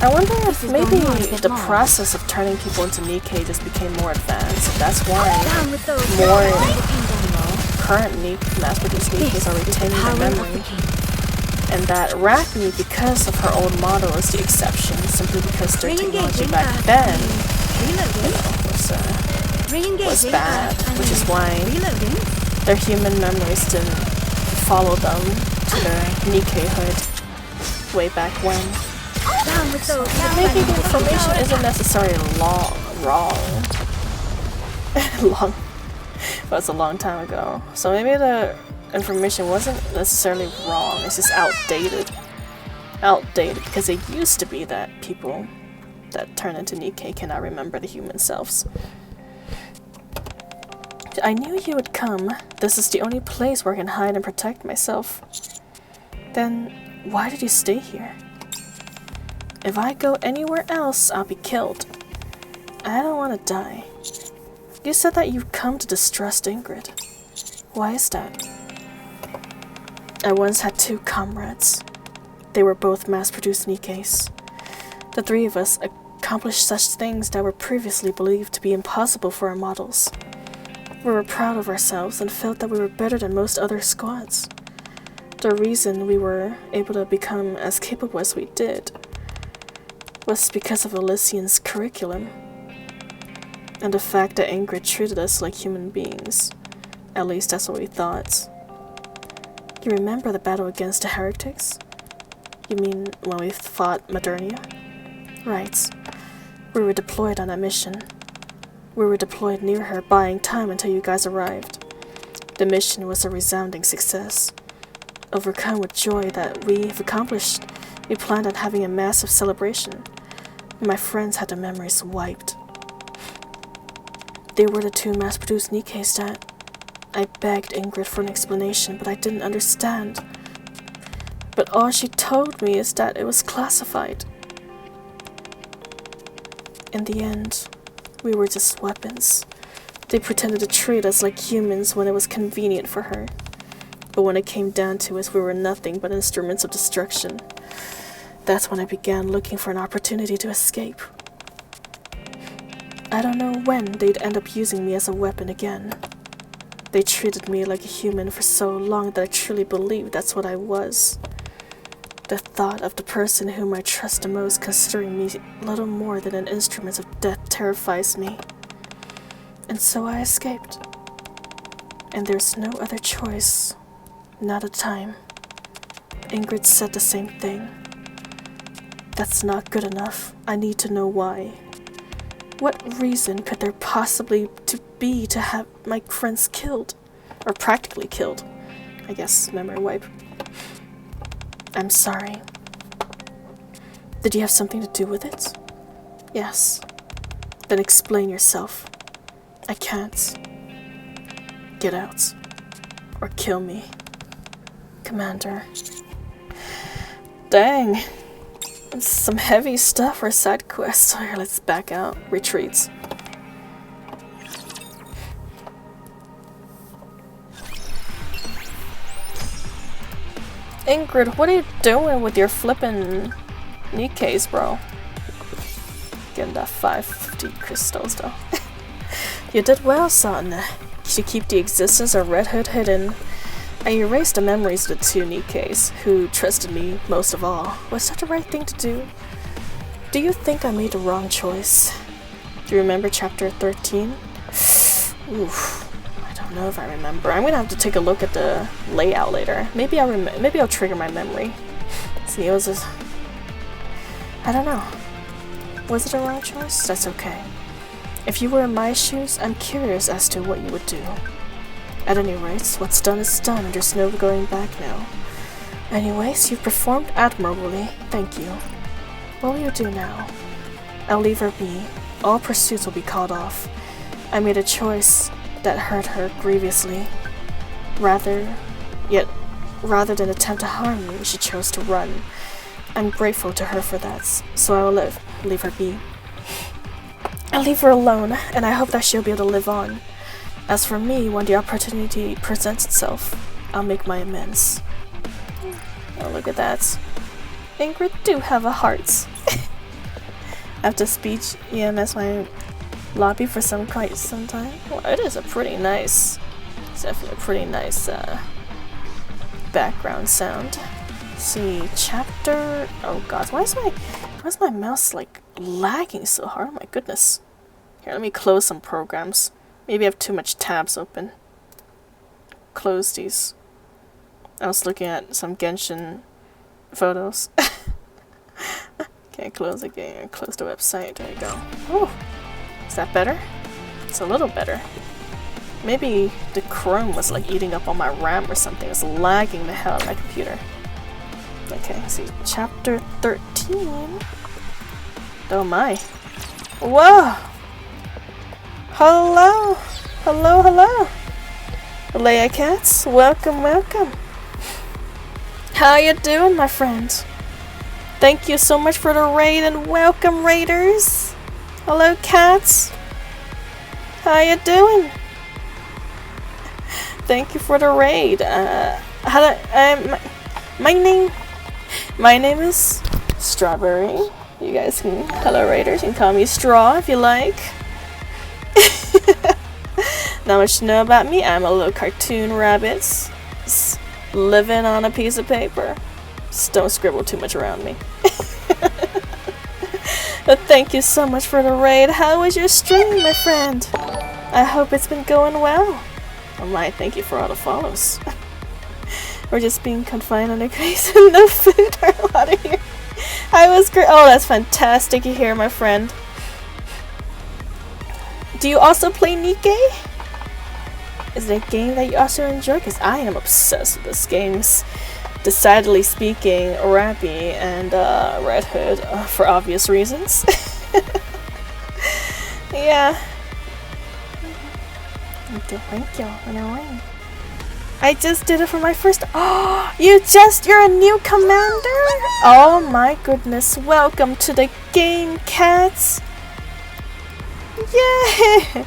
I wonder if
is
maybe
going on a bit
the
long.
process of turning people into NIKKE just became more advanced. That's why
Down with those
more current mass-produced NIKKEs are retaining their memory. And that Arachne, because of her old model, is the exception, simply because their technology back then, you know, was bad, which is why their human memories didn't follow them to their NIKKE-hood way back when. Maybe the information isn't necessarily wrong. But it's a long time ago. So maybe the information wasn't necessarily wrong, it's just outdated. Outdated because it used to be that people that turn into NIKKE cannot remember the human selves. I knew you would come. This is the only place where I can hide and protect myself. Then why did you stay here? If I go anywhere else, I'll be killed. I don't want to die. You said that you've come to distrust Ingrid. Why is that? I once had 2 comrades. They were both mass-produced NIKKEs. The 3 of us accomplished such things that were previously believed to be impossible for our models. We were proud of ourselves and felt that we were better than most other squads. The reason we were able to become as capable as we did was because of Elysian's curriculum, and the fact that Ingrid treated us like human beings. At least that's what we thought. You remember the battle against the heretics? You mean when we fought Modernia? Right. We were deployed on that mission. We were deployed near her, buying time until you guys arrived. The mission was a resounding success. Overcome with joy that we've accomplished, we planned on having a massive celebration. My friends had their memories wiped. They were the 2 mass-produced NIKKEs that... I begged Ingrid for an explanation, but I didn't understand. But all she told me is that it was classified. In the end, we were just weapons. They pretended to treat us like humans when it was convenient for her. But when it came down to us, we were nothing but instruments of destruction. That's when I began looking for an opportunity to escape. I don't know when they'd end up using me as a weapon again. They treated me like a human for so long that I truly believed that's what I was. The thought of the person whom I trust the most considering me little more than an instrument of death terrifies me. And so I escaped. And there's no other choice. Not a time. Ingrid said the same thing. That's not good enough. I need to know why. What reason could there possibly be to have my friends killed? Or practically killed. I guess, memory wipe. I'm sorry. Did you have something to do with it? Yes. Then explain yourself. I can't. Get out. Or kill me. Commander. Dang. That's some heavy stuff for side quests. Here, let's back out. Retreats. Ingrid, what are you doing with your flippin' NIKKEs, bro? Getting that 550 crystals, though. You did well, son. You keep the existence of Red Hood hidden. I erased the memories of the 2 NIKKEs, who trusted me most of all. Was that the right thing to do? Do you think I made the wrong choice? Do you remember chapter 13? Oof. I don't know if I remember. I'm gonna have to take a look at the layout later. Maybe I'll trigger my memory. See, it was a... I don't know. Was it a wrong choice? That's okay. If you were in my shoes, I'm curious as to what you would do. At any rate, what's done is done, and there's no going back now. Anyways, you've performed admirably. Thank you. What will you do now? I'll leave her be. All pursuits will be called off. I made a choice that hurt her grievously. Rather than attempt to harm me, she chose to run. I'm grateful to her for that, so I will leave her be. I'll leave her alone, and I hope that she'll be able to live on. As for me, when the opportunity presents itself, I'll make my amends. Oh, look at that. Ingrid do have a heart. After speech, EMS my lobby for quite some time. Well, it is a pretty nice, it's definitely a pretty nice background sound. Let's see, chapter. Oh god, why is my mouse like lagging so hard? Oh my goodness. Here, let me close some programs. Maybe I have too much tabs open. Close these. I was looking at some Genshin photos. Okay, close the game. Close the website. There you go. Oh, is that better? It's a little better. Maybe the Chrome was like eating up all my RAM or something. It's lagging the hell out of my computer. Okay, let's see. Chapter 13. Oh my. Whoa! Hello! Hello, hello! Leia Cats, welcome, welcome. How you doing, my friend? Thank you so much for the raid and welcome, raiders. Hello, cats. How you doing? Thank you for the raid. My name is Strawberry. You guys can, hello, raiders. You can call me Straw if you like. Not much to know about me. I'm a little cartoon rabbit. Living on a piece of paper. Just don't scribble too much around me. But thank you so much for the raid. How was your stream, my friend? I hope it's been going well. Oh my, thank you for all the follows. We're just being confined under grace and no food or water here. I was great. Oh, that's fantastic to hear, my friend. Do you also play NIKKE? Is it a game that you also enjoy? Because I am obsessed with this game. Decidedly speaking, Rappy and Red Hood for obvious reasons. Yeah. Thank you. I just did it for my first. Oh, you're a new commander? Oh my goodness! Welcome to the game, cats. Yay!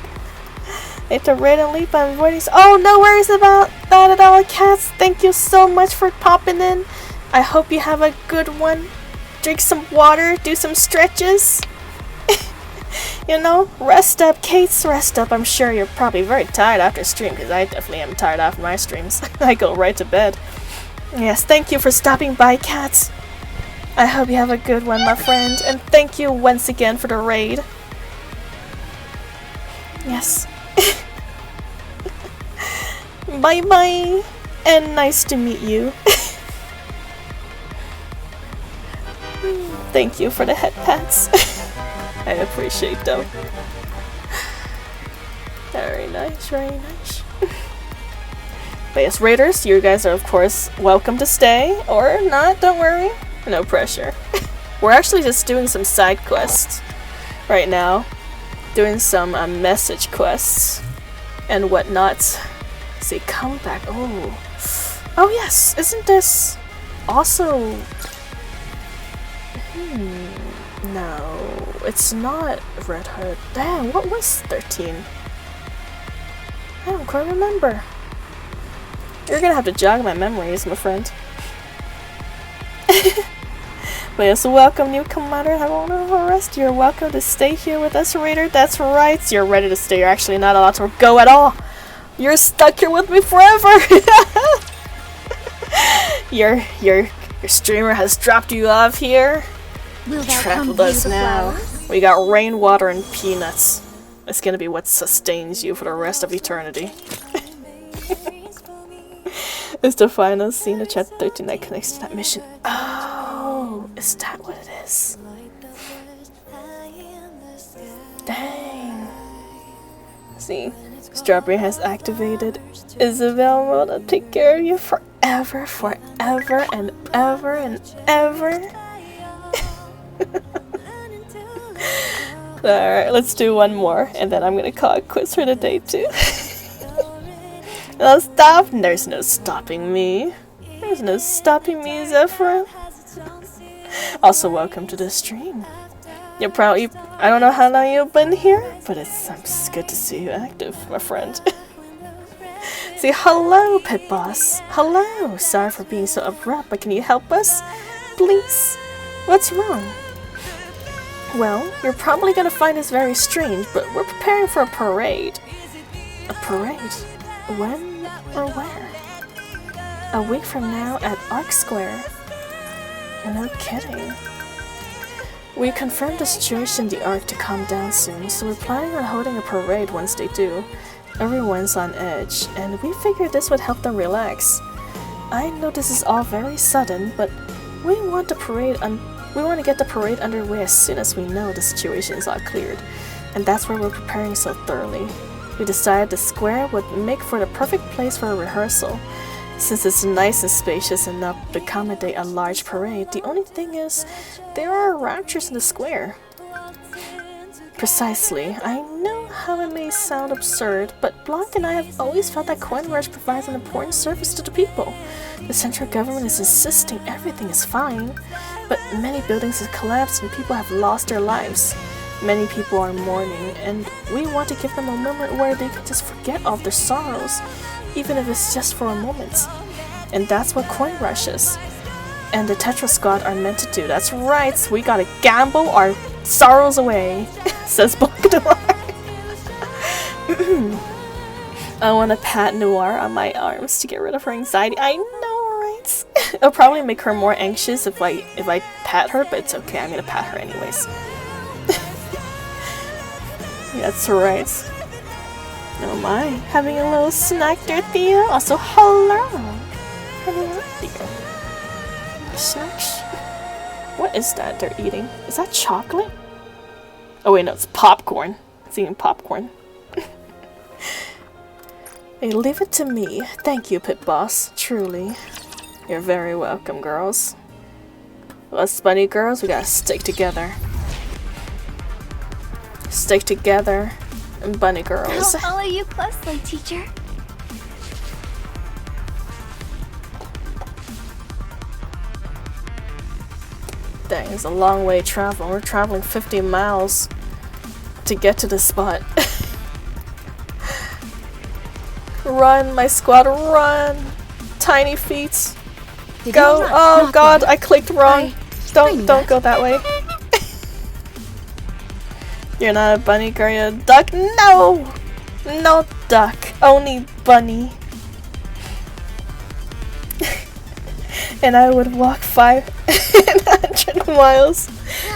It's a raid and leap on avoiding. Oh, no worries about that at all, cats. Thank you so much for popping in. I hope you have a good one. Drink some water, do some stretches. You know, rest up, Kate's rest up. I'm sure you're probably very tired after stream, because I definitely am tired after my streams. I go right to bed. Yes, thank you for stopping by, cats. I hope you have a good one, my friend. And thank you once again for the raid. Yes. Bye bye, and nice to meet you. Thank you for the head pats. I appreciate them. Very nice, very nice. But yes, raiders, you guys are of course welcome to stay or not. Don't worry, no pressure. We're actually just doing some side quests right now. Doing some message quests and whatnot. See, come back. Oh yes, isn't this also? No, it's not Red Hood. Damn, what was 13? I don't quite remember. You're gonna have to jog my memories, my friend. But yes, welcome, new commander. I won't arrest you. You're welcome to stay here with us, Raider. That's right. You're ready to stay. You're actually not allowed to go at all. You're stuck here with me forever. Your streamer has dropped you off here. Trapped us now. We got rainwater and peanuts. It's gonna be what sustains you for the rest of eternity. It's the final scene of chapter 13 that connects to that mission. Oh, is that what it is? Dang. See, Strawberry has activated Isabel mode. I'll take care of you forever, forever, and ever, and ever. Alright, let's do one more, and then I'm gonna call it quits for the day too. No stop! There's no stopping me. There's no stopping me, Zephyr. Also, welcome to the stream. You're probably, I don't know how long you've been here, but it's good to see you active, my friend. Say hello, Pit Boss. Hello. Sorry for being so abrupt, but can you help us, please? What's wrong? Well, you're probably gonna find this very strange, but we're preparing for a parade. A parade? When or where? A week from now at Arc Square. No kidding. We confirmed the situation in the Arc to calm down soon, so we're planning on holding a parade once they do. Everyone's on edge, and we figured this would help them relax. I know this is all very sudden, but we want to get the parade underway as soon as we know the situation is all cleared, and that's why we're preparing so thoroughly. We decided the square would make for the perfect place for a rehearsal. Since it's nice and spacious enough to accommodate a large parade, the only thing is, there are raptures in the square. Precisely. I know how it may sound absurd, but Blanc and I have always felt that Coin Rush provides an important service to the people. The central government is insisting everything is fine, but many buildings have collapsed and people have lost their lives. Many people are mourning, and we want to give them a moment where they can just forget all of their sorrows, even if it's just for a moment. And that's what Coin Rush is. And the Tetra Squad are meant to do. That's right, we gotta gamble our sorrows away, says Blanc Noir. I want to pat Noir on my arms to get rid of her anxiety. I know, right? It'll probably make her more anxious if I pat her, but it's okay, I'm gonna pat her anyways. That's right. No my, having a little snack there, Theo. Also, hello. Hello, dear. Snacks. What is that they're eating? Is that chocolate? Oh wait, no, it's popcorn. It's eating popcorn. Hey, leave it to me. Thank you, Pit Boss. Truly. You're very welcome, girls. Us bunny girls, we gotta stick together. Stick together, and bunny girls.
I'll follow you closely, teacher.
Dang, it's a long way to travel. We're traveling 50 miles to get to the spot. Run, my squad, run! Tiny feet. Go! Oh god, I clicked wrong. Don't go that way. You're not a bunny girl, you're a duck. No! No duck. Only bunny. And I would walk 500 miles.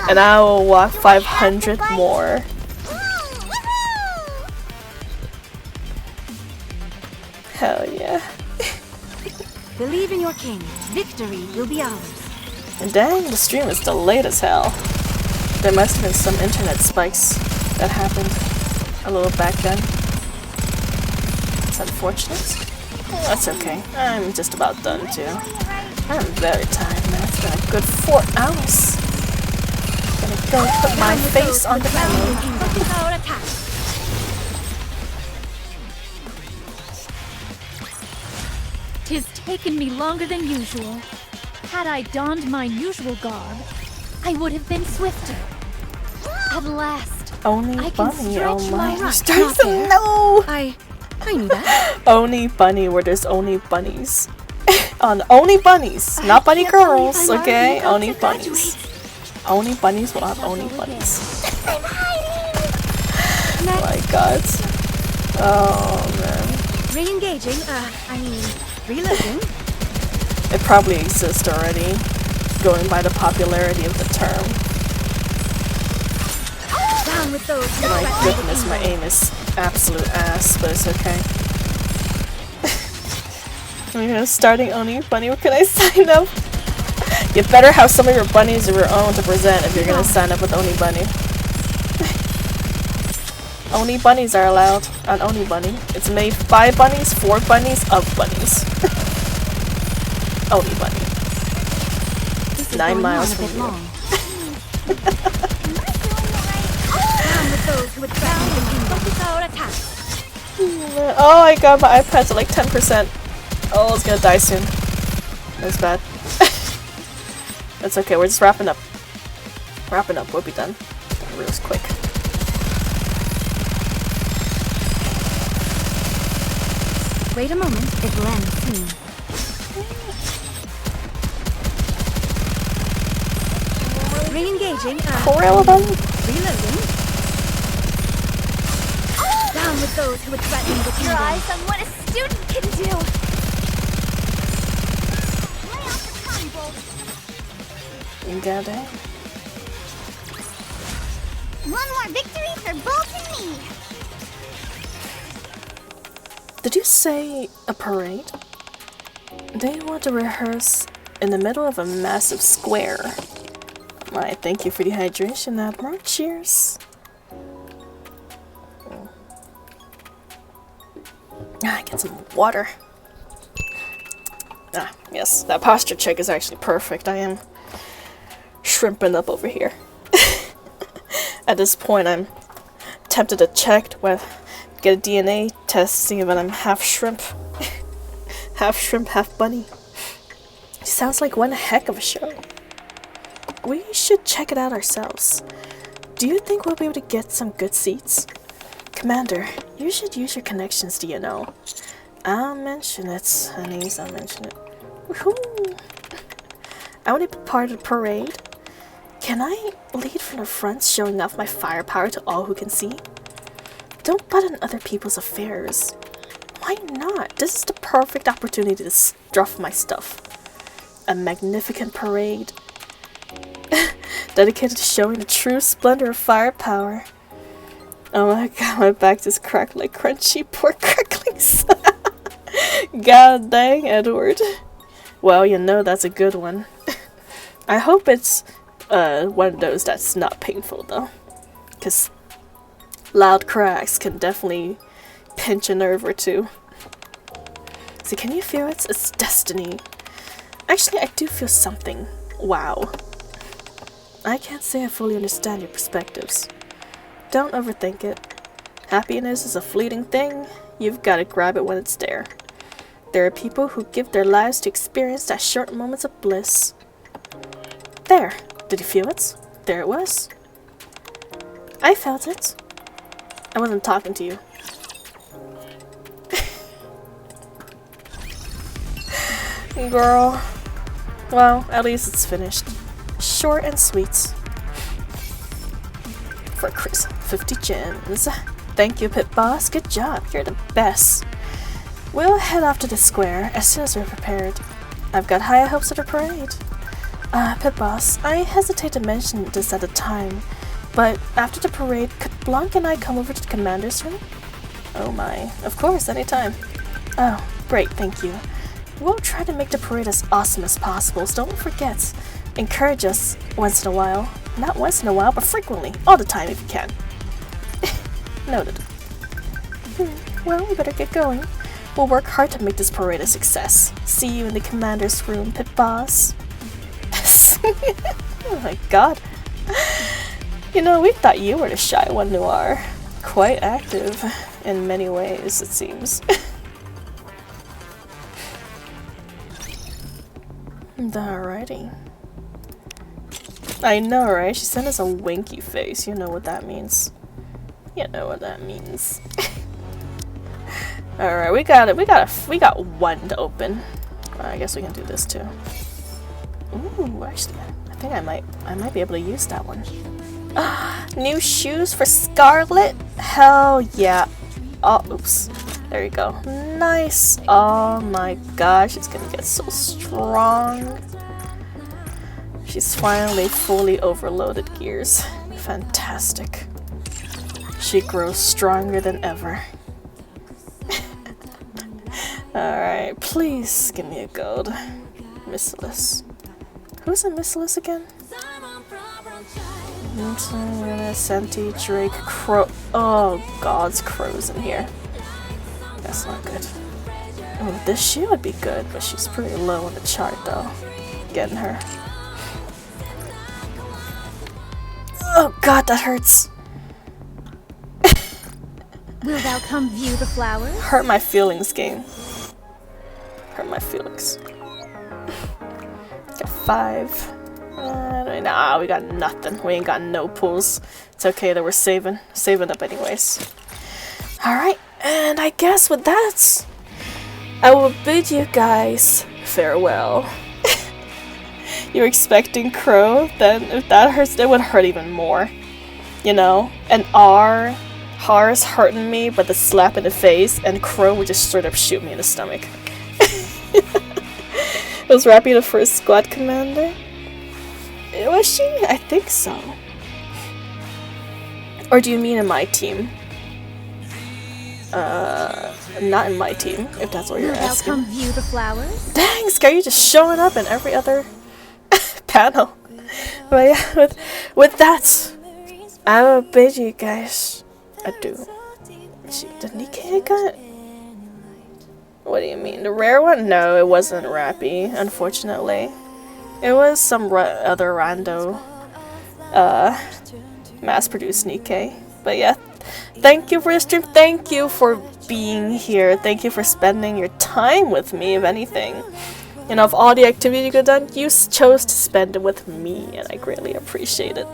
And I will walk 500 more. Hell yeah.
Believe in your king. Victory will be ours.
And dang, the stream is delayed as hell. There must have been some internet spikes that happened a little back then. It's unfortunate. Oh, that's okay. I'm just about done too. I'm very tired, man. It's been a good 4 hours. Gonna go put my face on the menu.
Tis taken me longer than usual. Had I donned my usual garb, I would have been swifter. At last,
Only
I can
bunny,
stretch
oh
my
my.
right.
Start to no!
I knew that.
Only bunny where there's only bunnies. On only bunnies, not bunny girls, okay? Only bunnies. Only bunnies will have only bunnies. My god. Oh man.
Re-engaging, reloading.
It probably exists already, going by the popularity of the term.
Down with those.
My goodness, my aim is absolute ass, but it's okay. Starting Oni Bunny, what can I sign up? You better have some of your bunnies of your own to present if you're gonna sign up with Oni Bunny. Only bunnies are allowed. An Oni bunny. It's made by bunnies, for bunnies, of bunnies. Oni bunny. 9 miles from here. Oh my god, my iPad's at like 10%. Oh, it's gonna die soon. That's bad. That's okay, we're just wrapping up. Wrapping up, we'll be done. Real quick.
Wait a moment, it will end soon. Re-engaging.
Reloading.
Down with those who would threaten the
Your eyes on what a student can do. Lay off the time, Bolt.
You got it.
One more victory for Bolt and me.
Did you say a parade? They want to rehearse in the middle of a massive square. Why, thank you for the hydration, Admiral. Cheers. Get some water. Yes, that posture check is actually perfect. I am shrimping up over here. At this point, I'm tempted to check get a DNA test, see if I'm half shrimp. Half shrimp, half bunny. Sounds like one heck of a show. We should check it out ourselves. Do you think we'll be able to get some good seats? Commander, you should use your connections, do you know? I'll mention it, honeys, I'll mention it. Woohoo! I want to be part of the parade. Can I lead from the front, showing off my firepower to all who can see? Don't butt in other people's affairs. Why not? This is the perfect opportunity to stuff my stuff. A magnificent parade. Dedicated to showing the true splendor of firepower. Oh my god, my back just cracked like crunchy pork cracklings. God dang, Edward. Well, you know that's a good one. I hope it's one of those that's not painful though. Because loud cracks can definitely pinch a nerve or two. So can you feel it? It's destiny. Actually, I do feel something. Wow. I can't say I fully understand your perspectives. Don't overthink it. Happiness is a fleeting thing. You've got to grab it when it's there. There are people who give their lives to experience that short moments of bliss. There. Did you feel it? There it was. I felt it. I wasn't talking to you. Girl. Well, at least it's finished. Short and sweet. For Chris, 50 gems. Thank you, Pit Boss. Good job. You're the best. We'll head off to the square as soon as we're prepared. I've got high hopes of the parade. Pit Boss, I hesitate to mention this at the time, but after the parade, could Blanc and I come over to the commander's room? Oh my. Of course, anytime. Oh, great, thank you. We'll try to make the parade as awesome as possible, so don't forget. Encourage us once in a while. Not once in a while, but frequently. All the time if you can. Noted. Well, we better get going. We'll work hard to make this parade a success. See you in the commander's room, Pit Boss. Oh my god. You know, we thought you were the shy one, Noir. Quite active in many ways, it seems. Alrighty. I know, right? She sent us a winky face. You know what that means. You know what that means. Alright, we got one to open. I guess we can do this too. Ooh, actually, I think I might be able to use that one. New shoes for Scarlet? Hell yeah. Oh, oops. There you go. Nice. Oh my gosh, it's gonna get so strong. She's finally fully overloaded gears. Fantastic. She grows stronger than ever. Alright, please give me a gold. Missless. Who's a Missless again? Senti, Drake, Crow. Oh, God's crows in here. That's not good. Oh, this she would be good, but she's pretty low on the chart though. Getting her. Oh God, that hurts.
Will thou come view the flowers?
Hurt my feelings, game. Hurt my feelings. Got 5. Nah, we got nothing. We ain't got no pulls. It's okay that we're saving up anyways. Alright, and I guess with that, I will bid you guys farewell. You're expecting Crow? Then if that hurts, it would hurt even more. You know? And Har's hurting me, but the slap in the face, and Crow would just straight up shoot me in the stomach. Was Rappy the first squad commander? Was she? I think so. Or do you mean in my team? Not in my team, if that's what you're asking.
Come view the flowers?
Dang, Sky, you're just showing up in every other panel. But yeah, with that, I will bid you guys adieu. The NIKKE got? What do you mean? The rare one? No, it wasn't Rappy, unfortunately. It was some other rando mass-produced NIKKE. But yeah, thank you for the stream. Thank you for being here. Thank you for spending your time with me, if anything. You know, of all the activities you could have done, you chose to spend it with me, and I greatly appreciate it.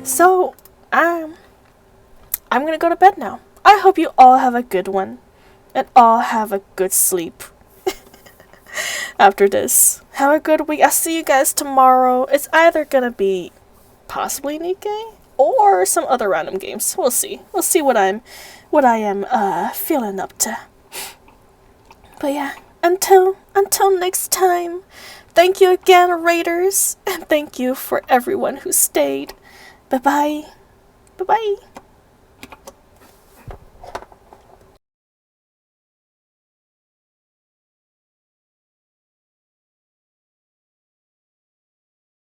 So, I'm gonna go to bed now. I hope you all have a good one, and all have a good sleep. After this, have a good week. I'll see you guys tomorrow. It's either gonna be possibly NIKKE or some other random games. We'll see. We'll see what I am feeling up to. But yeah, until next time, thank you again, Raiders, and thank you for everyone who stayed. Bye bye. Bye bye.